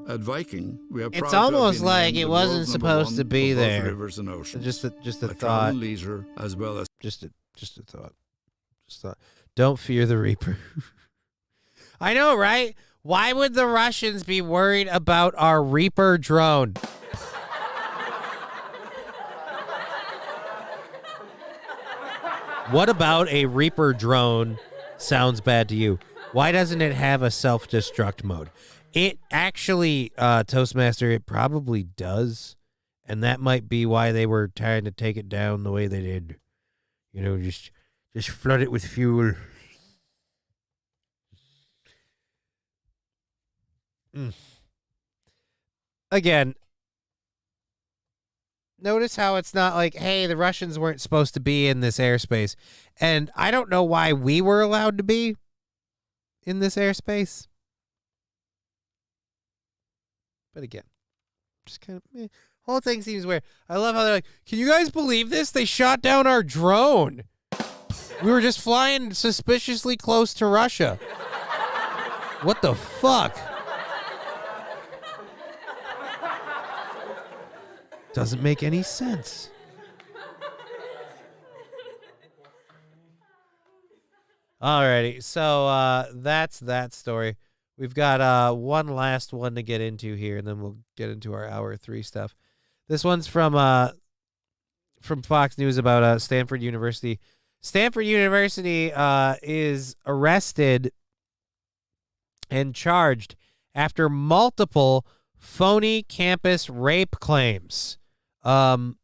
At Viking, we are proud It's to have almost been like named it the wasn't world's supposed #1 to be for both there. rivers and oceans. Just a By thought. travel leisure as well as Just a thought. Just thought. Don't fear the Reaper. I know, right? Why would the Russians be worried about our Reaper drone? What about a Reaper drone sounds bad to you? Why doesn't it have a self-destruct mode? It actually, Toastmaster, it probably does. And that might be why they were trying to take it down the way they did. Just flood it with fuel. Again, notice how it's not like, hey, the Russians weren't supposed to be in this airspace. And I don't know why we were allowed to be in this airspace. But again, just kind of, whole thing seems weird. I love how they're like, can you guys believe this? They shot down our drone. We were just flying suspiciously close to Russia. What the fuck? Doesn't make any sense. Alrighty, so that's that story. We've got one last one to get into here, and then we'll get into our hour 3 stuff. This one's from Fox News about Stanford University. Stanford University is arrested and charged after multiple phony campus rape claims. Look,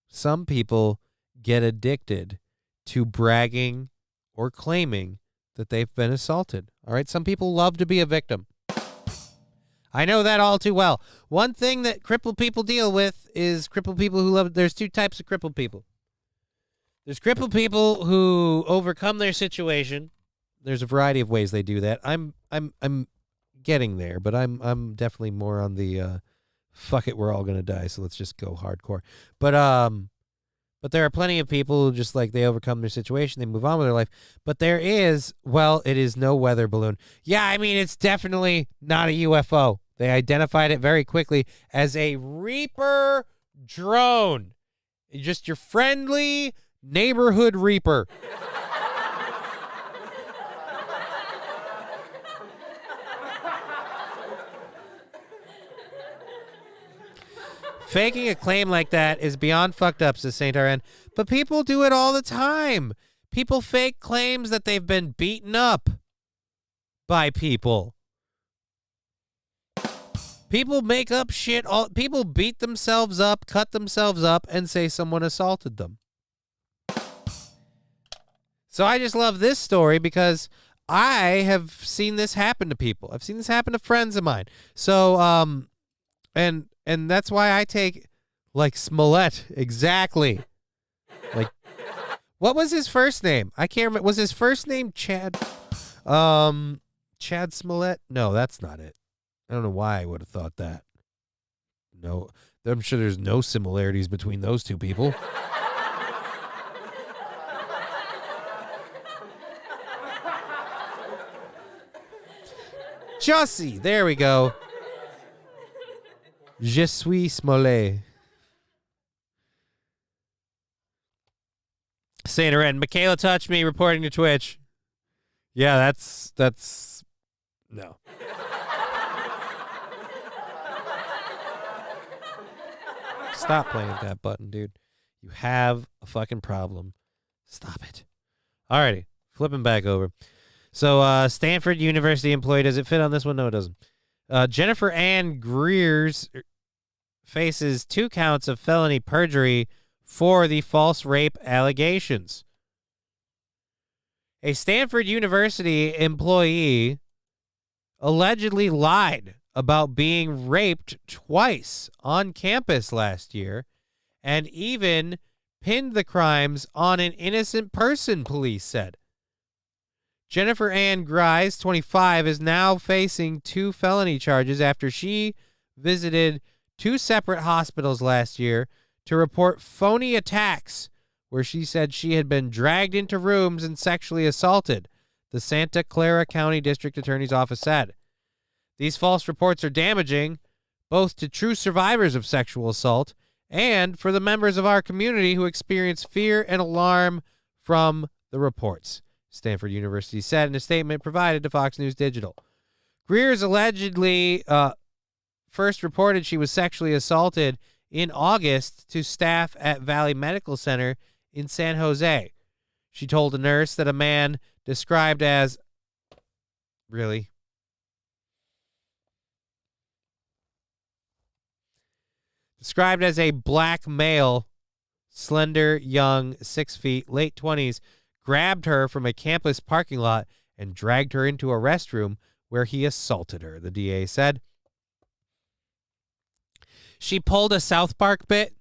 some people get addicted to bragging or claiming that they've been assaulted. All right, some people love to be a victim. I know that all too well. One thing that crippled people deal with is crippled people who love. There's 2 types of crippled people. There's crippled people who overcome their situation. There's a variety of ways they do that. I'm getting there, but I'm definitely more on the fuck it, we're all gonna die, so let's just go hardcore. But there are plenty of people who just like they overcome their situation, they move on with their life. But there is, well, it is no weather balloon. Yeah, I mean, it's definitely not a UFO. They identified it very quickly as a Reaper drone. Just your friendly neighborhood reaper. Faking a claim like that is beyond fucked up, says St. RN. But people do it all the time. People fake claims that they've been beaten up by people. People make up shit. People beat themselves up, cut themselves up, and say someone assaulted them. So I just love this story because I have seen this happen to people. I've seen this happen to friends of mine. So, and that's why I take, like, Smollett, exactly. Like, what was his first name? I can't remember. Was his first name Chad? Chad Smollett? No, that's not it. I don't know why I would have thought that. No, I'm sure there's no similarities between those two people. Jussie, there we go. Je suis Smollett. Saint Ren, Michaela touched me, reporting to Twitch. Yeah, that's no. Stop playing with that button, dude. You have a fucking problem. Stop it. Alrighty, flipping back over. So, Stanford University employee, does it fit on this one? No, it doesn't. Jennifer Ann Greers faces 2 counts of felony perjury for the false rape allegations. A Stanford University employee allegedly lied about being raped twice on campus last year and even pinned the crimes on an innocent person, police said. Jennifer Ann Greers, 25, is now facing 2 felony charges after she visited 2 separate hospitals last year to report phony attacks where she said she had been dragged into rooms and sexually assaulted, the Santa Clara County District Attorney's Office said. These false reports are damaging both to true survivors of sexual assault and for the members of our community who experience fear and alarm from the reports, Stanford University said in a statement provided to Fox News Digital. Greers allegedly first reported she was sexually assaulted in August to staff at Valley Medical Center in San Jose. She told a nurse that a man described as a black male, slender, young, 6 feet, late 20s, grabbed her from a campus parking lot and dragged her into a restroom where he assaulted her, the DA said. She pulled a South Park bit.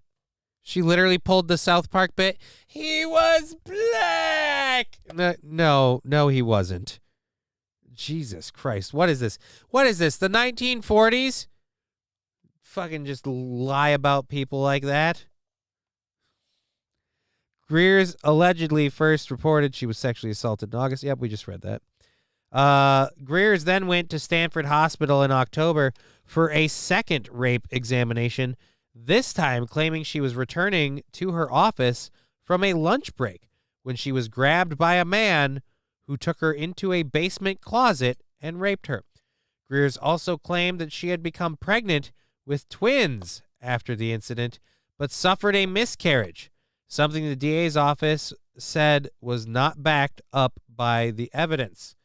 She literally pulled the South Park bit. He was black. No, he wasn't. Jesus Christ. What is this? The 1940s? Fucking just lie about people like that. Greers allegedly first reported she was sexually assaulted in August. Yep, we just read that. Greers then went to Stanford Hospital in October for a second rape examination, this time claiming she was returning to her office from a lunch break when she was grabbed by a man who took her into a basement closet and raped her. Greers also claimed that she had become pregnant with twins after the incident, but suffered a miscarriage, something the DA's office said was not backed up by the evidence.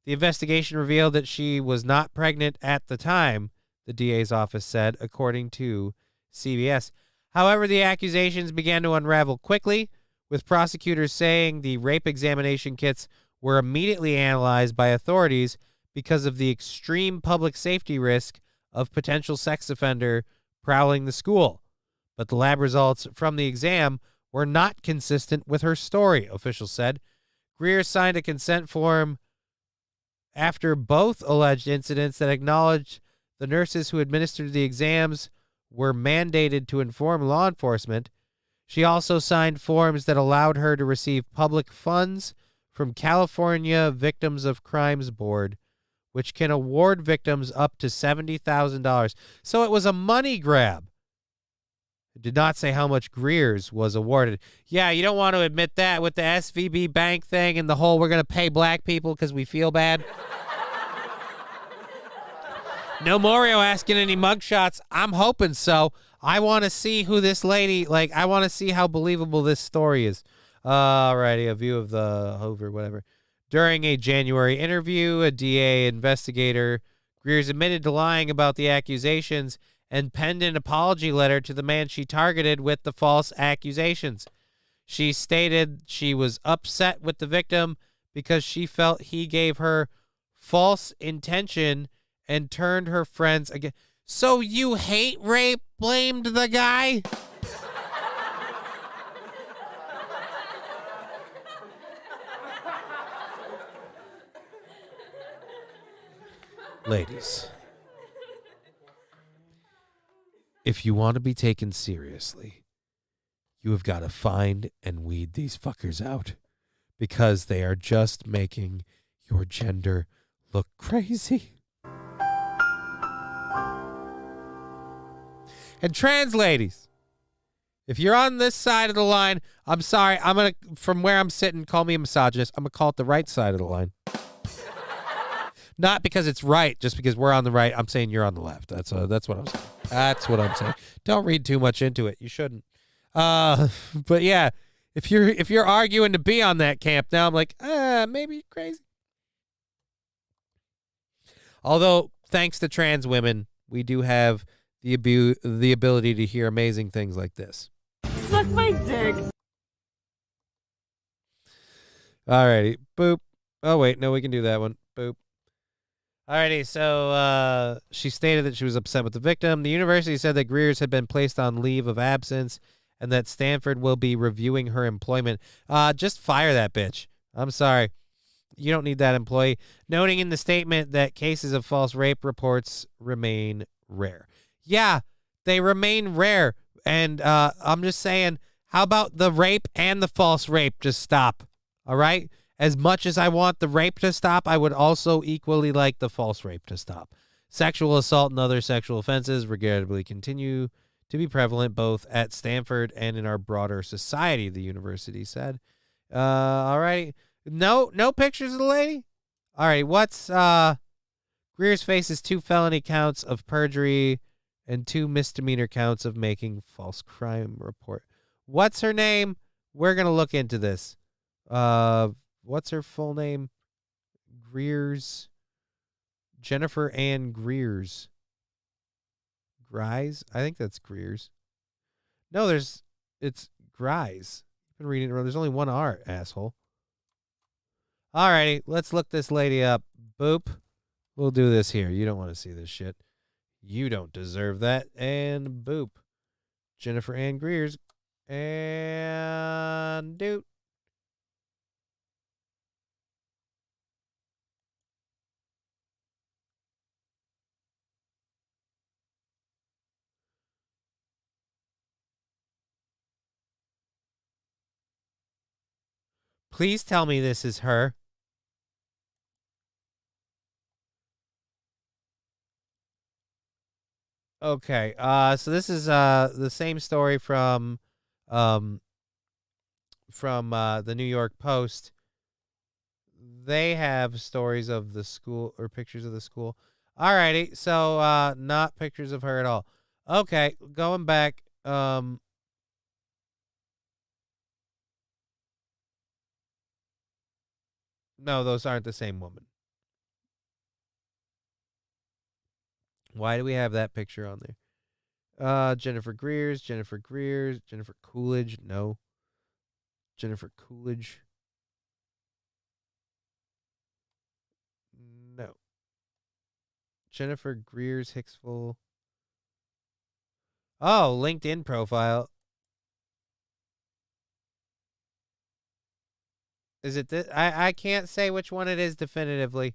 The investigation revealed that she was not pregnant at the time, the DA's office said, according to CBS. However, the accusations began to unravel quickly, with prosecutors saying the rape examination kits were immediately analyzed by authorities because of the extreme public safety risk of potential sex offender prowling the school. But the lab results from the exam were not consistent with her story, officials said. Greer signed a consent form after both alleged incidents that acknowledged the nurses who administered the exams were mandated to inform law enforcement. She also signed forms that allowed her to receive public funds from California Victims of Crimes Board, which can award victims up to $70,000. So it was a money grab. It did not say how much Greer's was awarded. Yeah, you don't want to admit that with the SVB bank thing and the whole we're going to pay black people because we feel bad. No Mario asking any mugshots. I'm hoping so. I want to see who this lady, like, I want to see how believable this story is. Alrighty, a view of the Hoover, whatever. During a January interview, a DA investigator, Greer's admitted to lying about the accusations and penned an apology letter to the man she targeted with the false accusations. She stated she was upset with the victim because she felt he gave her false intention and turned her friends again. So you hate rape blamed the guy? Ladies, if you want to be taken seriously, you have got to find and weed these fuckers out because they are just making your gender look crazy. And trans ladies, if you're on this side of the line, I'm sorry, from where I'm sitting, call me a misogynist. I'm going to call it the right side of the line. Not because it's right, just because we're on the right. I'm saying you're on the left. That's what I'm saying. That's what I'm saying. Don't read too much into it. You shouldn't. But yeah, if you're arguing to be on that camp now, I'm like, maybe you're crazy. Although, thanks to trans women, we do have the ability to hear amazing things like this. Suck my dick. Alrighty, boop. Oh wait, no, we can do that one. Boop. Alrighty, so she stated that she was upset with the victim. The university said that Greer's had been placed on leave of absence and that Stanford will be reviewing her employment. Just fire that bitch. I'm sorry. You don't need that employee. Noting in the statement that cases of false rape reports remain rare. Yeah, they remain rare. And I'm just saying, how about the rape and the false rape just stop? All right? As much as I want the rape to stop, I would also equally like the false rape to stop. Sexual assault and other sexual offenses regrettably continue to be prevalent both at Stanford and in our broader society, the university said. All right. No pictures of the lady? All right, what's Greer's faces 2 felony counts of perjury and 2 misdemeanor counts of making false crime report. What's her name? We're going to look into this. What's her full name? Greer's. Jennifer Ann Greer's. Grise? I think that's Greer's. No, it's Grise. I've been reading it wrong. There's only one R, asshole. Alrighty, let's look this lady up. Boop. We'll do this here. You don't want to see this shit. You don't deserve that. And boop. Jennifer Ann Greer's. And doot. Please tell me this is her. Okay. So this is the same story from the New York Post. They have stories of the school or pictures of the school. Alrighty, so not pictures of her at all. Okay, going back. No, those aren't the same woman. Why do we have that picture on there? Jennifer Coolidge, no. Jennifer Coolidge. No. Jennifer Greer's Hicksville. Oh, LinkedIn profile. Is it this? I can't say which one it is definitively.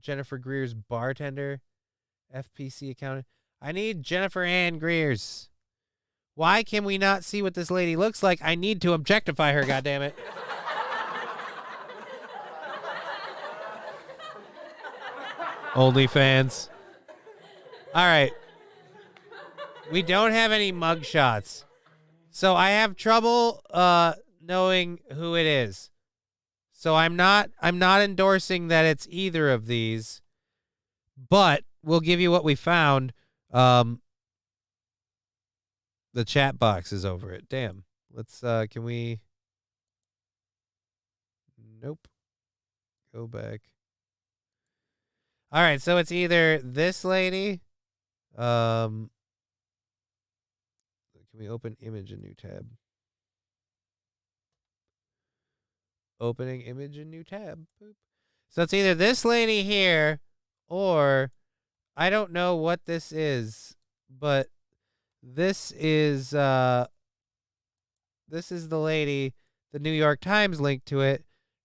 Jennifer Greer's bartender. FPC accountant. I need Jennifer Ann Greer's. Why can we not see what this lady looks like? I need to objectify her, goddammit. OnlyFans. All right. We don't have any mugshots. So I have trouble knowing who it is. So I'm not endorsing that it's either of these, but we'll give you what we found. The chat box is over it. Damn. Let's can we Nope. Go back. All right, so it's either this lady. Can we open image in new tab? Opening image in new tab. Boop. So it's either this lady here or I don't know what this is, but this is the lady, the New York Times linked to it,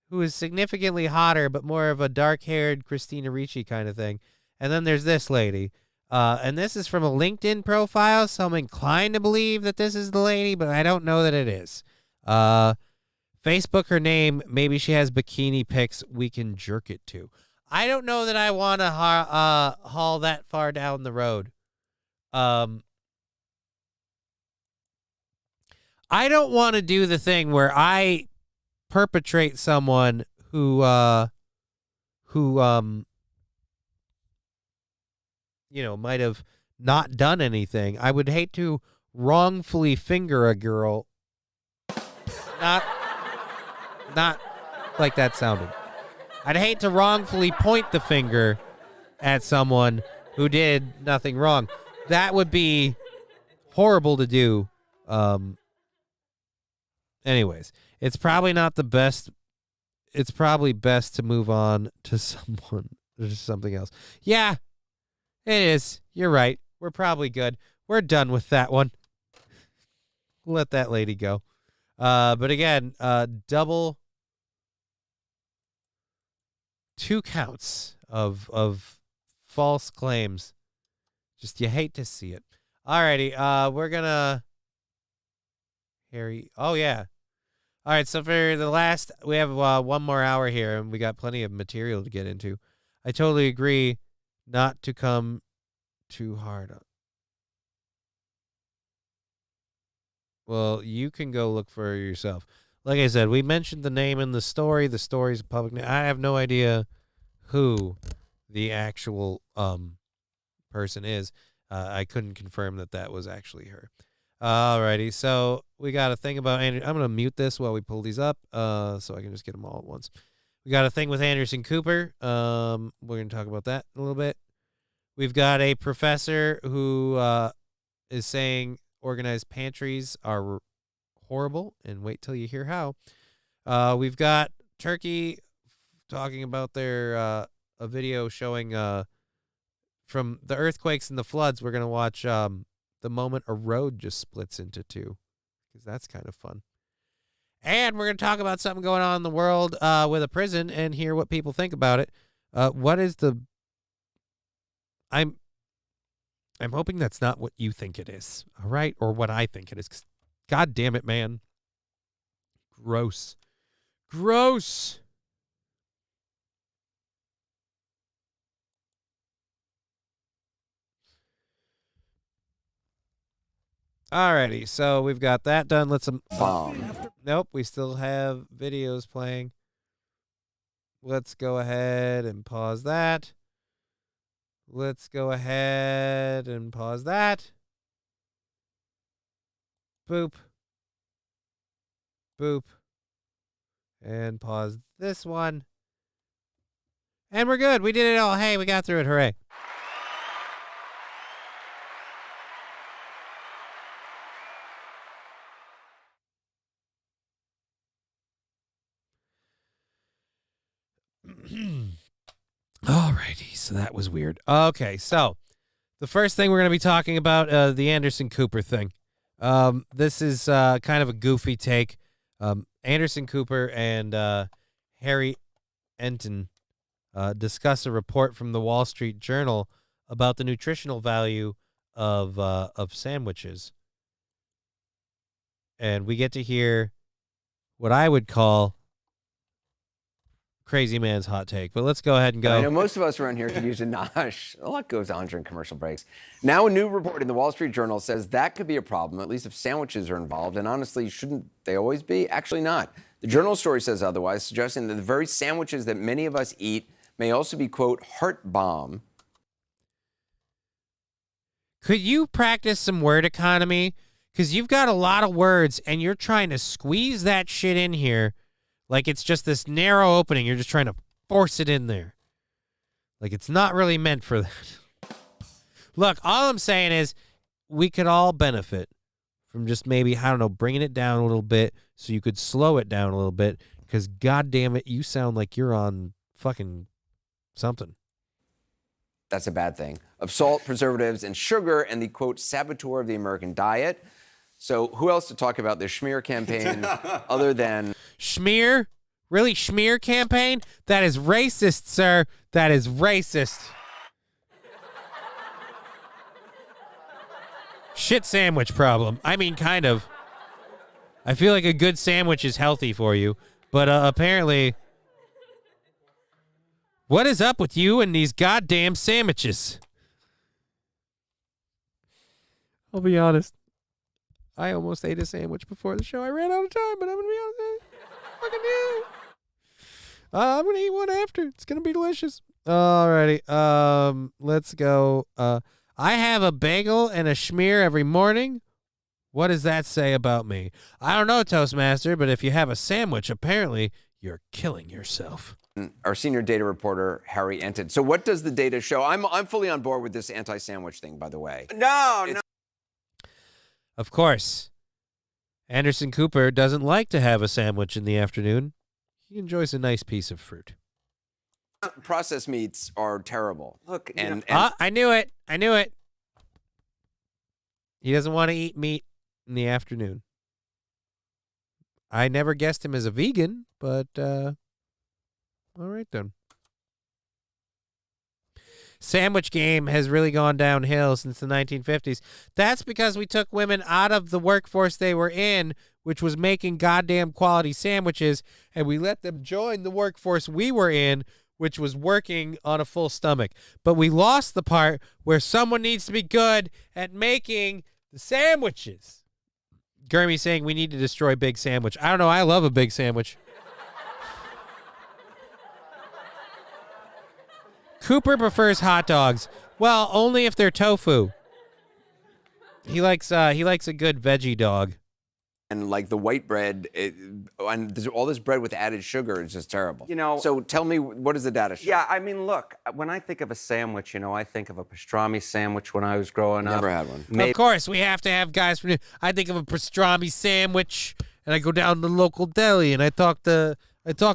who is significantly hotter but more of a dark-haired Christina Ricci kind of thing. And then there's this lady. And this is from a LinkedIn profile, so I'm inclined to believe that this is the lady, but I don't know that it is. Facebook, her name, maybe she has bikini pics we can jerk it to. I don't know that I want to haul that far down the road. I don't want to do the thing where I perpetrate someone who might have not done anything. I would hate to wrongfully finger a girl. Not like that sounded. I'd hate to wrongfully point the finger at someone who did nothing wrong. That would be horrible to do. Anyways, it's probably not the best. It's probably best to move on to something else. Yeah, it is. You're right. We're probably good. We're done with that one. Let that lady go. But again, double 2 counts of false claims. Just you hate to see it. Alrighty, we're gonna Harry. Oh yeah. All right, so for the last, we have 1 more hour here, and we got plenty of material to get into. I totally agree not to come too hard on. Well, you can go look for it yourself. Like I said, we mentioned the name in the story. The story's a public name. I have no idea who the actual person is. I couldn't confirm that was actually her. Alrighty, so we got a thing about Andrew. I'm going to mute this while we pull these up so I can just get them all at once. We got a thing with Anderson Cooper. We're going to talk about that in a little bit. We've got a professor who is saying organized pantries are horrible, and wait till you hear how. We've got Turkey talking about their a video showing from the earthquakes and the floods. We're going to watch the moment a road just splits into 2, because that's kind of fun. And we're going to talk about something going on in the world with a prison and hear what people think about it. What is the... I'm hoping that's not what you think it is, all right? Or what I think it is. 'Cause God damn it, man. Gross. Gross. Alrighty, so we've got that done. Let's Nope, we still have videos playing. Let's go ahead and pause that. Let's go ahead and pause that. Boop. Boop. And pause this one. And we're good. We did it all. Hey, we got through it. Hooray. Alrighty, so that was weird. Okay, so the first thing we're going to be talking about, the Anderson Cooper thing. This is kind of a goofy take. Anderson Cooper and Harry Enton discuss a report from the Wall Street Journal about the nutritional value of sandwiches. And we get to hear what I would call crazy man's hot take. But let's go ahead and go. I know most of us around here could use a nosh. A lot goes on during commercial breaks. Now, a new report in the Wall Street Journal says that could be a problem, at least if sandwiches are involved. And honestly, shouldn't they always be? Actually not. The Journal story says otherwise, suggesting that the very sandwiches that many of us eat may also be, quote, heart bomb. Could you practice some word economy? Because you've got a lot of words, and you're trying to squeeze that shit in here like it's just this narrow opening. You're just trying to force it in there. Like it's not really meant for that. Look, all I'm saying is we could all benefit from just maybe, I don't know, bringing it down a little bit so you could slow it down a little bit because, God damn it, you sound like you're on fucking something. That's a bad thing. Of salt, preservatives, and sugar, and the, quote, saboteur of the American diet. So who else to talk about this schmear campaign other than... Schmear? Really? Schmear campaign? That is racist, sir. That is racist. Shit sandwich problem. I mean, kind of. I feel like a good sandwich is healthy for you, but apparently... What is up with you and these goddamn sandwiches? I'll be honest. I almost ate a sandwich before the show. I ran out of time, but I'm going to be honest. Fucking yeah. I'm going to eat one after. It's going to be delicious. Alrighty. Let's go. I have a bagel and a schmear every morning. What does that say about me? I don't know, Toastmaster, but if you have a sandwich, apparently you're killing yourself. Our senior data reporter, Harry Enton. So what does the data show? I'm fully on board with this anti-sandwich thing, by the way. No. Of course. Anderson Cooper doesn't like to have a sandwich in the afternoon. He enjoys a nice piece of fruit. Processed meats are terrible. Look, I knew it. I knew it. He doesn't want to eat meat in the afternoon. I never guessed him as a vegan, but all right then. Sandwich game has really gone downhill since the 1950s. That's because we took women out of the workforce they were in, which was making goddamn quality sandwiches, and we let them join the workforce we were in, which was working on a full stomach. But we lost the part where someone needs to be good at making the sandwiches. Gurmy saying we need to destroy Big Sandwich. I don't know. I love a big sandwich. Cooper prefers hot dogs. Well, only if they're tofu. He likes a good veggie dog. And like the white bread, and there's all this bread with added sugar is just terrible. You know. So tell me, what does the data show? Yeah, I mean, look, when I think of a sandwich, I think of a pastrami sandwich when I was growing up. Never had one. Of course, we have to have guys from. I think of a pastrami sandwich, and I go down to the local deli, and I talk to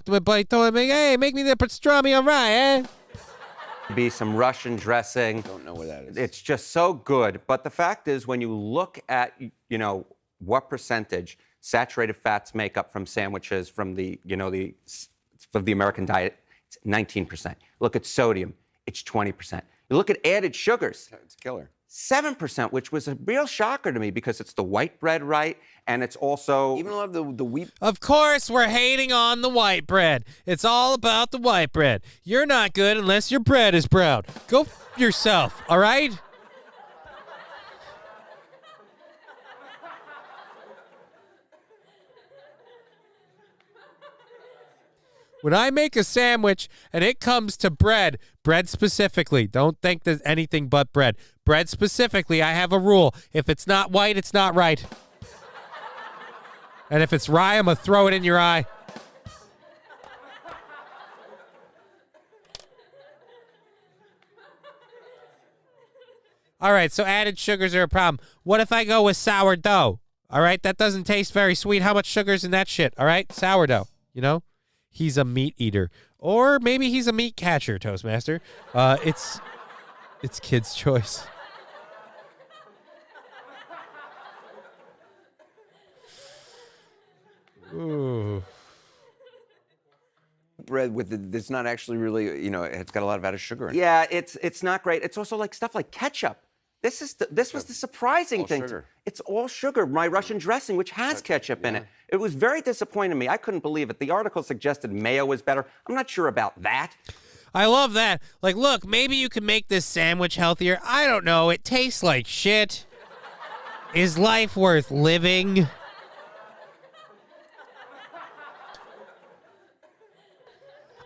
my buddy, told him, hey, make me the pastrami, all right, eh? Be some Russian dressing. Don't know what that is. It's just so good. But the fact is, when you look at, what percentage saturated fats make up from sandwiches from the American diet, it's 19%. Look at sodium, it's 20%. You look at added sugars. It's killer. 7%, which was a real shocker to me because it's the white bread, right? And it's also... Even a lot of the wheat... Of course we're hating on the white bread. It's all about the white bread. You're not good unless your bread is brown. Go f*** yourself, all right? When I make a sandwich and it comes to bread specifically, don't think there's anything but bread. Bread specifically, I have a rule. If it's not white, it's not right. And if it's rye, I'm going to throw it in your eye. All right, so added sugars are a problem. What if I go with sourdough? All right, that doesn't taste very sweet. How much sugar's in that shit? All right, sourdough, He's a meat eater. Or maybe he's a meat catcher, Toastmaster. It's kid's choice. Ooh. Bread it's not actually really, it's got a lot of added sugar in it. Yeah, it's not great. It's also like stuff like ketchup. This was the surprising thing. Sugar. It's all sugar. My Russian dressing, which has ketchup in it. It was very disappointing to me. I couldn't believe it. The article suggested mayo was better. I'm not sure about that. I love that. Like, look, maybe you can make this sandwich healthier. I don't know. It tastes like shit. Is life worth living?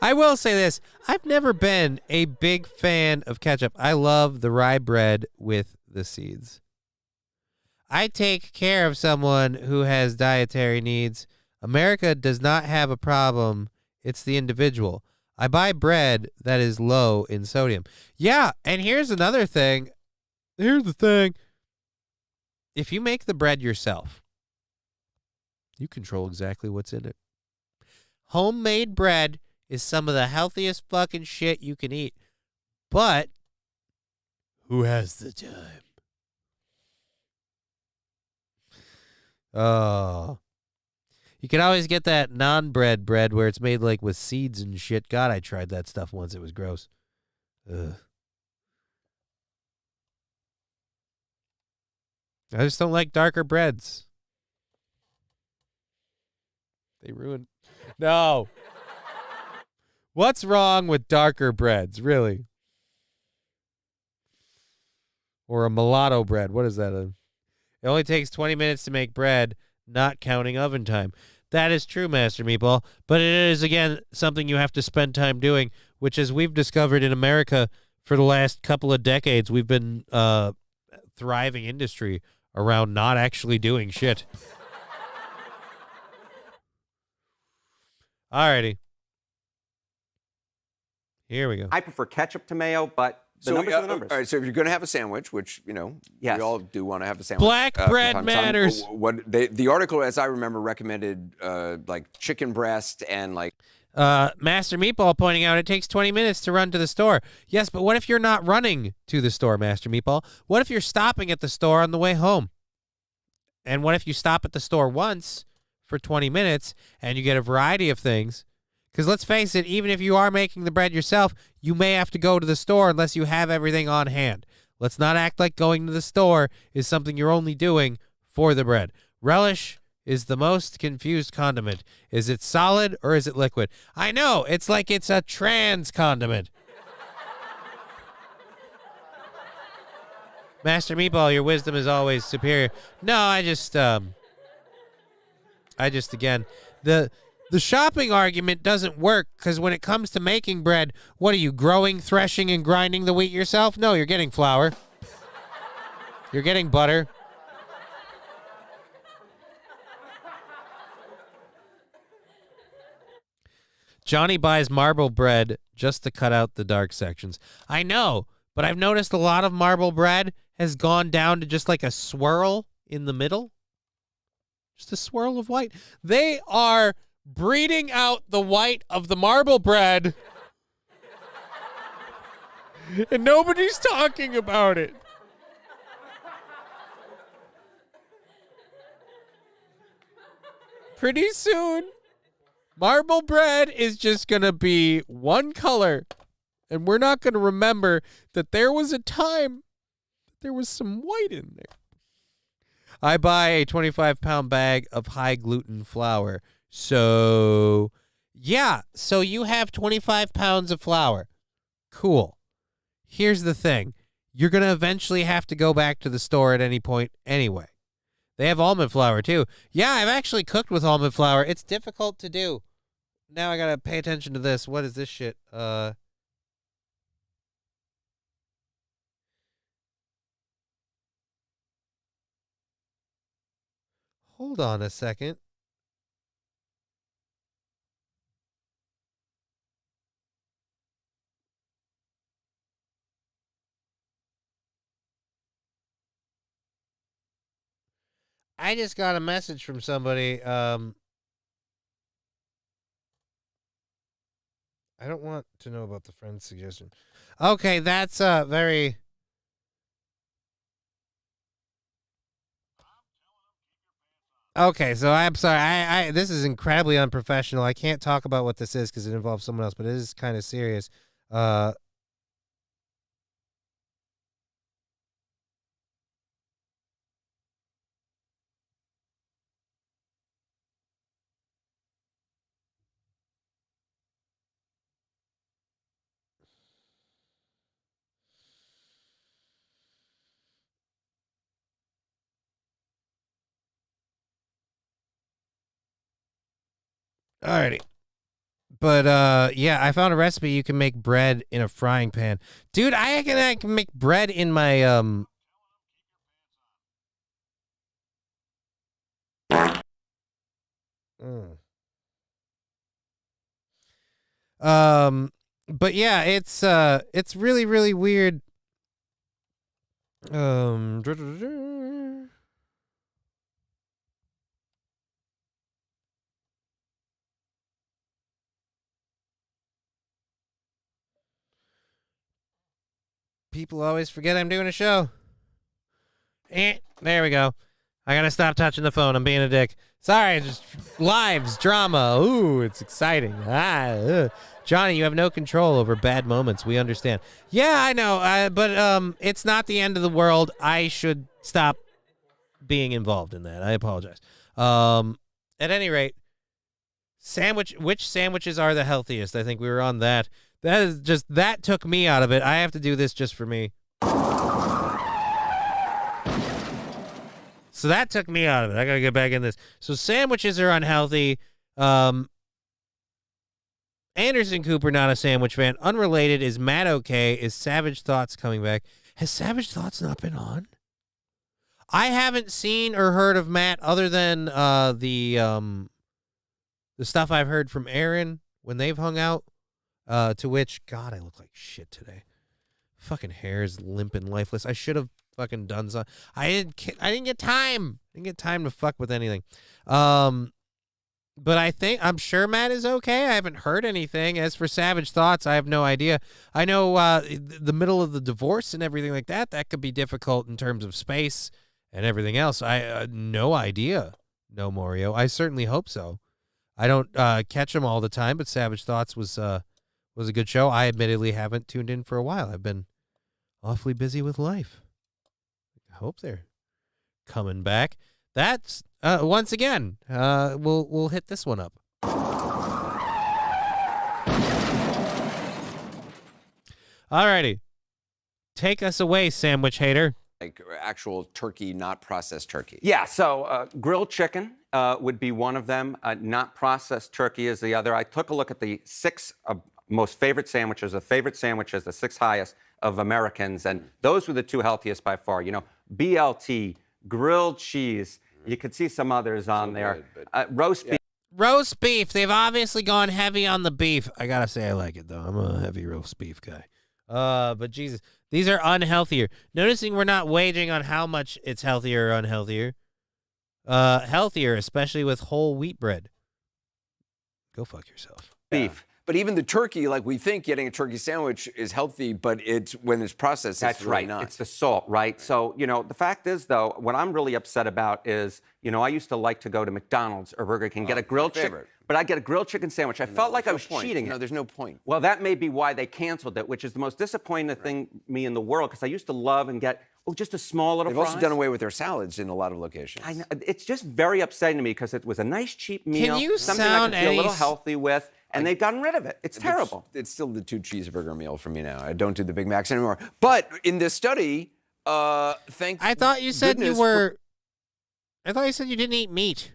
I will say this. I've never been a big fan of ketchup. I love the rye bread with the seeds. I take care of someone who has dietary needs. America does not have a problem. It's the individual. I buy bread that is low in sodium. Yeah, and here's another thing. Here's the thing. If you make the bread yourself, you control exactly what's in it. Homemade bread is some of the healthiest fucking shit you can eat. But who has the time? Oh. You can always get that non-bread bread where it's made like with seeds and shit. God, I tried that stuff once. It was gross. Ugh. I just don't like darker breads. They ruin. No. What's wrong with darker breads, really? Or a mulatto bread. What is that? It only takes 20 minutes to make bread, not counting oven time. That is true, Master Meatball. But it is, again, something you have to spend time doing, which, as we've discovered in America for the last couple of decades, we've been thriving industry around not actually doing shit. Alrighty. Here we go. I prefer ketchup to mayo, but the numbers are the numbers. All right, so if you're going to have a sandwich, which, we all do want to have a sandwich. Black bread from time to time, matters. The article, as I remember, recommended like chicken breast and like... Master Meatball pointing out it takes 20 minutes to run to the store. Yes, but what if you're not running to the store, Master Meatball? What if you're stopping at the store on the way home? And what if you stop at the store once for 20 minutes and you get a variety of things? Because let's face it, even if you are making the bread yourself, you may have to go to the store unless you have everything on hand. Let's not act like going to the store is something you're only doing for the bread. Relish is the most confused condiment. Is it solid or is it liquid? I know, it's like it's a trans condiment. Master Meatball, your wisdom is always superior. No, I just again, the shopping argument doesn't work because when it comes to making bread, what are you, growing, threshing, and grinding the wheat yourself? No, you're getting flour. You're getting butter. Johnny buys marble bread just to cut out the dark sections. I know, but I've noticed a lot of marble bread has gone down to just like a swirl in the middle. Just a swirl of white. They are breeding out the white of the marble bread. And nobody's talking about it. Pretty soon, marble bread is just going to be one color. And we're not going to remember that there was a time that there was some white in there. I buy a 25-pound bag of high-gluten flour. So, yeah. So you have 25 pounds of flour. Cool. Here's the thing. You're going to eventually have to go back to the store at any point anyway. They have almond flour, too. Yeah, I've actually cooked with almond flour. It's difficult to do. Now I got to pay attention to this. What is this shit? Hold on a second. I just got a message from somebody. I don't want to know about the friend's suggestion. Okay, that's very... Okay, so I'm sorry. I this is incredibly unprofessional. I can't talk about what this is because it involves someone else, but it is kind of serious. Alrighty. But yeah, I found a recipe. You can make bread in a frying pan, dude. I can make bread in my But yeah, it's really really weird. People always forget I'm doing a show. There we go. I gotta stop touching the phone. I'm being a dick. Sorry, just lives, drama. Ooh, it's exciting. Johnny, you have no control over bad moments. We understand. Yeah, I know. But it's not the end of the world. I should stop being involved in that. I apologize. At any rate, which sandwiches are the healthiest? I think we were on that. That took me out of it. I have to do this just for me. So that took me out of it. I got to get back in this. So sandwiches are unhealthy. Anderson Cooper, not a sandwich fan. Unrelated, is Matt okay? Is Savage Thoughts coming back? Has Savage Thoughts not been on? I haven't seen or heard of Matt other than the stuff I've heard from Aaron when they've hung out. To which, God, I look like shit today. Fucking hair is limp and lifeless. I should have fucking done something. I didn't get time. I didn't get time to fuck with anything. But I'm sure Matt is okay. I haven't heard anything. As for Savage Thoughts, I have no idea. I know the middle of the divorce and everything like that, that could be difficult in terms of space and everything else. I no idea. No, Mario. I certainly hope so. I don't catch them all the time, but Savage Thoughts was a good show. I admittedly haven't tuned in for a while. I've been awfully busy with life. I hope they're coming back. That's once again. We'll hit this one up. Alrighty, take us away, sandwich hater. Like actual turkey, not processed turkey. Yeah, so grilled chicken would be one of them. Not processed turkey is the other. I took a look at the 6 most favorite sandwiches, the 6 highest of Americans, and those were the 2 healthiest by far. You know, BLT, grilled cheese. You could see some others on there. Roast beef. Roast beef. They've obviously gone heavy on the beef. I gotta say, I like it though. I'm a heavy roast beef guy. But Jesus, these are unhealthier. Noticing we're not waging on how much it's healthier or unhealthier. Healthier, especially with whole wheat bread. Go fuck yourself. Beef. But even the turkey, like we think getting a turkey sandwich is healthy, but it's when it's processed, That's it's really right. not. It's the salt, right? So, you know, the fact is, though, what I'm really upset about is, you know, I used to like to go to McDonald's or Burger King, get a grilled chicken. But I get a grilled chicken sandwich. I felt like I was cheating. No, there's no point. Well, that may be why they canceled it, which is the most disappointing thing me in the world, because I used to love and get just a small little They've fries. also done away with their salads in a lot of locations. I know, it's just very upsetting to me because it was a nice, cheap meal. Can you something sound I could feel a little any- healthy with, and they've gotten rid of it. It's terrible. It's still the 2 cheeseburger meal for me now. I don't do the Big Macs anymore. But in this study, I thought you said you were. I thought you said you didn't eat meat.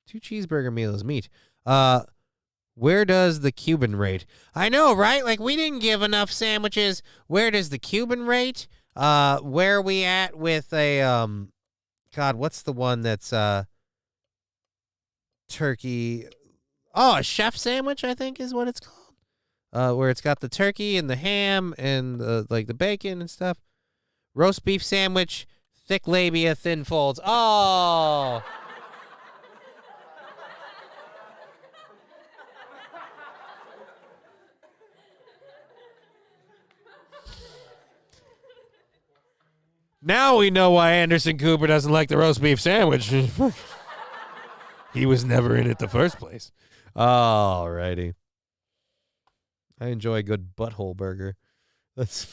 2 cheeseburger meals, meat. Where does the Cuban rate? I know, right? Like, we didn't give enough sandwiches. Where does the Cuban rate? Where are we at with a, God, what's the one that's, turkey? Oh, a chef sandwich, I think is what it's called. Where it's got the turkey and the ham and like the bacon and stuff. Roast beef sandwich, thick labia, thin folds. Oh. Now we know why Anderson Cooper doesn't like the roast beef sandwich. He was never in it the first place. Alrighty. I enjoy a good butthole burger. That's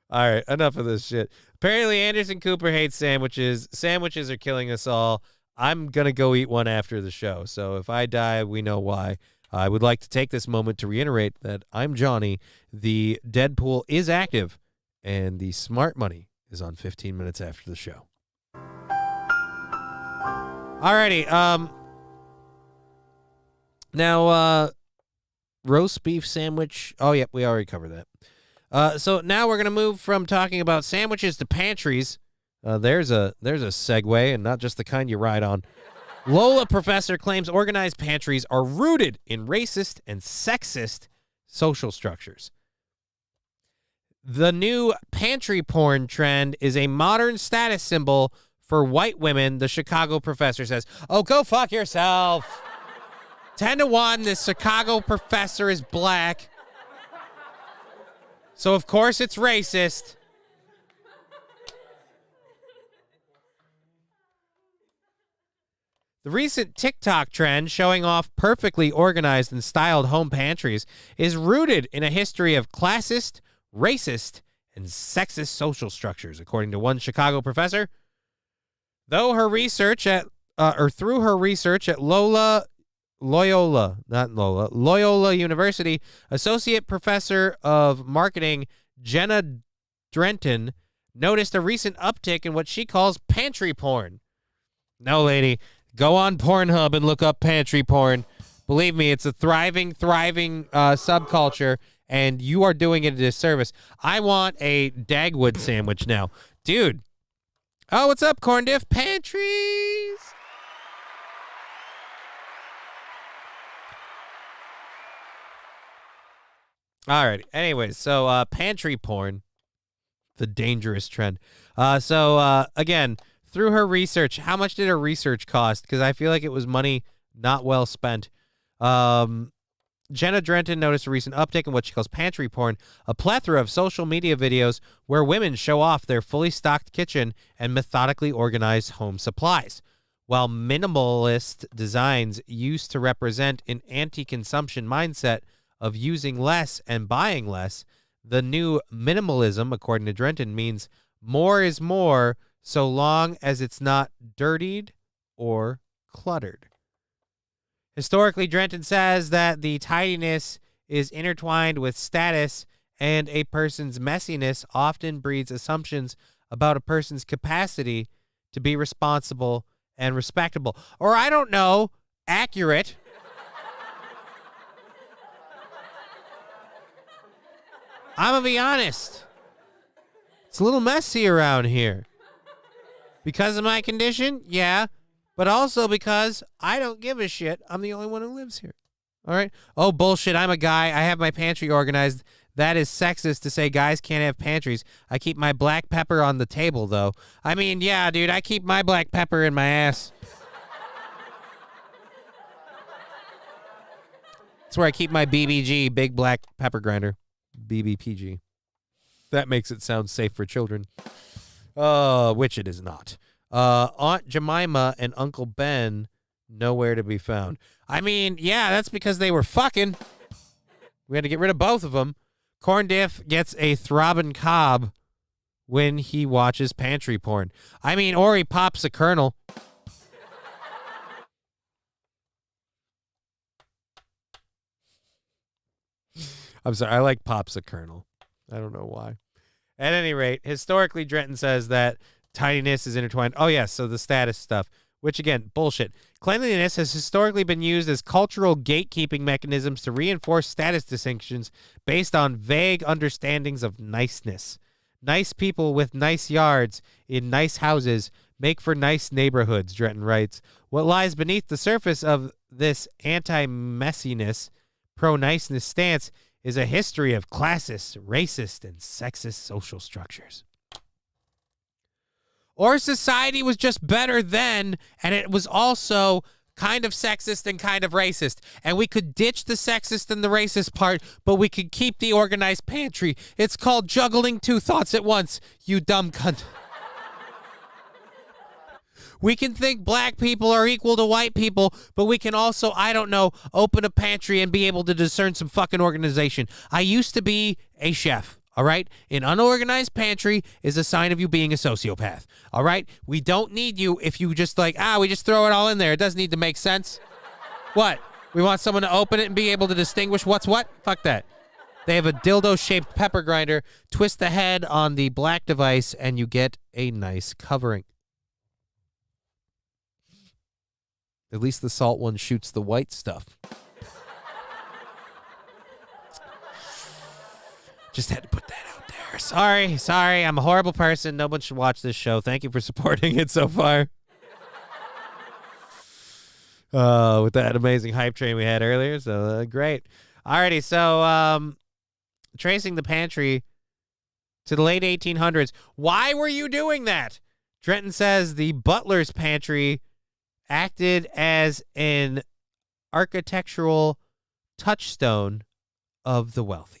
all right. Enough of this shit. Apparently, Anderson Cooper hates sandwiches. Sandwiches are killing us all. I'm going to go eat one after the show. So if I die, we know why. I would like to take this moment to reiterate that I'm Johnny. The Deadpool is active. And the smart money is on 15 minutes after the show. Alrighty. Now, roast beef sandwich. Oh, yep, we already covered that. So now we're gonna move from talking about sandwiches to pantries. There's a segue, and not just the kind you ride on. Lola professor claims organized pantries are rooted in racist and sexist social structures. The new pantry porn trend is a modern status symbol for white women, the Chicago professor says. Oh, go fuck yourself. 10-1, this Chicago professor is black. So, of course, it's racist. The recent TikTok trend showing off perfectly organized and styled home pantries is rooted in a history of classist, racist, and sexist social structures, according to one Chicago professor. Through her research at Loyola University, Associate Professor of Marketing Jenna Drenton noticed a recent uptick in what she calls pantry porn. No, lady, go on Pornhub and look up pantry porn. Believe me, it's a thriving subculture, and you are doing it a disservice. I want a Dagwood sandwich now. Dude. Oh, what's up, Corn Diff? Pantries! Alrighty. Anyways, so pantry porn, the dangerous trend. Again, through her research, how much did her research cost? Because I feel like it was money not well spent. Jenna Drenton noticed a recent uptick in what she calls pantry porn, a plethora of social media videos where women show off their fully stocked kitchen and methodically organized home supplies. While minimalist designs used to represent an anti-consumption mindset of using less and buying less, the new minimalism, according to Drenton, means more is more so long as it's not dirtied or cluttered. Historically, Drenton says that the tidiness is intertwined with status, and a person's messiness often breeds assumptions about a person's capacity to be responsible and respectable. Or, I don't know, accurate. I'm going to be honest. It's a little messy around here. Because of my condition? Yeah. But also because I don't give a shit. I'm the only one who lives here. All right? Oh, bullshit. I'm a guy. I have my pantry organized. That is sexist to say guys can't have pantries. I keep my black pepper on the table, though. I mean, yeah, dude, I keep my black pepper in my ass. That's where I keep my BBG, big black pepper grinder. BBPG. That makes it sound safe for children. Which it is not. Aunt Jemima and Uncle Ben nowhere to be found. I mean, yeah, that's because they were fucking. We had to get rid of both of them. Corn Diff gets a throbbing cob when he watches pantry porn. I mean, or he pops a kernel. I'm sorry, I like pops a kernel. I don't know why. At any rate, historically, Drenton says that tidiness is intertwined. Oh, yes, so the status stuff, which, again, bullshit. Cleanliness has historically been used as cultural gatekeeping mechanisms to reinforce status distinctions based on vague understandings of niceness. Nice people with nice yards in nice houses make for nice neighborhoods, Drenton writes. What lies beneath the surface of this anti-messiness, pro-niceness stance is a history of classist, racist, and sexist social structures. Or society was just better then, and it was also kind of sexist and kind of racist. And we could ditch the sexist and the racist part, but we could keep the organized pantry. It's called juggling two thoughts at once, you dumb cunt. We can think black people are equal to white people, but we can also, I don't know, open a pantry and be able to discern some fucking organization. I used to be a chef, all right? An unorganized pantry is a sign of you being a sociopath, all right? We don't need you if you just we just throw it all in there. It doesn't need to make sense. What? We want someone to open it and be able to distinguish what's what? Fuck that. They have a dildo-shaped pepper grinder. Twist the head on the black device, and you get a nice covering. At least the salt one shoots the white stuff. Just had to put that out there. Sorry. I'm a horrible person. No one should watch this show. Thank you for supporting it so far. With that amazing hype train we had earlier. So great. Alrighty. So tracing the pantry to the late 1800s. Why were you doing that? Trenton says the butler's pantry acted as an architectural touchstone of the wealthy.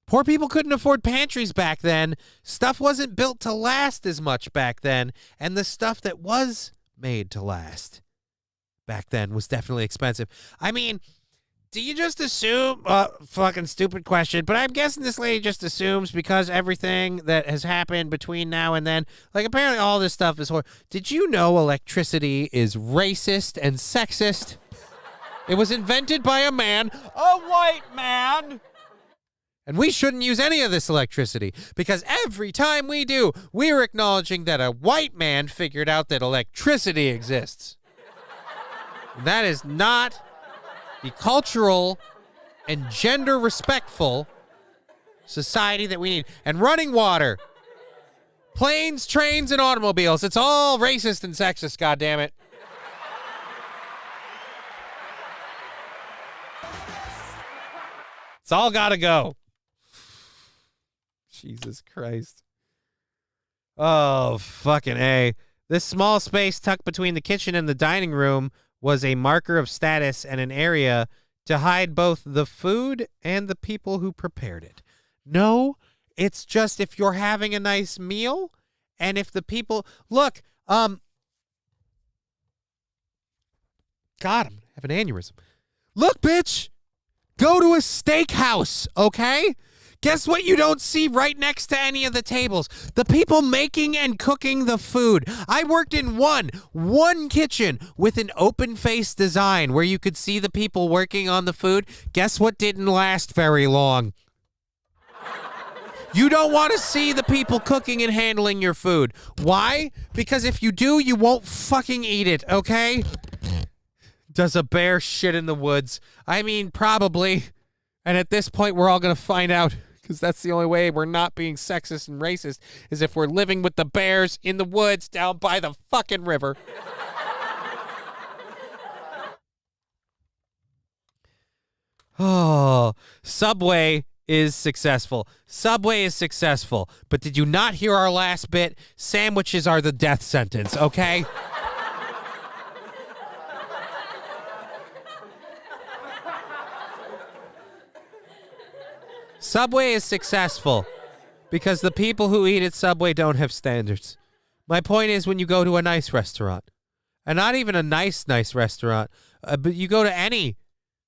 Poor people couldn't afford pantries back then. Stuff wasn't built to last as much back then, and the stuff that was made to last back then was definitely expensive. I mean, do you just assume, fucking stupid question, but I'm guessing this lady just assumes because everything that has happened between now and then, like apparently all this stuff is horrible. Did you know electricity is racist and sexist? It was invented by a white man. And we shouldn't use any of this electricity because every time we do, we're acknowledging that a white man figured out that electricity exists. That is not the cultural and gender respectful society that we need. And running water, planes, trains, and automobiles, it's all racist and sexist, goddammit. It's all gotta go. Jesus Christ. Oh, fucking A. This small space tucked between the kitchen and the dining room was a marker of status and an area to hide both the food and the people who prepared it. No, it's just if you're having a nice meal and if the people... Look, God, I'm having an aneurysm. Look, bitch! Go to a steakhouse, okay? Guess what you don't see right next to any of the tables? The people making and cooking the food. I worked in one kitchen with an open-faced design where you could see the people working on the food. Guess what didn't last very long? You don't want to see the people cooking and handling your food. Why? Because if you do, you won't fucking eat it, okay? Does a bear shit in the woods? I mean, probably. And at this point, we're all going to find out. Because that's the only way we're not being sexist and racist is if we're living with the bears in the woods down by the fucking river. Oh, Subway is successful. Subway is successful. But did you not hear our last bit? Sandwiches are the death sentence, okay? Subway is successful because the people who eat at Subway don't have standards. My point is when you go to a nice restaurant, and not even a nice restaurant, but you go to any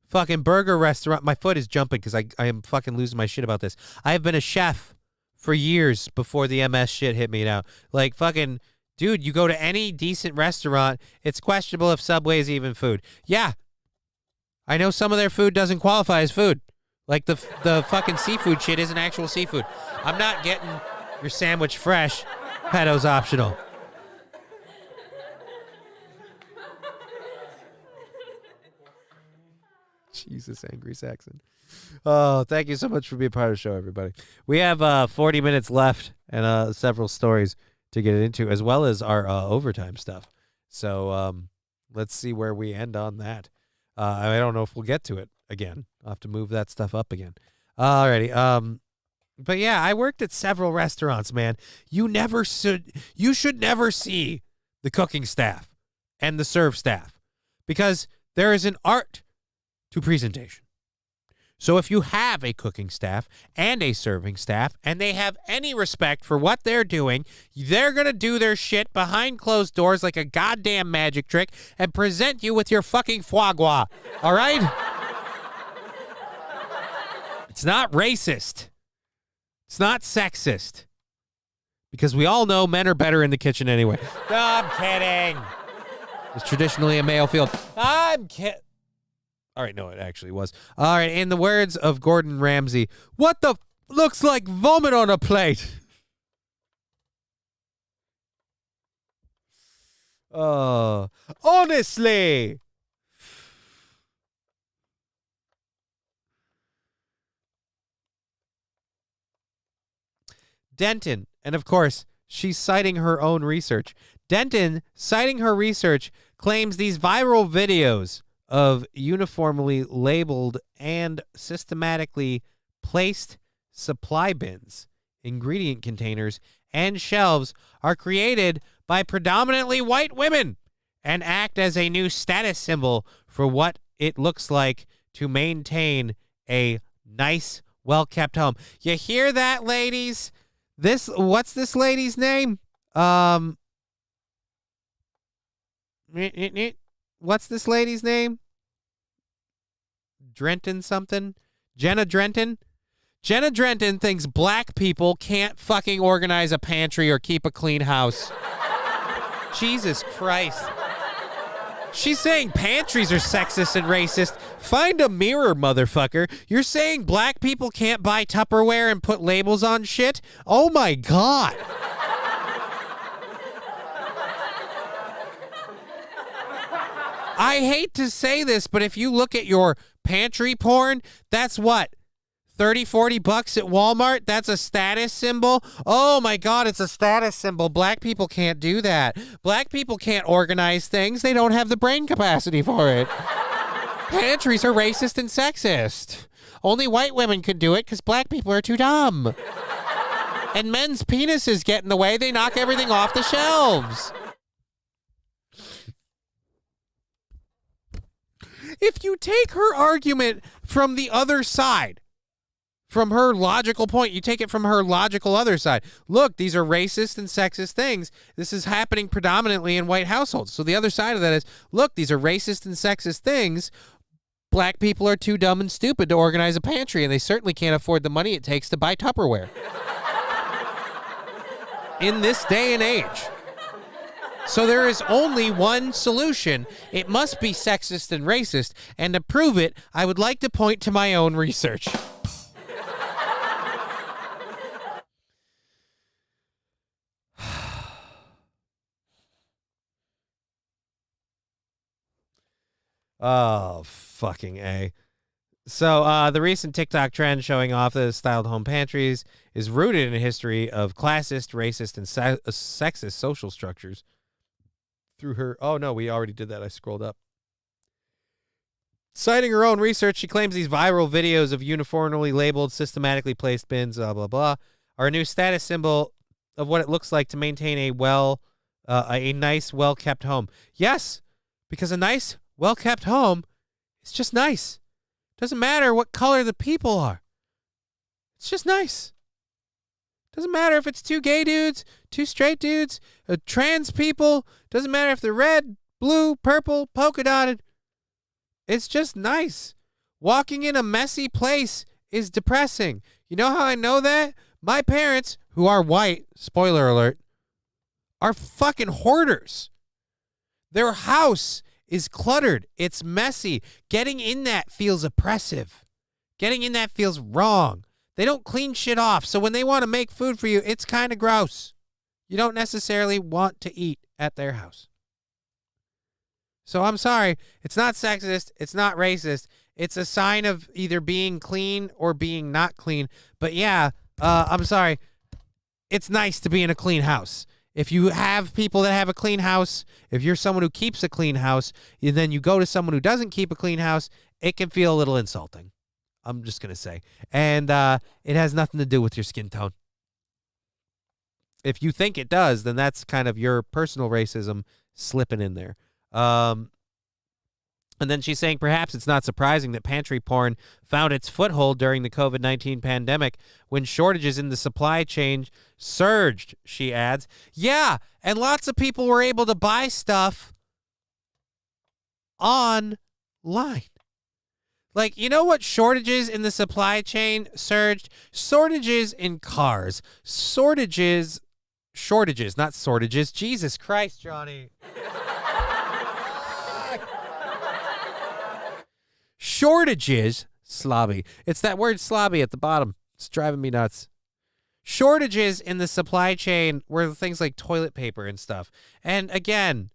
fucking burger restaurant. My foot is jumping because I am fucking losing my shit about this. I have been a chef for years before the MS shit hit me now. Like fucking, dude, you go to any decent restaurant, it's questionable if Subway is even food. Yeah, I know some of their food doesn't qualify as food. Like the fucking seafood shit isn't actual seafood. I'm not getting your sandwich fresh. Pedo's optional. Jesus, Angry Saxon. Oh, thank you so much for being part of the show, everybody. We have 40 minutes left and several stories to get into, as well as our overtime stuff. So let's see where we end on that. I don't know if we'll get to it again. I'll have to move that stuff up again. Alrighty. But yeah, I worked at several restaurants, man. You should never see the cooking staff and the serve staff because there is an art to presentation. So if you have a cooking staff and a serving staff and they have any respect for what they're doing, they're going to do their shit behind closed doors like a goddamn magic trick and present you with your fucking foie gras. All right? It's not racist. It's not sexist. Because we all know men are better in the kitchen anyway. No, I'm kidding. It's traditionally a male field. I'm kidding. All right, no, it actually was. All right, in the words of Gordon Ramsay, what the looks like vomit on a plate. Honestly. Denton, and of course, she's citing her own research. Denton, citing her research, claims these viral videos of uniformly labeled and systematically placed supply bins, ingredient containers, and shelves are created by predominantly white women and act as a new status symbol for what it looks like to maintain a nice, well-kept home. You hear that, ladies? What's this lady's name? What's this lady's name? Drenton something? Jenna Drenton? Jenna Drenton thinks black people can't fucking organize a pantry or keep a clean house. Jesus Christ. She's saying pantries are sexist and racist. Find a mirror, motherfucker. You're saying black people can't buy Tupperware and put labels on shit? Oh my God. I hate to say this, but if you look at your pantry porn, that's what? 30, 40 bucks at Walmart? That's a status symbol? Oh my God, it's a status symbol. Black people can't do that. Black people can't organize things. They don't have the brain capacity for it. Pantries are racist and sexist. Only white women could do it because black people are too dumb. And men's penises get in the way. They knock everything off the shelves. If you take her argument from the other side, from her logical point, you take it from her logical other side. Look, these are racist and sexist things. This is happening predominantly in white households. So the other side of that is, look, these are racist and sexist things. Black people are too dumb and stupid to organize a pantry, and they certainly can't afford the money it takes to buy Tupperware. In this day and age. So there is only one solution. It must be sexist and racist. And to prove it, I would like to point to my own research. Oh, fucking A. So the recent TikTok trend showing off the styled home pantries is rooted in a history of classist, racist, and sexist social structures. Through her... Oh, no, we already did that. I scrolled up. Citing her own research, she claims these viral videos of uniformly labeled, systematically placed bins, blah, blah, blah, are a new status symbol of what it looks like to maintain a nice, well-kept home. Yes, because a nice, well-kept home is just nice. Doesn't matter what color the people are. It's just nice. Doesn't matter if it's two gay dudes, two straight dudes, trans people. Doesn't matter if they're red, blue, purple, polka dotted. It's just nice. Walking in a messy place is depressing. You know how I know that? My parents, who are white, spoiler alert, are fucking hoarders. Their house is cluttered. It's messy. Getting in that feels oppressive. Getting in that feels wrong. They don't clean shit off, so when they want to make food for you, it's kind of gross. You don't necessarily want to eat at their house. So I'm sorry, it's not sexist, it's not racist. It's a sign of either being clean or being not clean. But yeah, I'm sorry, it's nice to be in a clean house. If you have people that have a clean house, if you're someone who keeps a clean house, and then you go to someone who doesn't keep a clean house, it can feel a little insulting. I'm just going to say. And it has nothing to do with your skin tone. If you think it does, then that's kind of your personal racism slipping in there. And then she's saying perhaps it's not surprising that pantry porn found its foothold during the COVID-19 pandemic when shortages in the supply chain surged, she adds. Yeah, and lots of people were able to buy stuff online. Like, you know what shortages in the supply chain surged? Shortages in cars. Shortages, not shortages. Jesus Christ, Johnny. Shortages, slobby. It's that word slobby at the bottom. It's driving me nuts. Shortages in the supply chain were things like toilet paper and stuff. And again,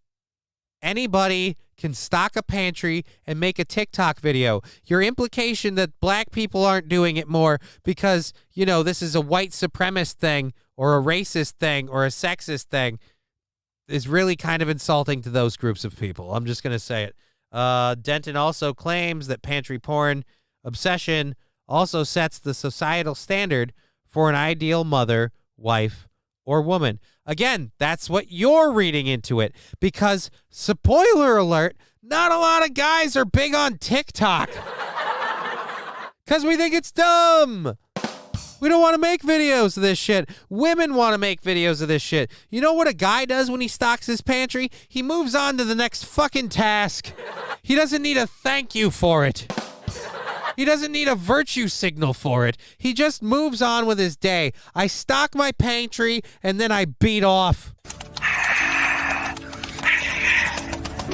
anybody can stock a pantry and make a TikTok video. Your implication that black people aren't doing it more because, this is a white supremacist thing or a racist thing or a sexist thing is really kind of insulting to those groups of people. I'm just going to say it. Denton also claims that pantry porn obsession also sets the societal standard for an ideal mother, wife, or woman. Again, that's what you're reading into it because, spoiler alert, not a lot of guys are big on TikTok because we think it's dumb. We don't want to make videos of this shit. Women want to make videos of this shit. You know what a guy does when he stocks his pantry? He moves on to the next fucking task. He doesn't need a thank you for it. He doesn't need a virtue signal for it. He just moves on with his day. I stock my pantry and then I beat off.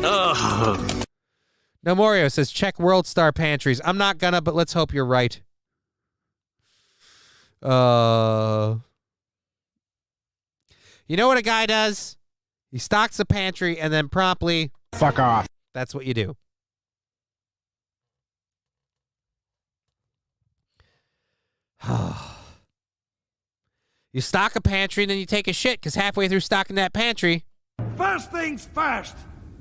Ugh. Now Morio says check World Star pantries. I'm not gonna, but let's hope you're right. You know what a guy does? He stocks a pantry and then promptly fuck off. That's what you do. You stock a pantry and then you take a shit because halfway through stocking that pantry. First things first.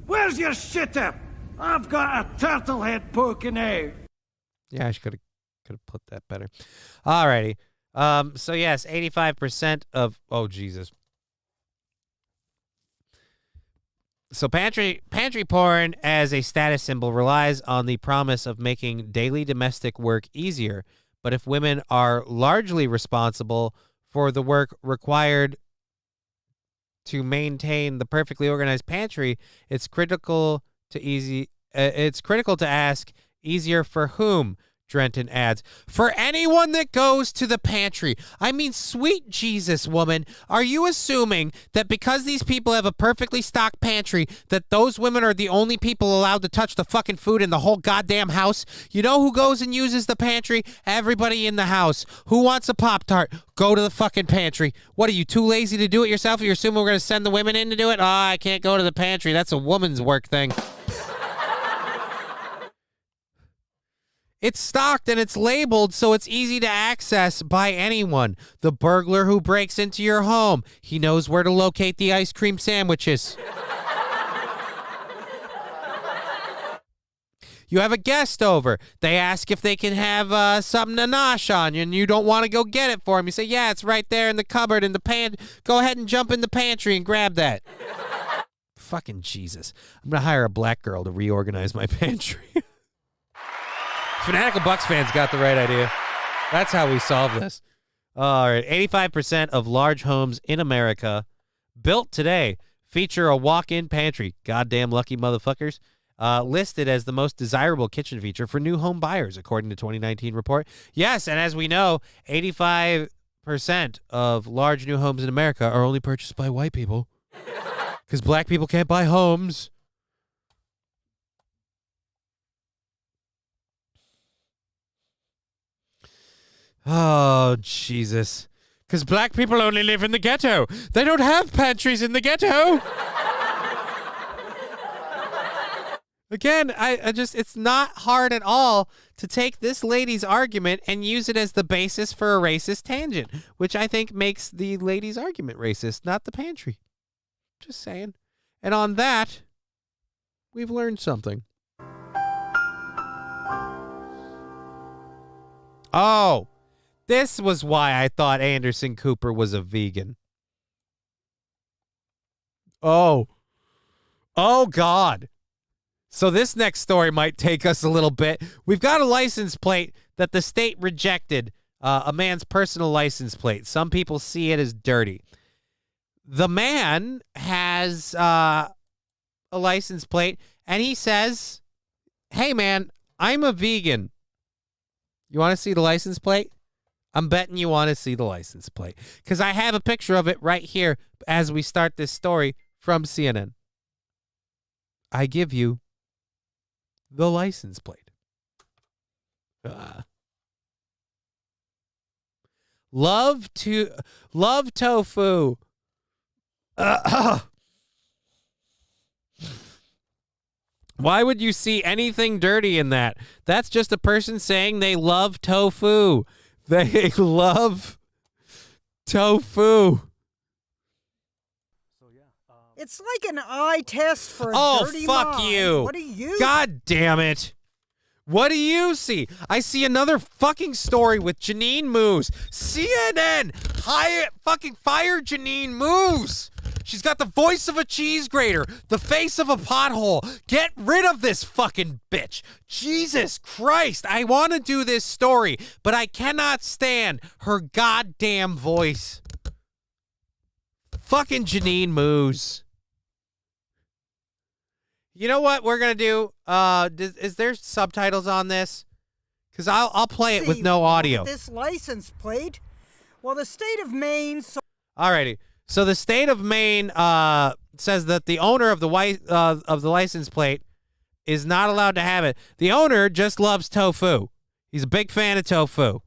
Where's your shitter? I've got a turtle head poking out. Yeah, I could have put that better. Alrighty. So yes, 85% of Jesus. So pantry porn as a status symbol relies on the promise of making daily domestic work easier. But if women are largely responsible for the work required to maintain the perfectly organized pantry, it's critical to ask, easier for whom? Drenton adds, for anyone that goes to the pantry. I mean, sweet Jesus, woman, are you assuming that because these people have a perfectly stocked pantry that those women are the only people allowed to touch the fucking food in the whole goddamn house? You know who goes and uses the pantry? Everybody in the house. Who wants a Pop-Tart? Go to the fucking pantry. What, are you too lazy to do it yourself? You're assuming we're going to send the women in to do it? I can't go to the pantry. That's a woman's work thing. It's stocked and it's labeled so it's easy to access by anyone. The burglar who breaks into your home, he knows where to locate the ice cream sandwiches. You have a guest over. They ask if they can have something to nosh on you, and you don't want to go get it for them. You say, yeah, it's right there in the cupboard in the pan. Go ahead and jump in the pantry and grab that. Fucking Jesus. I'm going to hire a black girl to reorganize my pantry. Fanatical Bucks fans got the right idea. That's how we solve this. All right, 85% of large homes in America built today feature a walk-in pantry. Goddamn lucky motherfuckers. Listed as the most desirable kitchen feature for new home buyers, according to 2019 report. Yes, and as we know, 85% of large new homes in America are only purchased by white people because black people can't buy homes. Oh, Jesus. Because black people only live in the ghetto. They don't have pantries in the ghetto. Again, I just, it's not hard at all to take this lady's argument and use it as the basis for a racist tangent, which I think makes the lady's argument racist, not the pantry. Just saying. And on that, we've learned something. Oh. This was why I thought Anderson Cooper was a vegan. Oh, God. So this next story might take us a little bit. We've got a license plate that the state rejected, a man's personal license plate. Some people see it as dirty. The man has a license plate, and he says, hey, man, I'm a vegan. You want to see the license plate? I'm betting you want to see the license plate because I have a picture of it right here as we start this story from CNN. I give you the license plate. Love tofu. Why would you see anything dirty in that? That's just a person saying they love tofu. They love tofu. It's like an eye test for a dirty fuck mind. you. What do you? God damn it. What do you see? I see another fucking story with Janine Moose. CNN, fire Janine Moose. She's got the voice of a cheese grater, the face of a pothole. Get rid of this fucking bitch. Jesus Christ, I want to do this story, but I cannot stand her goddamn voice. Fucking Janine Moose. You know what we're going to do? Is there subtitles on this? Because I'll play it with no audio. This license plate. Well, the state of Maine. Alrighty. So the state of Maine says that the owner of the license plate is not allowed to have it. The owner just loves tofu. He's a big fan of tofu.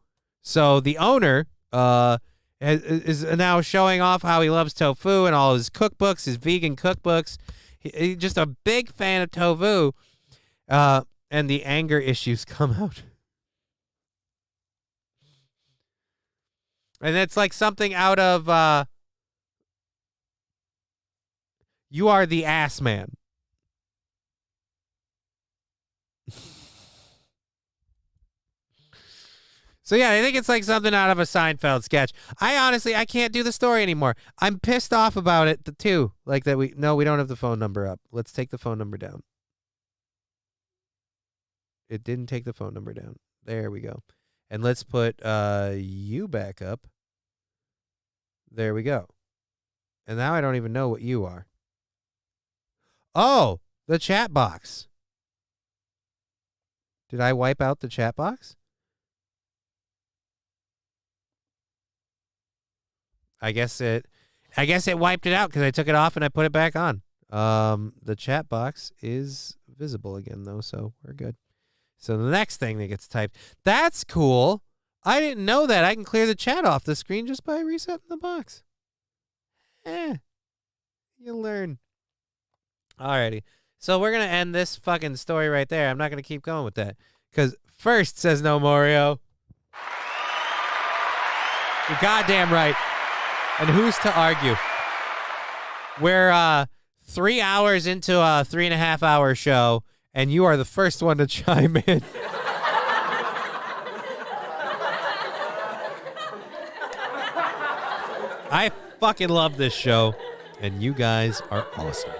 So the owner is now showing off how he loves tofu and all his cookbooks, his vegan cookbooks. He's just a big fan of tofu, and the anger issues come out. And it's like something out of You Are the Ass Man. So yeah, I think it's like something out of a Seinfeld sketch. I can't do the story anymore. I'm pissed off about it too. Like that we don't have the phone number up. Let's take the phone number down. It didn't take the phone number down. There we go. And let's put you back up. There we go. And now I don't even know what you are. Oh, the chat box. Did I wipe out the chat box? I guess it wiped it out because I took it off and I put it back on. The chat box is visible again though, so we're good. So the next thing that gets typed, that's cool. I didn't know that. I can clear the chat off the screen just by resetting the box. You learn. Alrighty. So we're gonna end this fucking story right there. I'm not gonna keep going with that. Because first, says No Morio. You're goddamn right. And who's to argue? We're 3 hours into a 3.5 hour show, and you are the first one to chime in. I fucking love this show, and you guys are awesome.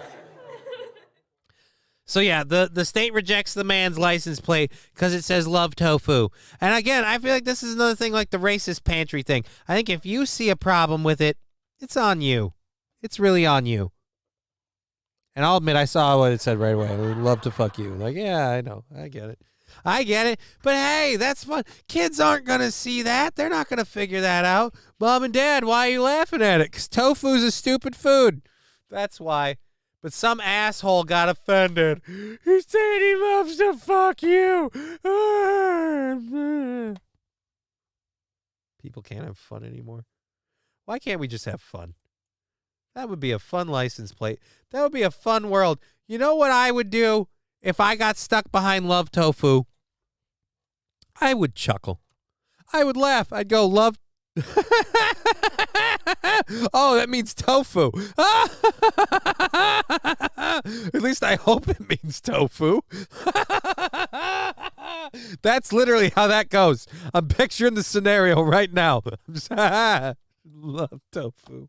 So yeah, the state rejects the man's license plate because it says love tofu. And again, I feel like this is another thing like the racist pantry thing. I think if you see a problem with it, it's on you. It's really on you. And I'll admit I saw what it said right away. I would love to fuck you. Like, yeah, I know. I get it. But hey, that's fun. Kids aren't going to see that. They're not going to figure that out. Mom and Dad, why are you laughing at it? Because tofu's a stupid food. That's why. But some asshole got offended. He said he loves to fuck you. People can't have fun anymore. Why can't we just have fun? That would be a fun license plate. That would be a fun world. You know what I would do if I got stuck behind love tofu? I would chuckle. I would laugh. I'd go, love. Oh, that means tofu. At least I hope it means tofu. That's literally how that goes. I'm picturing the scenario right now. Love tofu.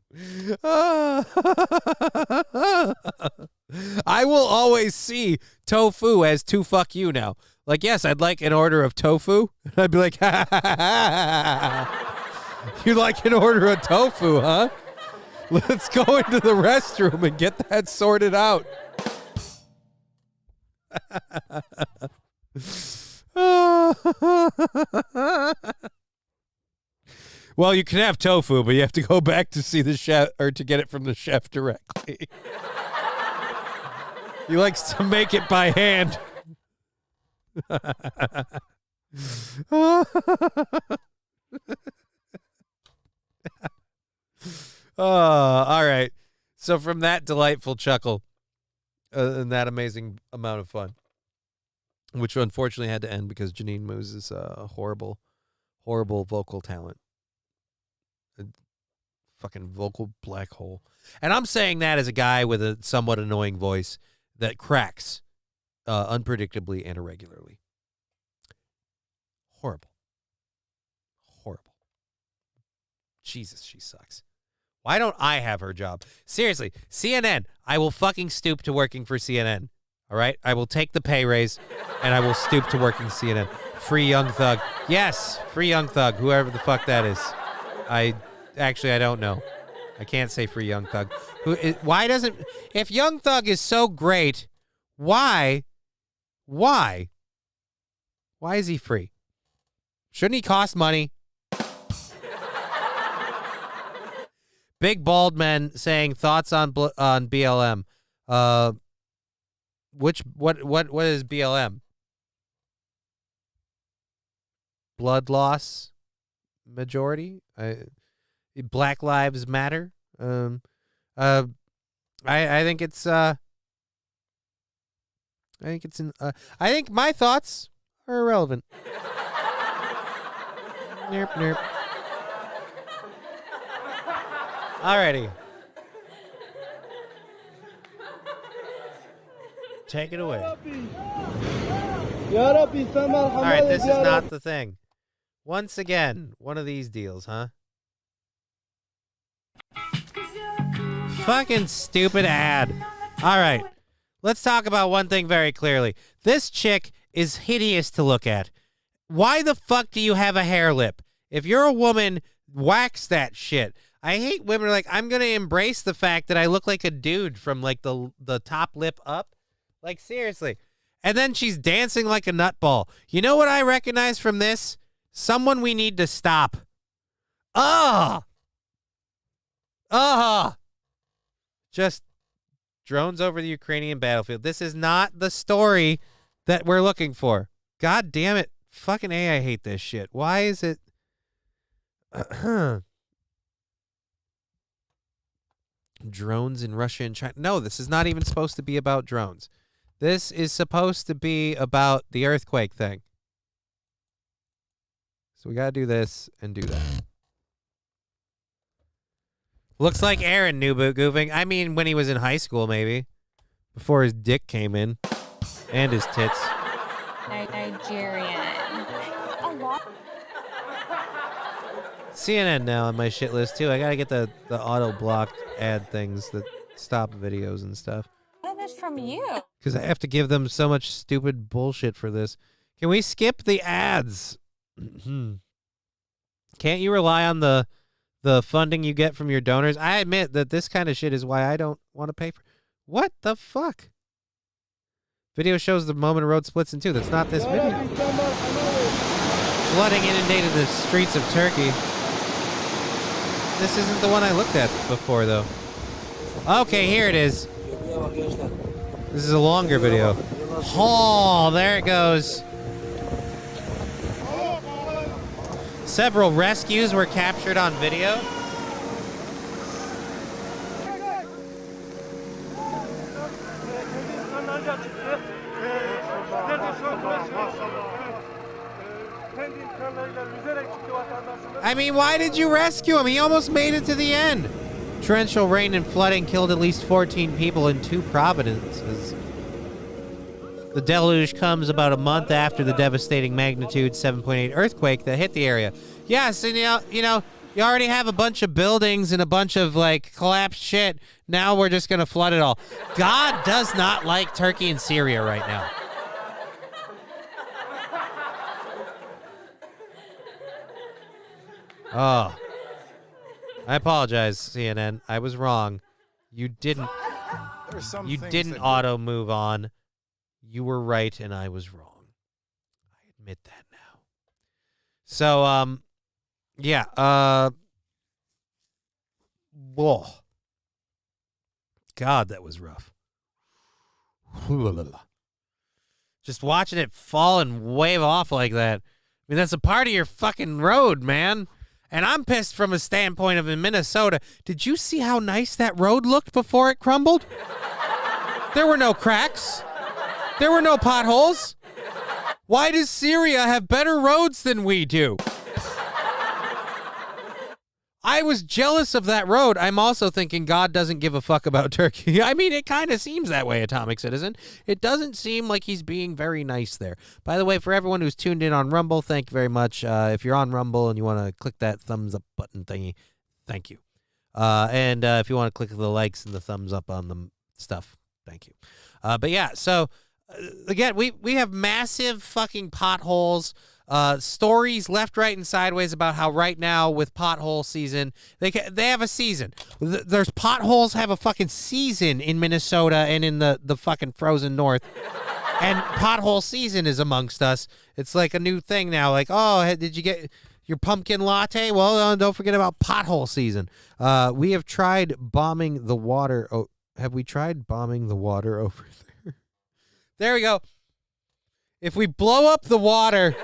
I will always see tofu as to fuck you now. Like, yes, I'd like an order of tofu. And I'd be like, you'd like an order of tofu, huh? Let's go into the restroom and get that sorted out. Well, you can have tofu, but you have to go back to see the chef or to get it from the chef directly. He likes to make it by hand. All right. So from that delightful chuckle and that amazing amount of fun, which unfortunately had to end because Janine Moose is a horrible, horrible vocal talent. A fucking vocal black hole. And I'm saying that as a guy with a somewhat annoying voice that cracks unpredictably and irregularly. Horrible. Horrible. Jesus, she sucks. Why don't I have her job? Seriously, CNN, I will fucking stoop to working for CNN. All right? I will take the pay raise, and I will stoop to working CNN. Free Young Thug. Yes, Free Young Thug, whoever the fuck that is. I don't know. I can't say Free Young Thug. If Young Thug is so great, why is he free? Shouldn't he cost money? Big bald men saying thoughts on BLM. What is BLM? Blood loss majority. Black Lives Matter. I think it's. I think my thoughts are irrelevant. Nerp. Alrighty. Take it away. Alright, this is not the thing. Once again, one of these deals, huh? Fucking stupid ad. Alright. Let's talk about one thing very clearly. This chick is hideous to look at. Why the fuck do you have a hair lip? If you're a woman, wax that shit. I hate women who are like, I'm going to embrace the fact that I look like a dude from like the top lip up. Like, seriously. And then she's dancing like a nutball. You know what I recognize from this? Someone we need to stop. Just drones over the Ukrainian battlefield. This is not the story that we're looking for. God damn it. Fucking A, I hate this shit. Why is it... drones in Russia and China. No, this is not even supposed to be about drones. This is supposed to be about the earthquake thing. So we got to do this and do that. Looks like Aaron knew goofing. I mean, when he was in high school, maybe. Before his dick came in. And his tits. Nigerian. CNN now on my shit list, too. I got to get the auto-blocked ad things that stop videos and stuff. What is this from you? Because I have to give them so much stupid bullshit for this. Can we skip the ads? Can't you rely on the funding you get from your donors? I admit that this kind of shit is why I don't want to pay for... What the fuck? Video shows the moment a road splits in two. That's not this video. Flooding inundated the streets of Turkey. This isn't the one I looked at before, though. Okay, here it is. This is a longer video. Oh, there it goes. Several rescues were captured on video. I mean, why did you rescue him? He almost made it to the end. Torrential rain and flooding killed at least 14 people in 2 provinces. The deluge comes about a month after the devastating magnitude 7.8 earthquake that hit the area. Yes, and you know, you already have a bunch of buildings and a bunch of like collapsed shit. Now we're just gonna flood it all. God does not like Turkey and Syria right now. Oh. I apologize, CNN. I was wrong. You didn't auto move on. You were right and I was wrong. I admit that now. So, yeah, whoa. God, that was rough. Just watching it fall and wave off like that. I mean, that's a part of your fucking road, man. And I'm pissed from a standpoint of in Minnesota. Did you see how nice that road looked before it crumbled? There were no cracks. There were no potholes. Why does Syria have better roads than we do? I was jealous of that road. I'm also thinking God doesn't give a fuck about Turkey. I mean, it kind of seems that way, Atomic Citizen. It doesn't seem like he's being very nice there. By the way, for everyone who's tuned in on Rumble, thank you very much. If you're on Rumble and you want to click that thumbs up button thingy, thank you. And if you want to click the likes and the thumbs up on the stuff, thank you. But yeah, so again, we have massive fucking potholes. Stories left, right, and sideways about how right now with pothole season, they have a season. There's potholes have a fucking season in Minnesota and in the fucking frozen north. And pothole season is amongst us. It's like a new thing now. Like, oh, did you get your pumpkin latte? Well, don't forget about pothole season. We have tried bombing the water. Oh, have we tried bombing the water over there? There we go. If we blow up the water...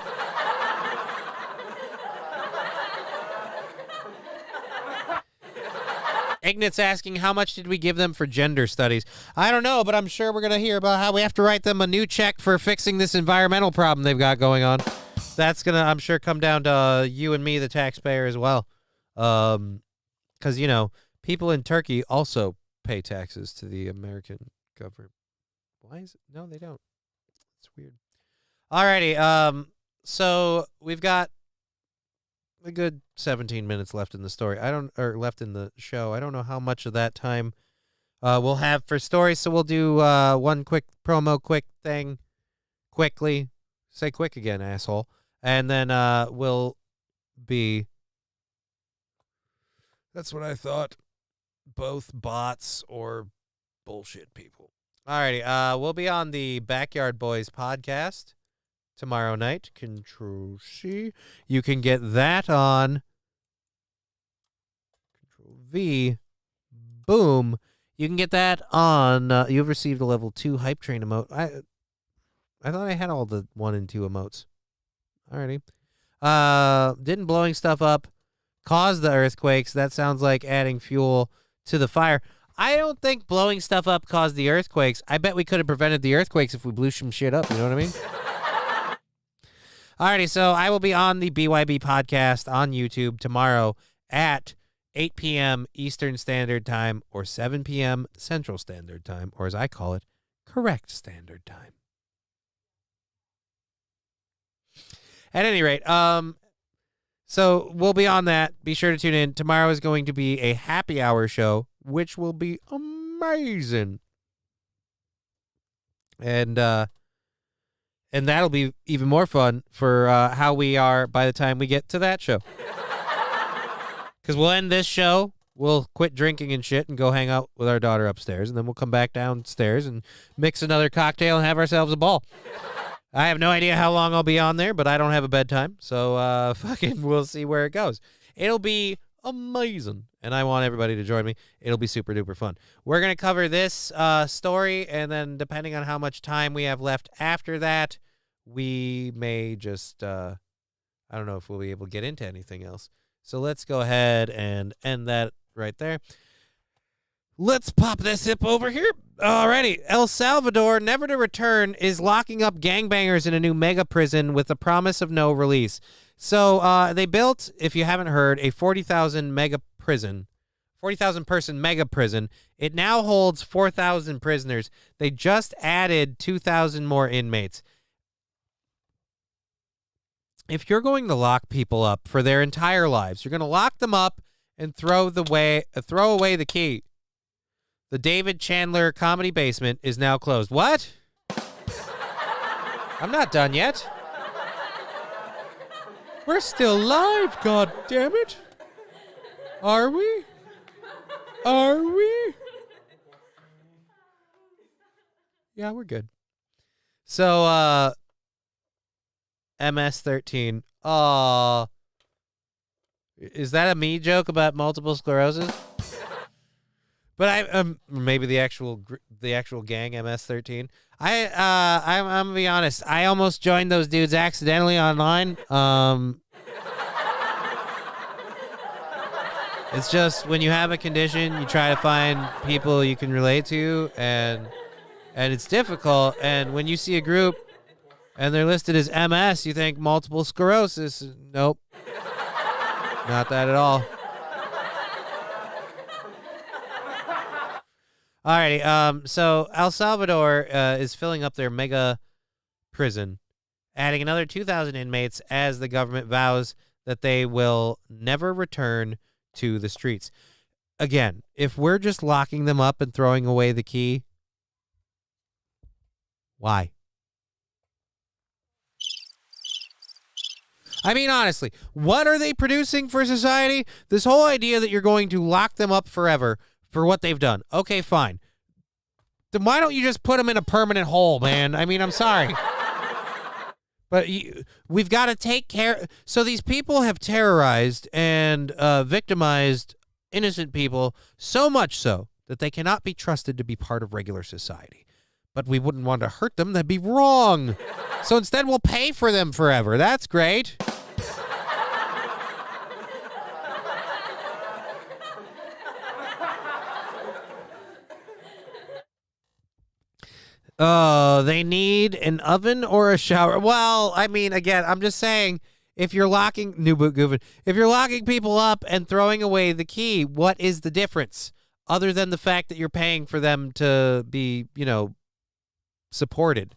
Ignat's asking, how much did we give them for gender studies? I don't know, but I'm sure we're going to hear about how we have to write them a new check for fixing this environmental problem they've got going on. That's going to, I'm sure, come down to you and me, the taxpayer, as well. Because, you know, people in Turkey also pay taxes to the American government. Why is it? No, they don't. It's weird. Alrighty, so we've got a good 17 minutes left in the story. Left in the show. I don't know how much of that time we'll have for stories, so we'll do one quick promo, quick thing, quickly. Say quick again, asshole. And then we'll be... That's what I thought. Both bots or bullshit people. Alrighty, we'll be on the Backyard Boys podcast tomorrow night. Control C. You can get that on Control V. Boom. You can get that on. You've received a level 2 hype train emote. I thought I had all the 1 and 2 emotes. Alrighty. Didn't blowing stuff up cause the earthquakes? That sounds like adding fuel to the fire. I don't think blowing stuff up caused the earthquakes. I bet we could have prevented the earthquakes if we blew some shit up. You know what I mean? Alrighty, so I will be on the BYB podcast on YouTube tomorrow at 8 p.m. Eastern Standard Time or 7 p.m. Central Standard Time, or as I call it, correct standard time. At any rate, so we'll be on that. Be sure to tune in. Tomorrow is going to be a happy hour show, which will be amazing. And that'll be even more fun for how we are by the time we get to that show. Because we'll end this show, we'll quit drinking and shit and go hang out with our daughter upstairs, and then we'll come back downstairs and mix another cocktail and have ourselves a ball. I have no idea how long I'll be on there, but I don't have a bedtime, so fucking we'll see where it goes. It'll be amazing, and I want everybody to join me. It'll be super duper fun. We're going to cover this story, and then depending on how much time we have left after that, we may just, I don't know if we'll be able to get into anything else. So let's go ahead and end that right there. Let's pop this hip over here. Alrighty. El Salvador, never to return, is locking up gangbangers in a new mega prison with the promise of no release. So they built, if you haven't heard, a 40,000 person mega prison. It now holds 4,000 prisoners. They just added 2,000 more inmates. If you're going to lock people up for their entire lives, you're going to lock them up and throw away the key. The David Chandler Comedy Basement is now closed. What? I'm not done yet. We're still live, god damn it. Are we? Are we? Yeah, we're good. So, MS-13. Aw. Is that a me joke about multiple sclerosis? But maybe the actual gang MS-13. I'm gonna be honest. I almost joined those dudes accidentally online. It's just when you have a condition, you try to find people you can relate to, and it's difficult. And when you see a group and they're listed as MS, you think multiple sclerosis. Nope. Not that at all. Alrighty, so El Salvador is filling up their mega prison, adding another 2,000 inmates as the government vows that they will never return to the streets. Again, if we're just locking them up and throwing away the key, why? I mean, honestly, what are they producing for society? This whole idea that you're going to lock them up forever for what they've done. Okay, fine. Then why don't you just put them in a permanent hole, man? I mean, I'm sorry. But we've got to take care. So these people have terrorized and victimized innocent people so much so that they cannot be trusted to be part of regular society. But we wouldn't want to hurt them. That'd be wrong. So instead, we'll pay for them forever. That's great. Oh, they need an oven or a shower. Well, I mean, again, I'm just saying, if you're locking if you're locking people up and throwing away the key, what is the difference? Other than the fact that you're paying for them to be, supported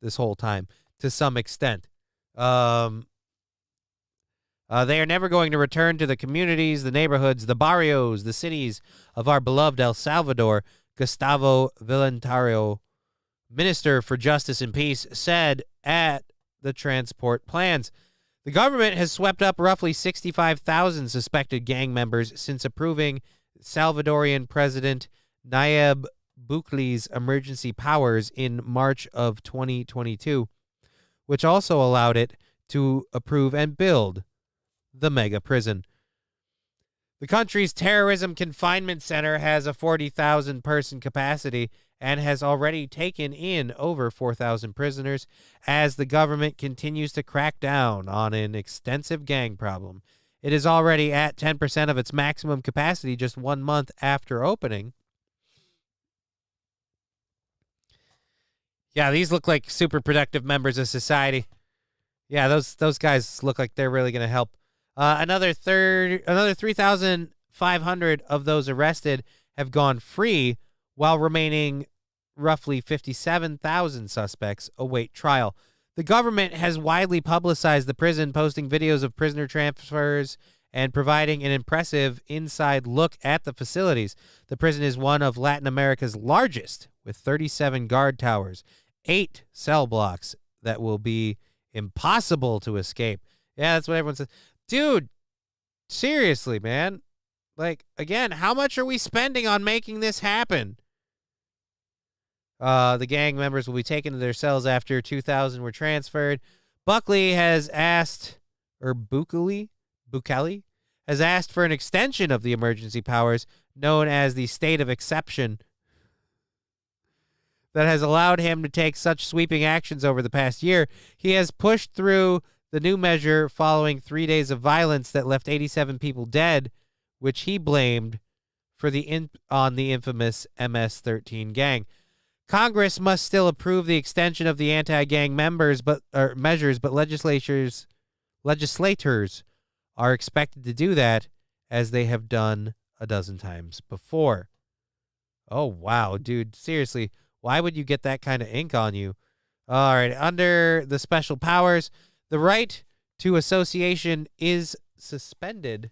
this whole time to some extent. They are never going to return to the communities, the neighborhoods, the barrios, the cities of our beloved El Salvador. Gustavo Villantario, Minister for Justice and Peace, said at the transport plans. The government has swept up roughly 65,000 suspected gang members since approving Salvadorian President Nayib Bukele's emergency powers in March of 2022, which also allowed it to approve and build the mega prison. The country's terrorism confinement center has a 40,000 person capacity and has already taken in over 4,000 prisoners as the government continues to crack down on an extensive gang problem. It is already at 10% of its maximum capacity just 1 month after opening. Yeah, these look like super productive members of society. Yeah, those guys look like they're really going to help. Another 3,500 of those arrested have gone free, while remaining roughly 57,000 suspects await trial. The government has widely publicized the prison, posting videos of prisoner transfers and providing an impressive inside look at the facilities. The prison is one of Latin America's largest, with 37 guard towers, 8 cell blocks that will be impossible to escape. Yeah, that's what everyone says. Dude, seriously, man. Like, again, how much are we spending on making this happen? The gang members will be taken to their cells after 2,000 were transferred. Bukele has asked for an extension of the emergency powers known as the state of exception that has allowed him to take such sweeping actions over the past year. He has pushed through the new measure following 3 days of violence that left 87 people dead, which he blamed for on the infamous MS-13 gang. Congress must still approve the extension of the anti-gang measures, but legislators are expected to do that, as they have done a dozen times before. Oh, wow, dude. Seriously, why would you get that kind of ink on you? All right, under the special powers, the right to association is suspended,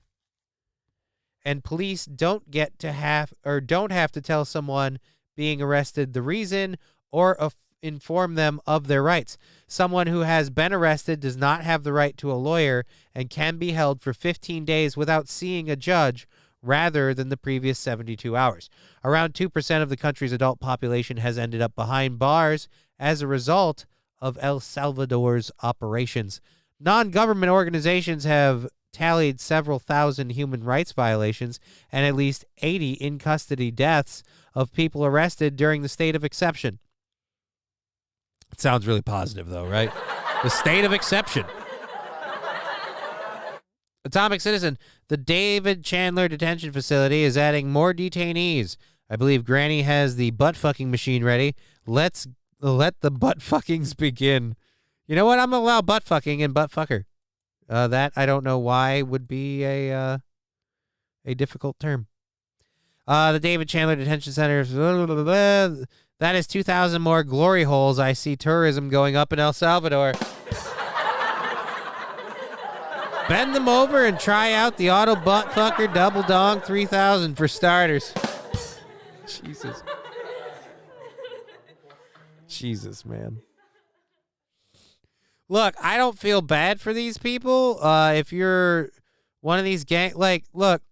and police don't have to tell someone being arrested the reason or inform them of their rights. Someone who has been arrested does not have the right to a lawyer and can be held for 15 days without seeing a judge, rather than the previous 72 hours. Around 2% of the country's adult population has ended up behind bars as a result of El Salvador's operations. Non-government organizations have tallied several thousand human rights violations and at least 80 in-custody deaths of people arrested during the state of exception. It sounds really positive, though, right? The state of exception. Atomic Citizen, the David Chandler Detention Facility is adding more detainees. I believe Granny has the butt-fucking machine ready. Let's let the butt-fuckings begin. You know what? I'm going to allow butt-fucking and butt-fucker. That, I don't know why, would be a difficult term. The David Chandler Detention Center, that is 2,000 more glory holes. I see tourism going up in El Salvador. Bend them over and try out the auto butt fucker double dong 3000 for starters. Jesus, man. Look, I don't feel bad for these people. If you're one of these look,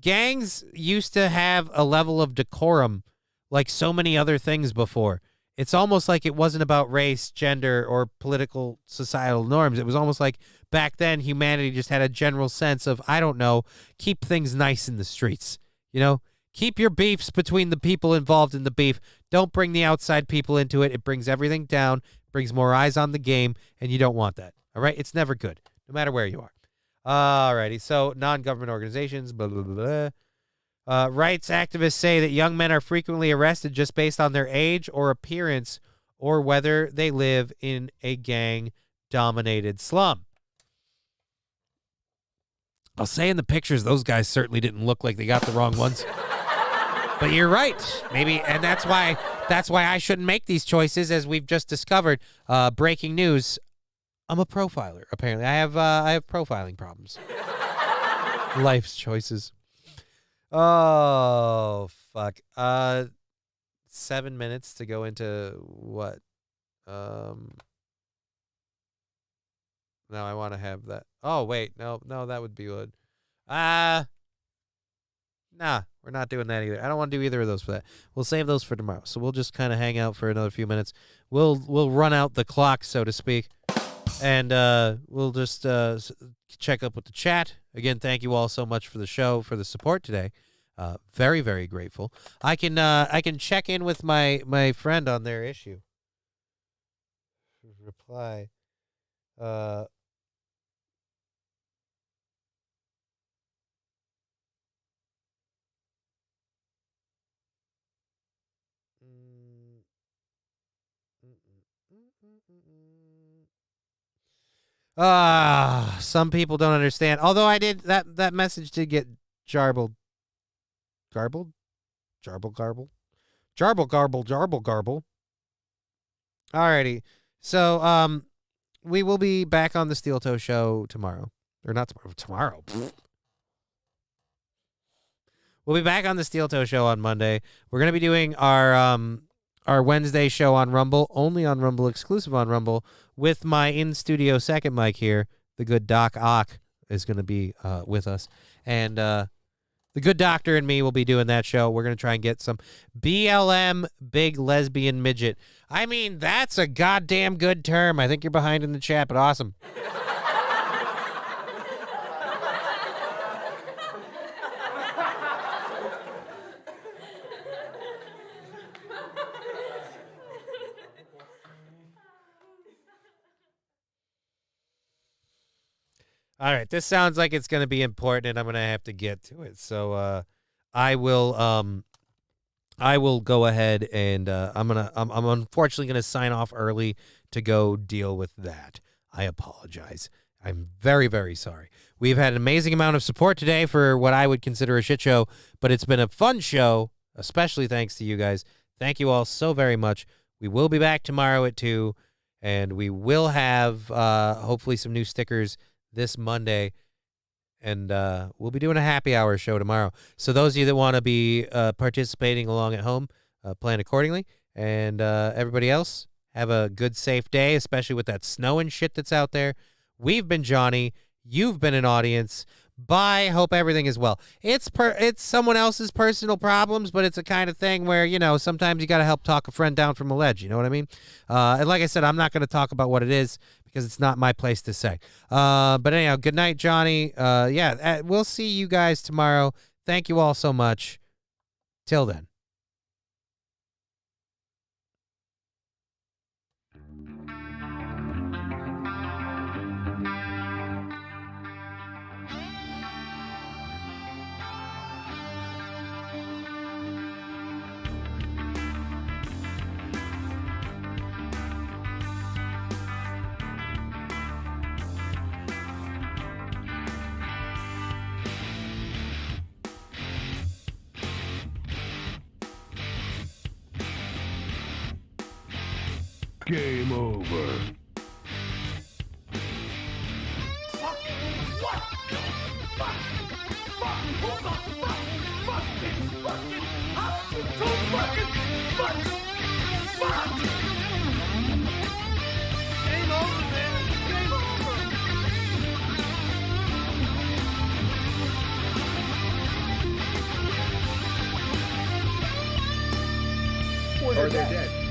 gangs used to have a level of decorum like so many other things before. It's almost like it wasn't about race, gender, or political societal norms. It was almost like back then humanity just had a general sense of, I don't know, keep things nice in the streets. You know, keep your beefs between the people involved in the beef. Don't bring the outside people into it. It brings everything down, brings more eyes on the game, and you don't want that. All right? It's never good, no matter where you are. All righty. So non-government organizations, blah, blah, blah, blah. Rights activists say that young men are frequently arrested just based on their age or appearance or whether they live in a gang-dominated slum. I'll say in the pictures, those guys certainly didn't look like they got the wrong ones. But you're right. Maybe, and that's why I shouldn't make these choices, as we've just discovered. Breaking news. I'm a profiler, apparently. I have profiling problems. Life's choices. Oh, fuck. 7 minutes to go into what? No, I want to have that. Oh, wait. No, that would be good. Nah, we're not doing that either. I don't want to do either of those for that. We'll save those for tomorrow. So we'll just kind of hang out for another few minutes. We'll run out the clock, so to speak. And we'll just check up with the chat. Again, thank you all so much for the show, for the support today. Very, very grateful. I can check in with my friend on their issue. Reply. Some people don't understand. Although I did that message did get garbled. Garbled? Garbled. Alrighty. So we will be back on the Steel Toe Show tomorrow. Or not tomorrow. We'll be back on the Steel Toe Show on Monday. We're gonna be doing our Wednesday show on Rumble, only on Rumble, exclusive on Rumble, with my in-studio second mic here. The good Doc Ock is going to be with us. And the good doctor and me will be doing that show. We're going to try and get some BLM, big lesbian midget. I mean, that's a goddamn good term. I think you're behind in the chat, but awesome. All right, this sounds like it's going to be important, and I'm going to have to get to it. So I will go ahead and I'm unfortunately going to sign off early to go deal with that. I apologize. I'm very, very sorry. We've had an amazing amount of support today for what I would consider a shit show, but it's been a fun show, especially thanks to you guys. Thank you all so very much. We will be back tomorrow at 2, and we will have hopefully some new stickers this Monday, and we'll be doing a happy hour show tomorrow. So those of you that want to be participating along at home, plan accordingly. And everybody else, have a good, safe day, especially with that snow and shit that's out there. We've been Johnny. You've been an audience. Bye. Hope everything is well. It's someone else's personal problems, but it's a kind of thing where, you know, sometimes you got to help talk a friend down from a ledge. You know what I mean? And like I said, I'm not going to talk about what it is, because it's not my place to say. But anyhow, good night, Johnny. We'll see you guys tomorrow. Thank you all so much. Till then. Game over. Fuck! What? Fuck! Fuck! Hold on! Fuck! Fuck this fucking... How you so fucking... Fuck! Fuck! Game over, man! Game over! Or they're dead.